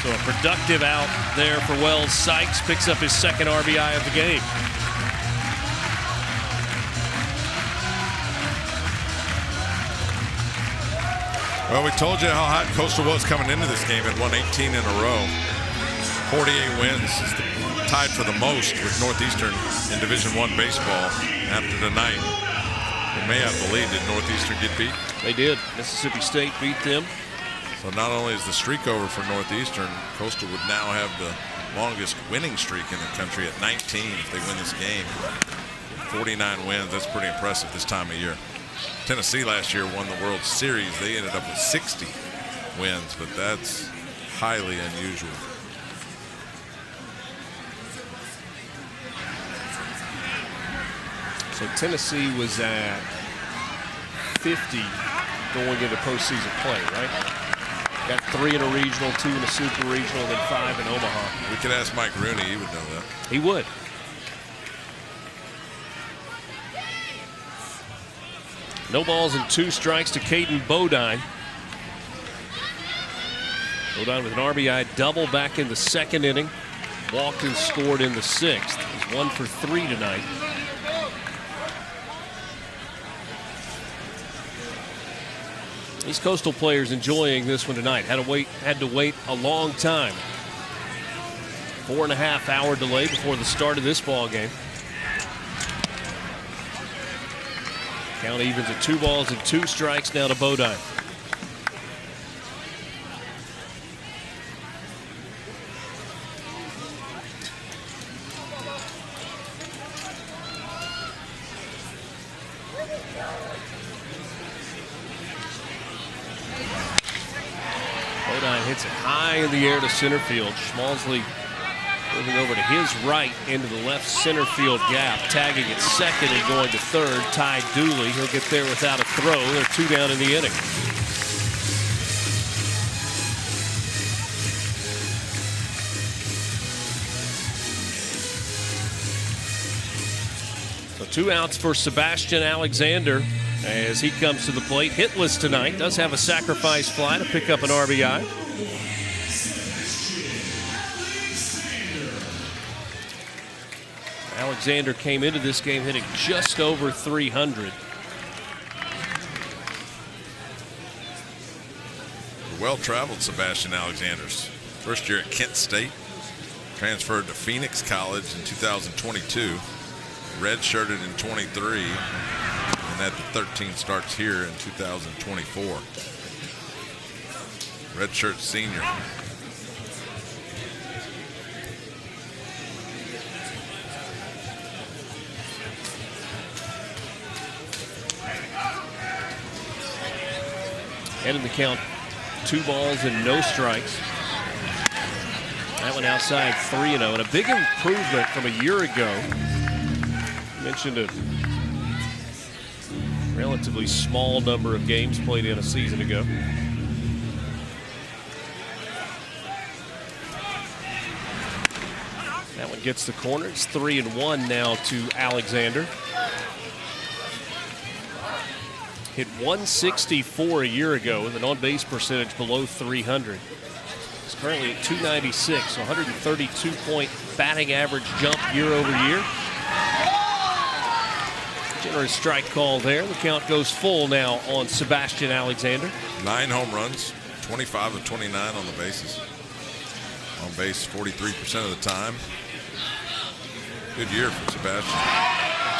So a productive out there for Wells Sykes. Picks up his second RBI of the game. Well, we told you how hot Coastal was coming into this game. It won 18 in a row. 48 wins. It's tied for the most with Northeastern in Division I baseball after tonight. They may have the lead. Did Northeastern get beat? They did. Mississippi State beat them. So not only is the streak over for Northeastern, Coastal would now have the longest winning streak in the country at 19 if they win this game. 49 wins. That's pretty impressive this time of year. Tennessee last year won the World Series. They ended up with 60 wins, but that's highly unusual. So Tennessee was at 50 going into postseason play, right? Got 3 in a regional, 2 in a super regional, then 5 in Omaha. We could ask Mike Rooney. He would know that. He would. No balls and 2 strikes to Caden Bodine. Bodine with an RBI double back in the second inning. Walked and scored in the 6th. He's 1 for 3 tonight. These Coastal players enjoying this one tonight. Had to wait a long time. 4.5 hour delay before the start of this ball game. Count evens at 2 balls and 2 strikes now to Bodine. Bodine hits it high in the air to center field. Schmalzley moving over to his right into the left center field gap, tagging at second and going to third. Ty Dooley, he'll get there without a throw. They're 2 down in the inning. So 2 outs for Sebastian Alexander as he comes to the plate. Hitless tonight, does have a sacrifice fly to pick up an RBI. Alexander came into this game hitting just over 300. Well-traveled Sebastian Alexander's first year at Kent State, transferred to Phoenix College in 2022, redshirted in 23, and had the 13 starts here in 2024. Redshirt senior. And in the count, 2 balls and no strikes. That one outside 3-0, and a big improvement from a year ago. Mentioned a relatively small number of games played in a season ago. That one gets the corner. It's 3-1 now to Alexander. Hit 164 a year ago with an on-base percentage below 300. He's currently at 296, so 132-point batting average jump year over year. Generous strike call there. The count goes full now on Sebastian Alexander. 9 home runs, 25 of 29 on the bases. On base 43% of the time. Good year for Sebastian.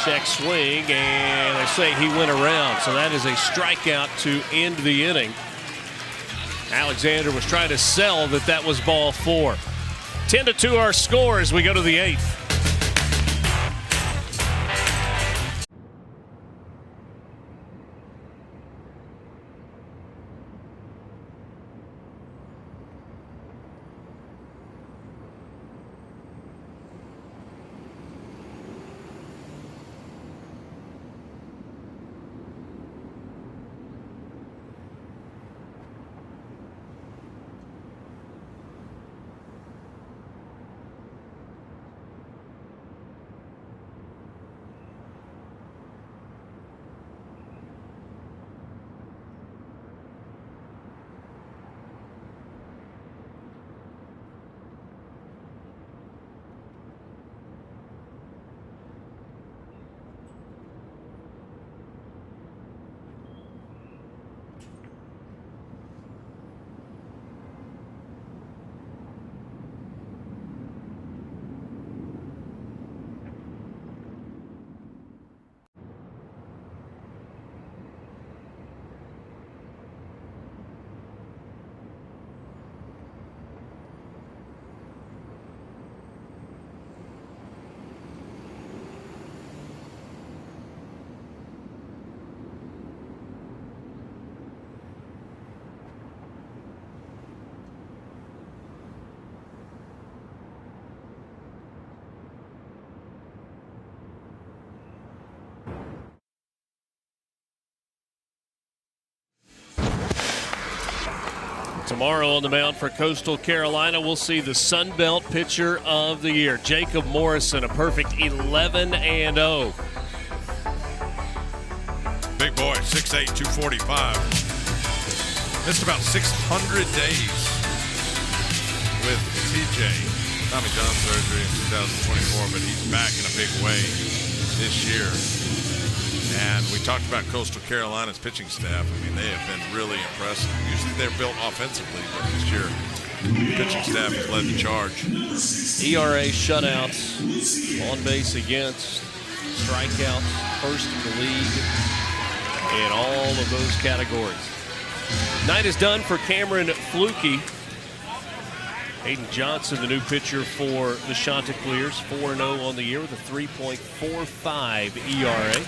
Check swing, and they say he went around, so that is a strikeout to end the inning. Alexander was trying to sell that was ball 4. 10-2 our score as we go to the 8th. Tomorrow on the mound for Coastal Carolina, we'll see the Sun Belt pitcher of the year, Jacob Morrison, a perfect 11-0. Big boy, 6'8", 245. Missed about 600 days with TJ. Tommy John surgery in 2024, but he's back in a big way this year. And we talked about Coastal Carolina's pitching staff. I mean, they have been really impressive. Usually they're built offensively, but this year the pitching staff has led the charge. ERA, shutouts, on base against, strikeouts, first in the league, in all of those categories. Night is done for Cameron Fluke. Hayden Johnson, the new pitcher for the Chanticleers, 4-0 on the year with a 3.45 ERA.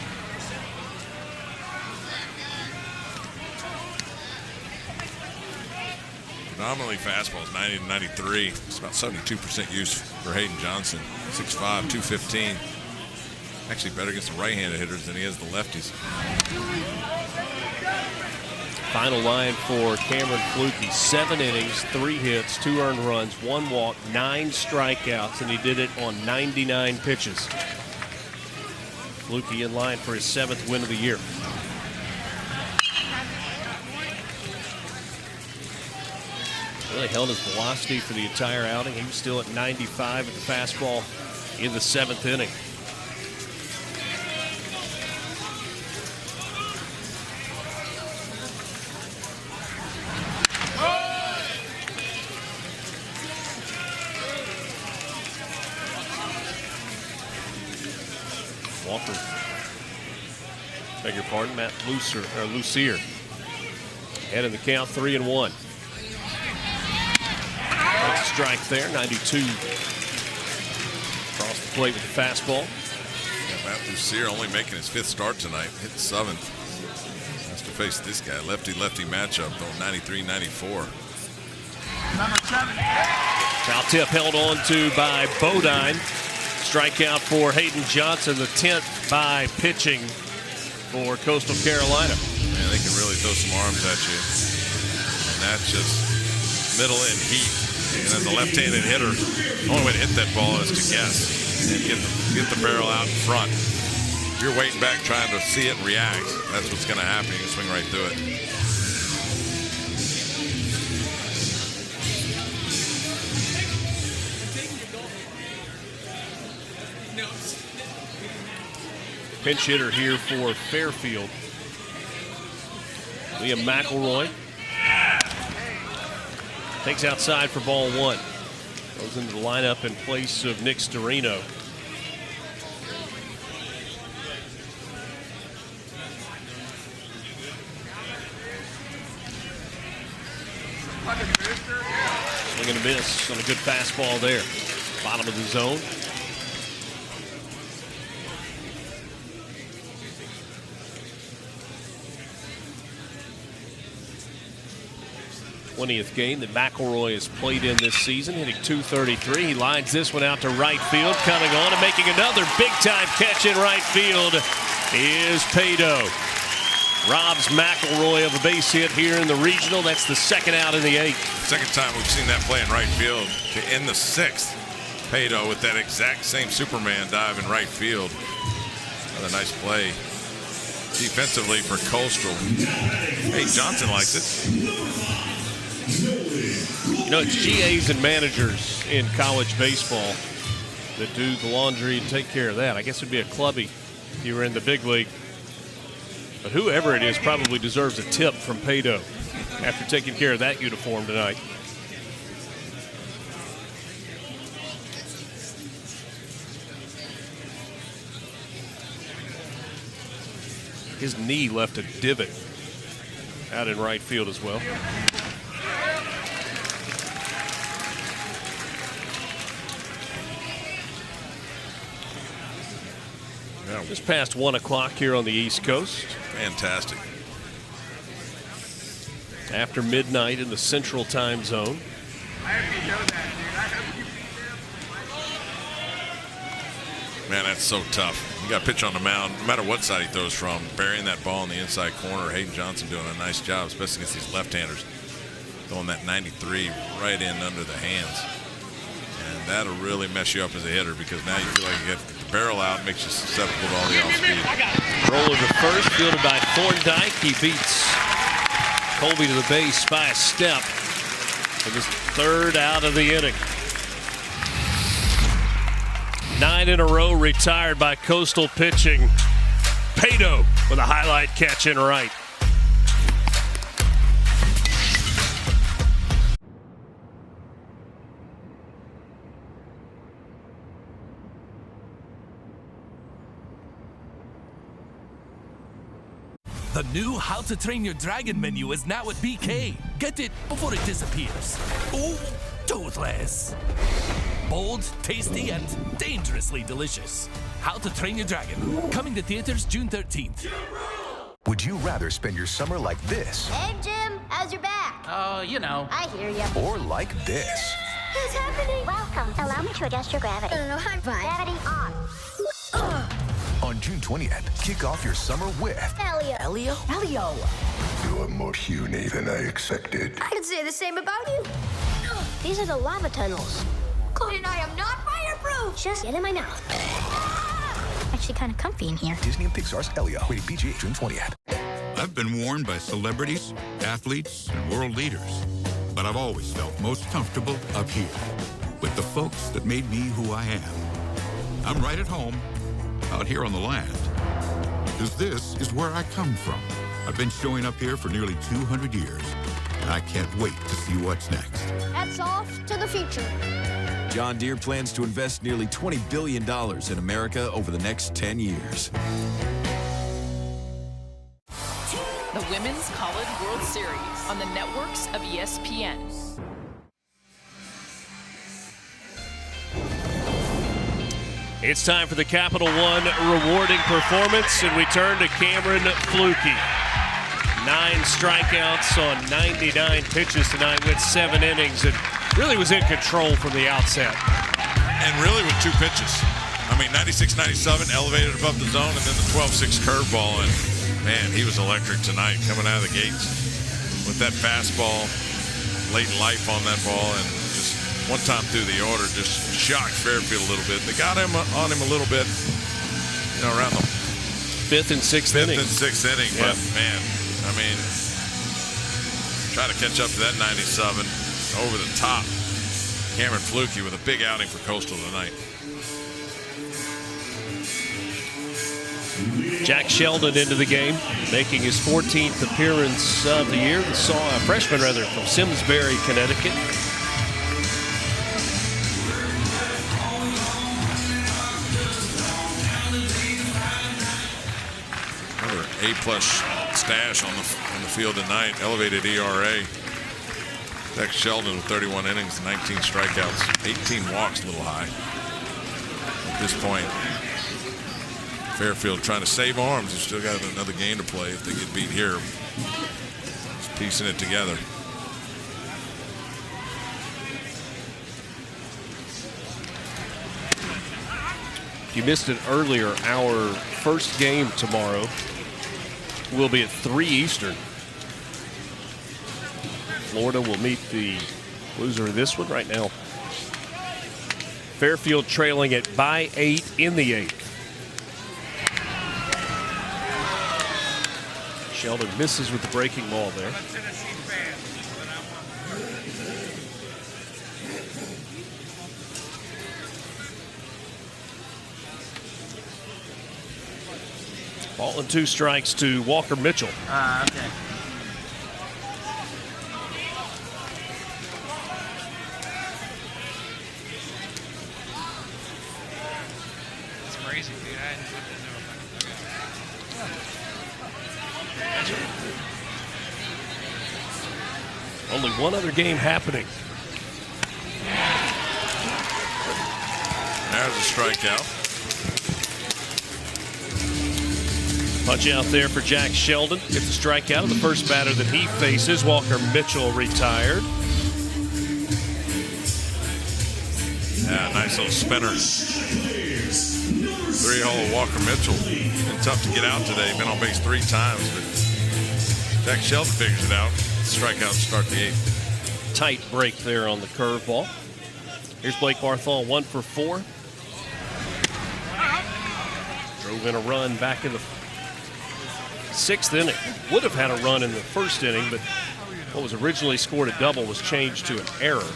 Nominally fastballs 90 to 93. It's about 72% use for Hayden Johnson. 6'5", 215. Actually better against the right-handed hitters than he is the lefties. Final line for Cameron Fluke, 7 innings, 3 hits, 2 earned runs, 1 walk, 9 strikeouts, and he did it on 99 pitches. Fluke in line for his 7th win of the year. Really held his velocity for the entire outing. He was still at 95 at the fastball in the 7th inning. Walker, beg your pardon, Matt Lucier. Ahead in the count, 3-1. Strike there, 92. Across the plate with the fastball. Yeah, Matt Lucier only making his 5th start tonight, hit 7th. Has to face this guy, lefty-lefty matchup, though, 93-94. Foul tip held on to by Bodine. Strikeout for Hayden Johnson, the 10th by pitching for Coastal Carolina. Man, they can really throw some arms at you. And that's just middle and heat. And as a left-handed hitter, the only way to hit that ball is to guess and get the barrel out in front. If you're waiting back trying to see it and react, that's what's going to happen. You can swing right through it. Pinch hitter here for Fairfield, Liam McElroy. Takes outside for ball 1. Goes into the lineup in place of Nick Storino. Swing and a miss on a good fastball there. Bottom of the zone. th game that McElroy has played in this season, hitting .233. He lines this one out to right field, coming on and making another big-time catch in right field is Pado. Robs McElroy of a base hit here in the regional. That's the 2nd out in the 8th. Second time we've seen that play in right field to end the 6th. Pado with that exact same Superman dive in right field. Another nice play defensively for Coastal. Hey, Johnson likes it. You know, it's GAs and managers in college baseball that do the laundry and take care of that. I guess it'd be a clubby if you were in the big league. But whoever it is probably deserves a tip from Pado after taking care of that uniform tonight. His knee left a divot out in right field as well. Just past 1 o'clock here on the East Coast. Fantastic. After midnight in the Central Time Zone. Man, that's so tough. You got to pitch on the mound, no matter what side he throws from. Burying that ball in the inside corner. Hayden Johnson doing a nice job, especially against these left-handers. throwing that 93 right in under the hands. And that'll really mess you up as a hitter because now you feel like you have to get the barrel out, makes you susceptible to all the off-speed. Roller to first, fielded by Thorndike. He beats Colby to the base by a step for his third out of the inning. 9 in a row retired by Coastal pitching. Pato with a highlight catch in right. The new How to Train Your Dragon menu is now at BK. Get it before it disappears. Oh, toothless. Bold, tasty, and dangerously delicious. How to Train Your Dragon. Coming to theaters June 13th. Would you rather spend your summer like this? Hey, Jim, how's your back? Oh, you know. I hear ya. Or like this? What's happening? Welcome. Allow me to adjust your gravity. No, I'm fine. Gravity on. On June 20th, kick off your summer with Elio. Elio? Elio. You're more puny than I expected. I could say the same about you. These are the lava tunnels. Cody and I am not fireproof. Just get in my mouth. Actually kind of comfy in here. Disney and Pixar's Elio. Rated PG, June 20th. I've been warned by celebrities, athletes, and world leaders. But I've always felt most comfortable up here with the folks that made me who I am. I'm right at home out here on the land, because this is where I come from. I've been showing up here for nearly 200 years, and I can't wait to see what's next. That's off to the future. John Deere plans to invest nearly $20 billion in America over the next 10 years. The Women's College World Series on the networks of ESPN. It's time for the Capital One rewarding performance, and we turn to Cameron Fluke. 9 strikeouts on 99 pitches tonight, went 7 innings, and really was in control from the outset. And really with 2 pitches. I mean, 96-97 elevated above the zone, and then the 12-6 curveball. And man, he was electric tonight coming out of the gates with that fastball, late life on that ball, and just one time through the order just shocked Fairfield a little bit. They got him on him a little bit, around the 5th and 6th inning. 5th and 6th inning, yeah. But man, I mean, try to catch up to that 97 over the top. Cameron Fluke with a big outing for Coastal tonight. Jack Sheldon into the game, making his 14th appearance of the year. A freshman from Simsbury, Connecticut. Another A-plus stash on the field tonight. Elevated ERA. Jack Sheldon with 31 innings, 19 strikeouts, 18 walks, a little high at this point. Fairfield trying to save arms. He's still got another game to play if they get beat here. Just piecing it together. If you missed it earlier, our first game tomorrow will be at 3 Eastern. Florida will meet the loser of this one right now. Fairfield trailing it by 8 in the 8th. Sheldon misses with the breaking ball there. Ball and 2 strikes to Walker Mitchell. Okay. It's crazy, dude. I hadn't looked into it. Only one other game happening. There's a strikeout. Punch out there for Jack Sheldon. Gets a strikeout of the first batter that he faces. Walker Mitchell retired. Yeah, nice little spinner. 3-hole Walker Mitchell. Been tough to get out today. Been on base 3 times, but Jack Sheldon figures it out. Strikeout to start the 8th. tight break there on the curveball. Here's Blake Barthol, 1 for 4. Drove in a run back in the 6th inning. Would have had a run in the 1st inning, but what was originally scored a double was changed to an error.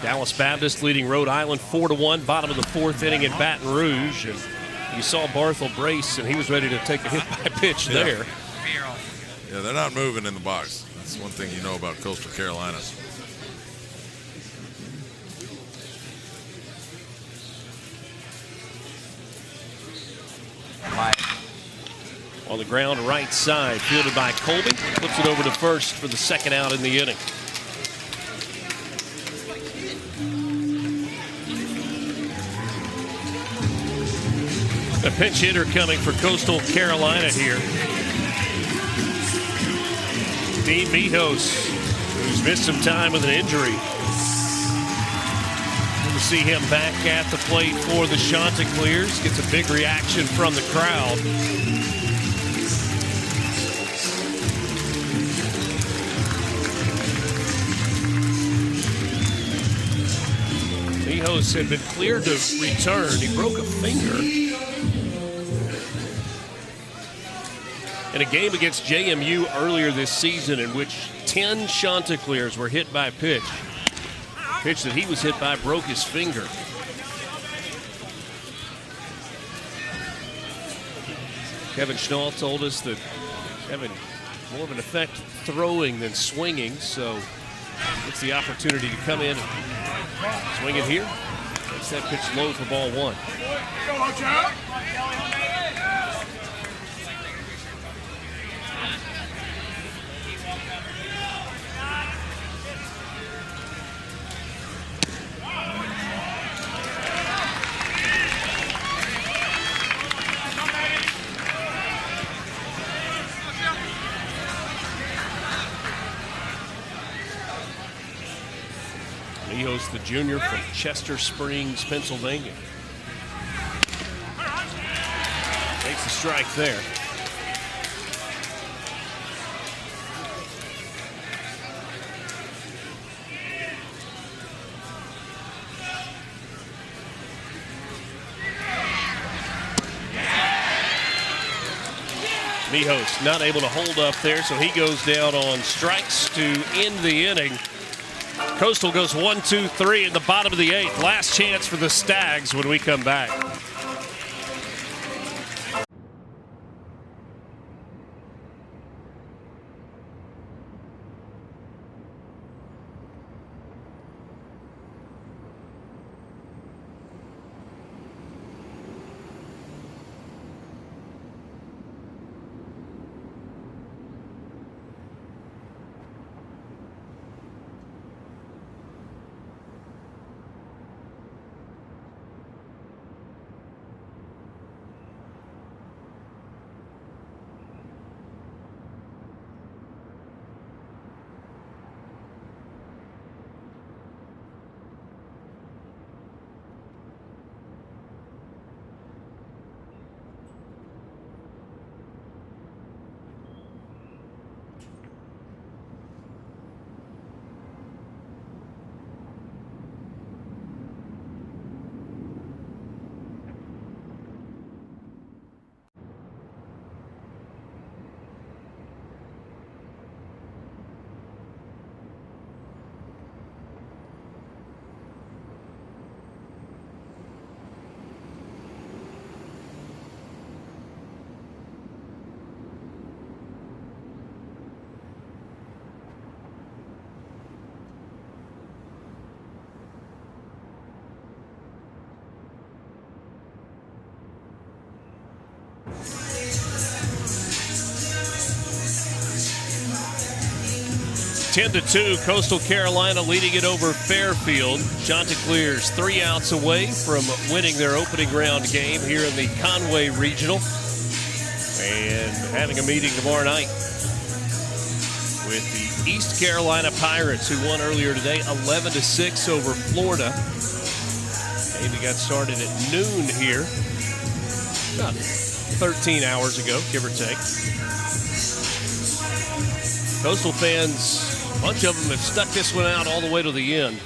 Dallas Baptist leading Rhode Island 4-1, bottom of the 4th inning in Baton Rouge. And you saw Barthel brace, and he was ready to take a hit by pitch there. Yeah, they're not moving in the box. That's one thing you know about Coastal Carolina. On the ground, right side, fielded by Colby. Flips it over to first for the 2nd out in the inning. A pinch hitter coming for Coastal Carolina here. Dean Mijos, who's missed some time with an injury. Good to see him back at the plate for the Chanticleers. Gets a big reaction from the crowd. Mijos had been cleared to return. He broke a finger in a game against JMU earlier this season in which 10 Chanticleers were hit by a pitch. Pitch that he was hit by broke his finger. Kevin Schnall told us that having more of an effect throwing than swinging, so it's the opportunity to come in and swing it here. Takes that pitch low for ball 1. Mijos, the junior from Chester Springs, Pennsylvania. Takes the strike there. Mijos not able to hold up there, so he goes down on strikes to end the inning. Coastal goes 1, 2, 3 in the bottom of the 8th. Last chance for the Stags when we come back. (10-2), Coastal Carolina leading it over Fairfield. Chanticleers 3 outs away from winning their opening round game here in the Conway Regional, and having a meeting tomorrow night with the East Carolina Pirates, who won earlier today 11-6 over Florida. Game that got started at noon here, about 13 hours ago, give or take. Coastal fans, a bunch of them have stuck this one out all the way to the end.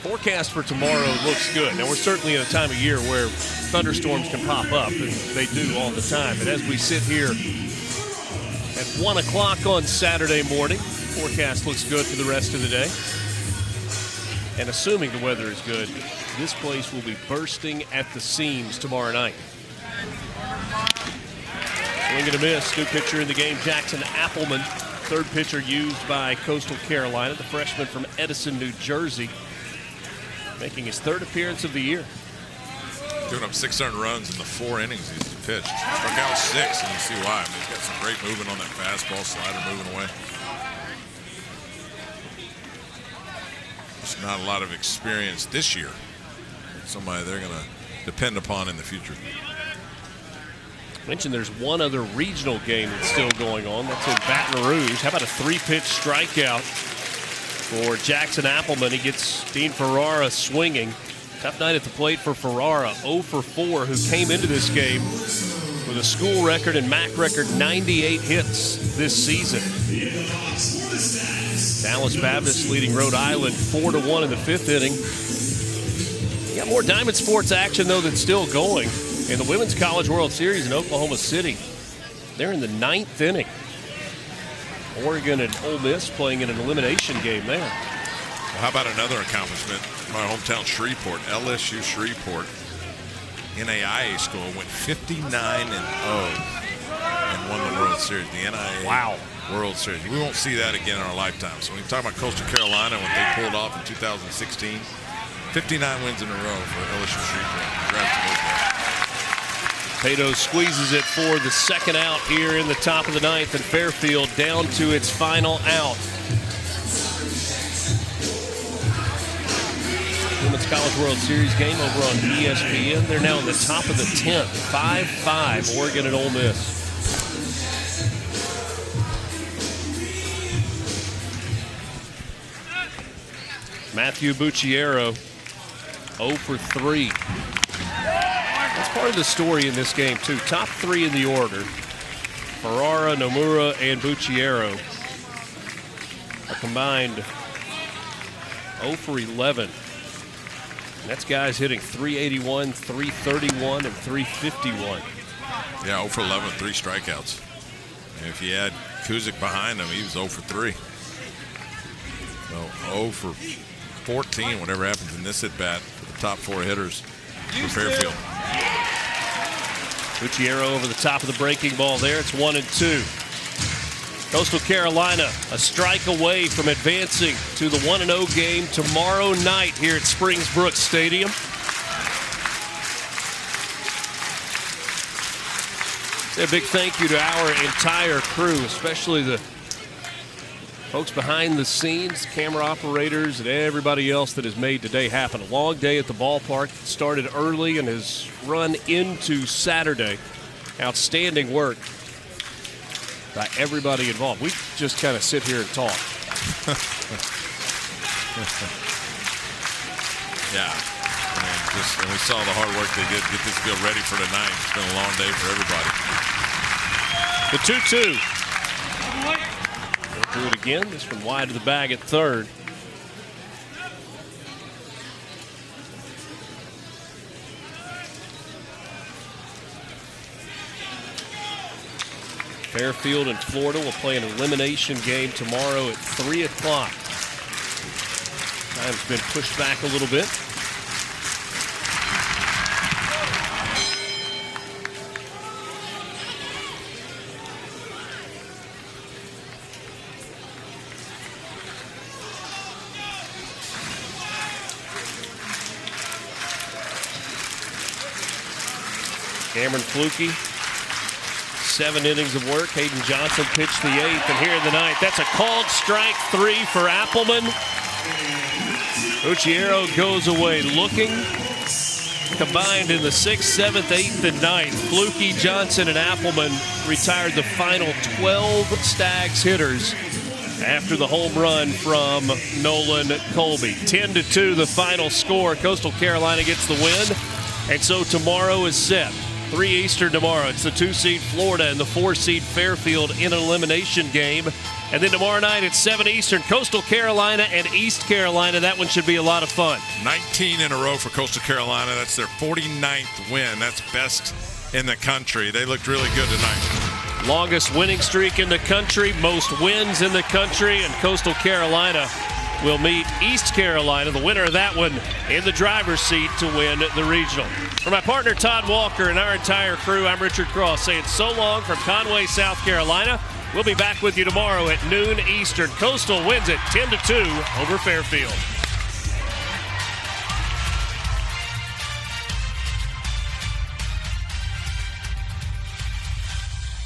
Forecast for tomorrow looks good. Now, we're certainly in a time of year where thunderstorms can pop up, and they do all the time. But as we sit here at 1 o'clock on Saturday morning, forecast looks good for the rest of the day. And assuming the weather is good, this place will be bursting at the seams tomorrow night. Swing and a miss. New pitcher in the game, Jackson Appleman. Third pitcher used by Coastal Carolina, the freshman from Edison, New Jersey, making his third appearance of the year. Giving up 600 runs in the 4 innings he's pitched. Struck out 6, and you see why. I mean, he's got some great movement on that fastball, slider moving away. Just not a lot of experience this year. Somebody they're going to depend upon in the future. Mentioned there's one other regional game that's still going on. That's in Baton Rouge. How about a 3-pitch strikeout for Jackson Appleman? He gets Dean Ferrara swinging. Tough night at the plate for Ferrara, 0 for 4, who came into this game with a school record and MAC record 98 hits this season. Dallas Baptist leading Rhode Island 4-1 in the 5th inning. You got more Diamond Sports action, though, that's still going. In the Women's College World Series in Oklahoma City, they're in the 9th inning. Oregon and Ole Miss playing in an elimination game there. Well, how about another accomplishment? My hometown Shreveport, LSU Shreveport, NAIA school, went 59-0 and won the World Series. The NAIA World Series. We won't see that again in our lifetime. So when you talk about Coastal Carolina, what they pulled off in 2016, 59 wins in a row for LSU Shreveport. Congrats to those guys. Pato squeezes it for the second out here in the top of the 9th, and Fairfield down to its final out. Women's College World Series game over on ESPN. They're now in the top of the 10th, 5-5, Oregon and Ole Miss. Matthew Bucciero, 0 for 3. That's part of the story in this game, too. Top 3 in the order. Ferrara, Nomura, and Bucciero are combined 0 for 11. And that's guys hitting 381, 331, and 351. Yeah, 0 for 11, 3 strikeouts. And if you add Kuzik behind him, he was 0 for 3. So 0 for 14, whatever happens in this at-bat for the top 4 hitters for Fairfield. Bucciero over the top of the breaking ball there. It's 1-2. Coastal Carolina a strike away from advancing to the 1-0 game tomorrow night here at Springs Brooks Stadium. Say a big thank you to our entire crew, especially the folks behind the scenes, camera operators, and everybody else that has made today happen. A long day at the ballpark. It started early and has run into Saturday. Outstanding work by everybody involved. We just kind of sit here and talk. Yeah. And we saw the hard work they did to get this field ready for tonight. It's been a long day for everybody. The 2-2. Do it again. This one wide to the bag at third. Fairfield and Florida will play an elimination game tomorrow at 3 o'clock. Time's been pushed back a little bit. Cameron Fluke, 7 innings of work. Hayden Johnson pitched the 8th, and here in the 9th, that's a called strike 3 for Appleman. Bucciero goes away looking. Combined in the 6th, 7th, 8th, and 9th, Fluke, Johnson, and Appleman retired the final 12 Stags hitters after the home run from Nolan Colby. 10-2 the final score. Coastal Carolina gets the win, and so tomorrow is set. 3 Eastern tomorrow. It's the 2-seed Florida and the 4-seed Fairfield in an elimination game And then tomorrow night at 7 Eastern, Coastal Carolina and East Carolina. That one should be a lot of fun. 19 in a row for Coastal Carolina. That's their 49th win. That's best in the country. They looked really good tonight. Longest winning streak in the country, most wins in the country, and Coastal Carolina will meet East Carolina, the winner of that one, in the driver's seat to win the regional. For my partner Todd Walker and our entire crew, I'm Richard Cross saying so long from Conway, South Carolina. We'll be back with you tomorrow at noon Eastern. Coastal wins it 10-2 over Fairfield.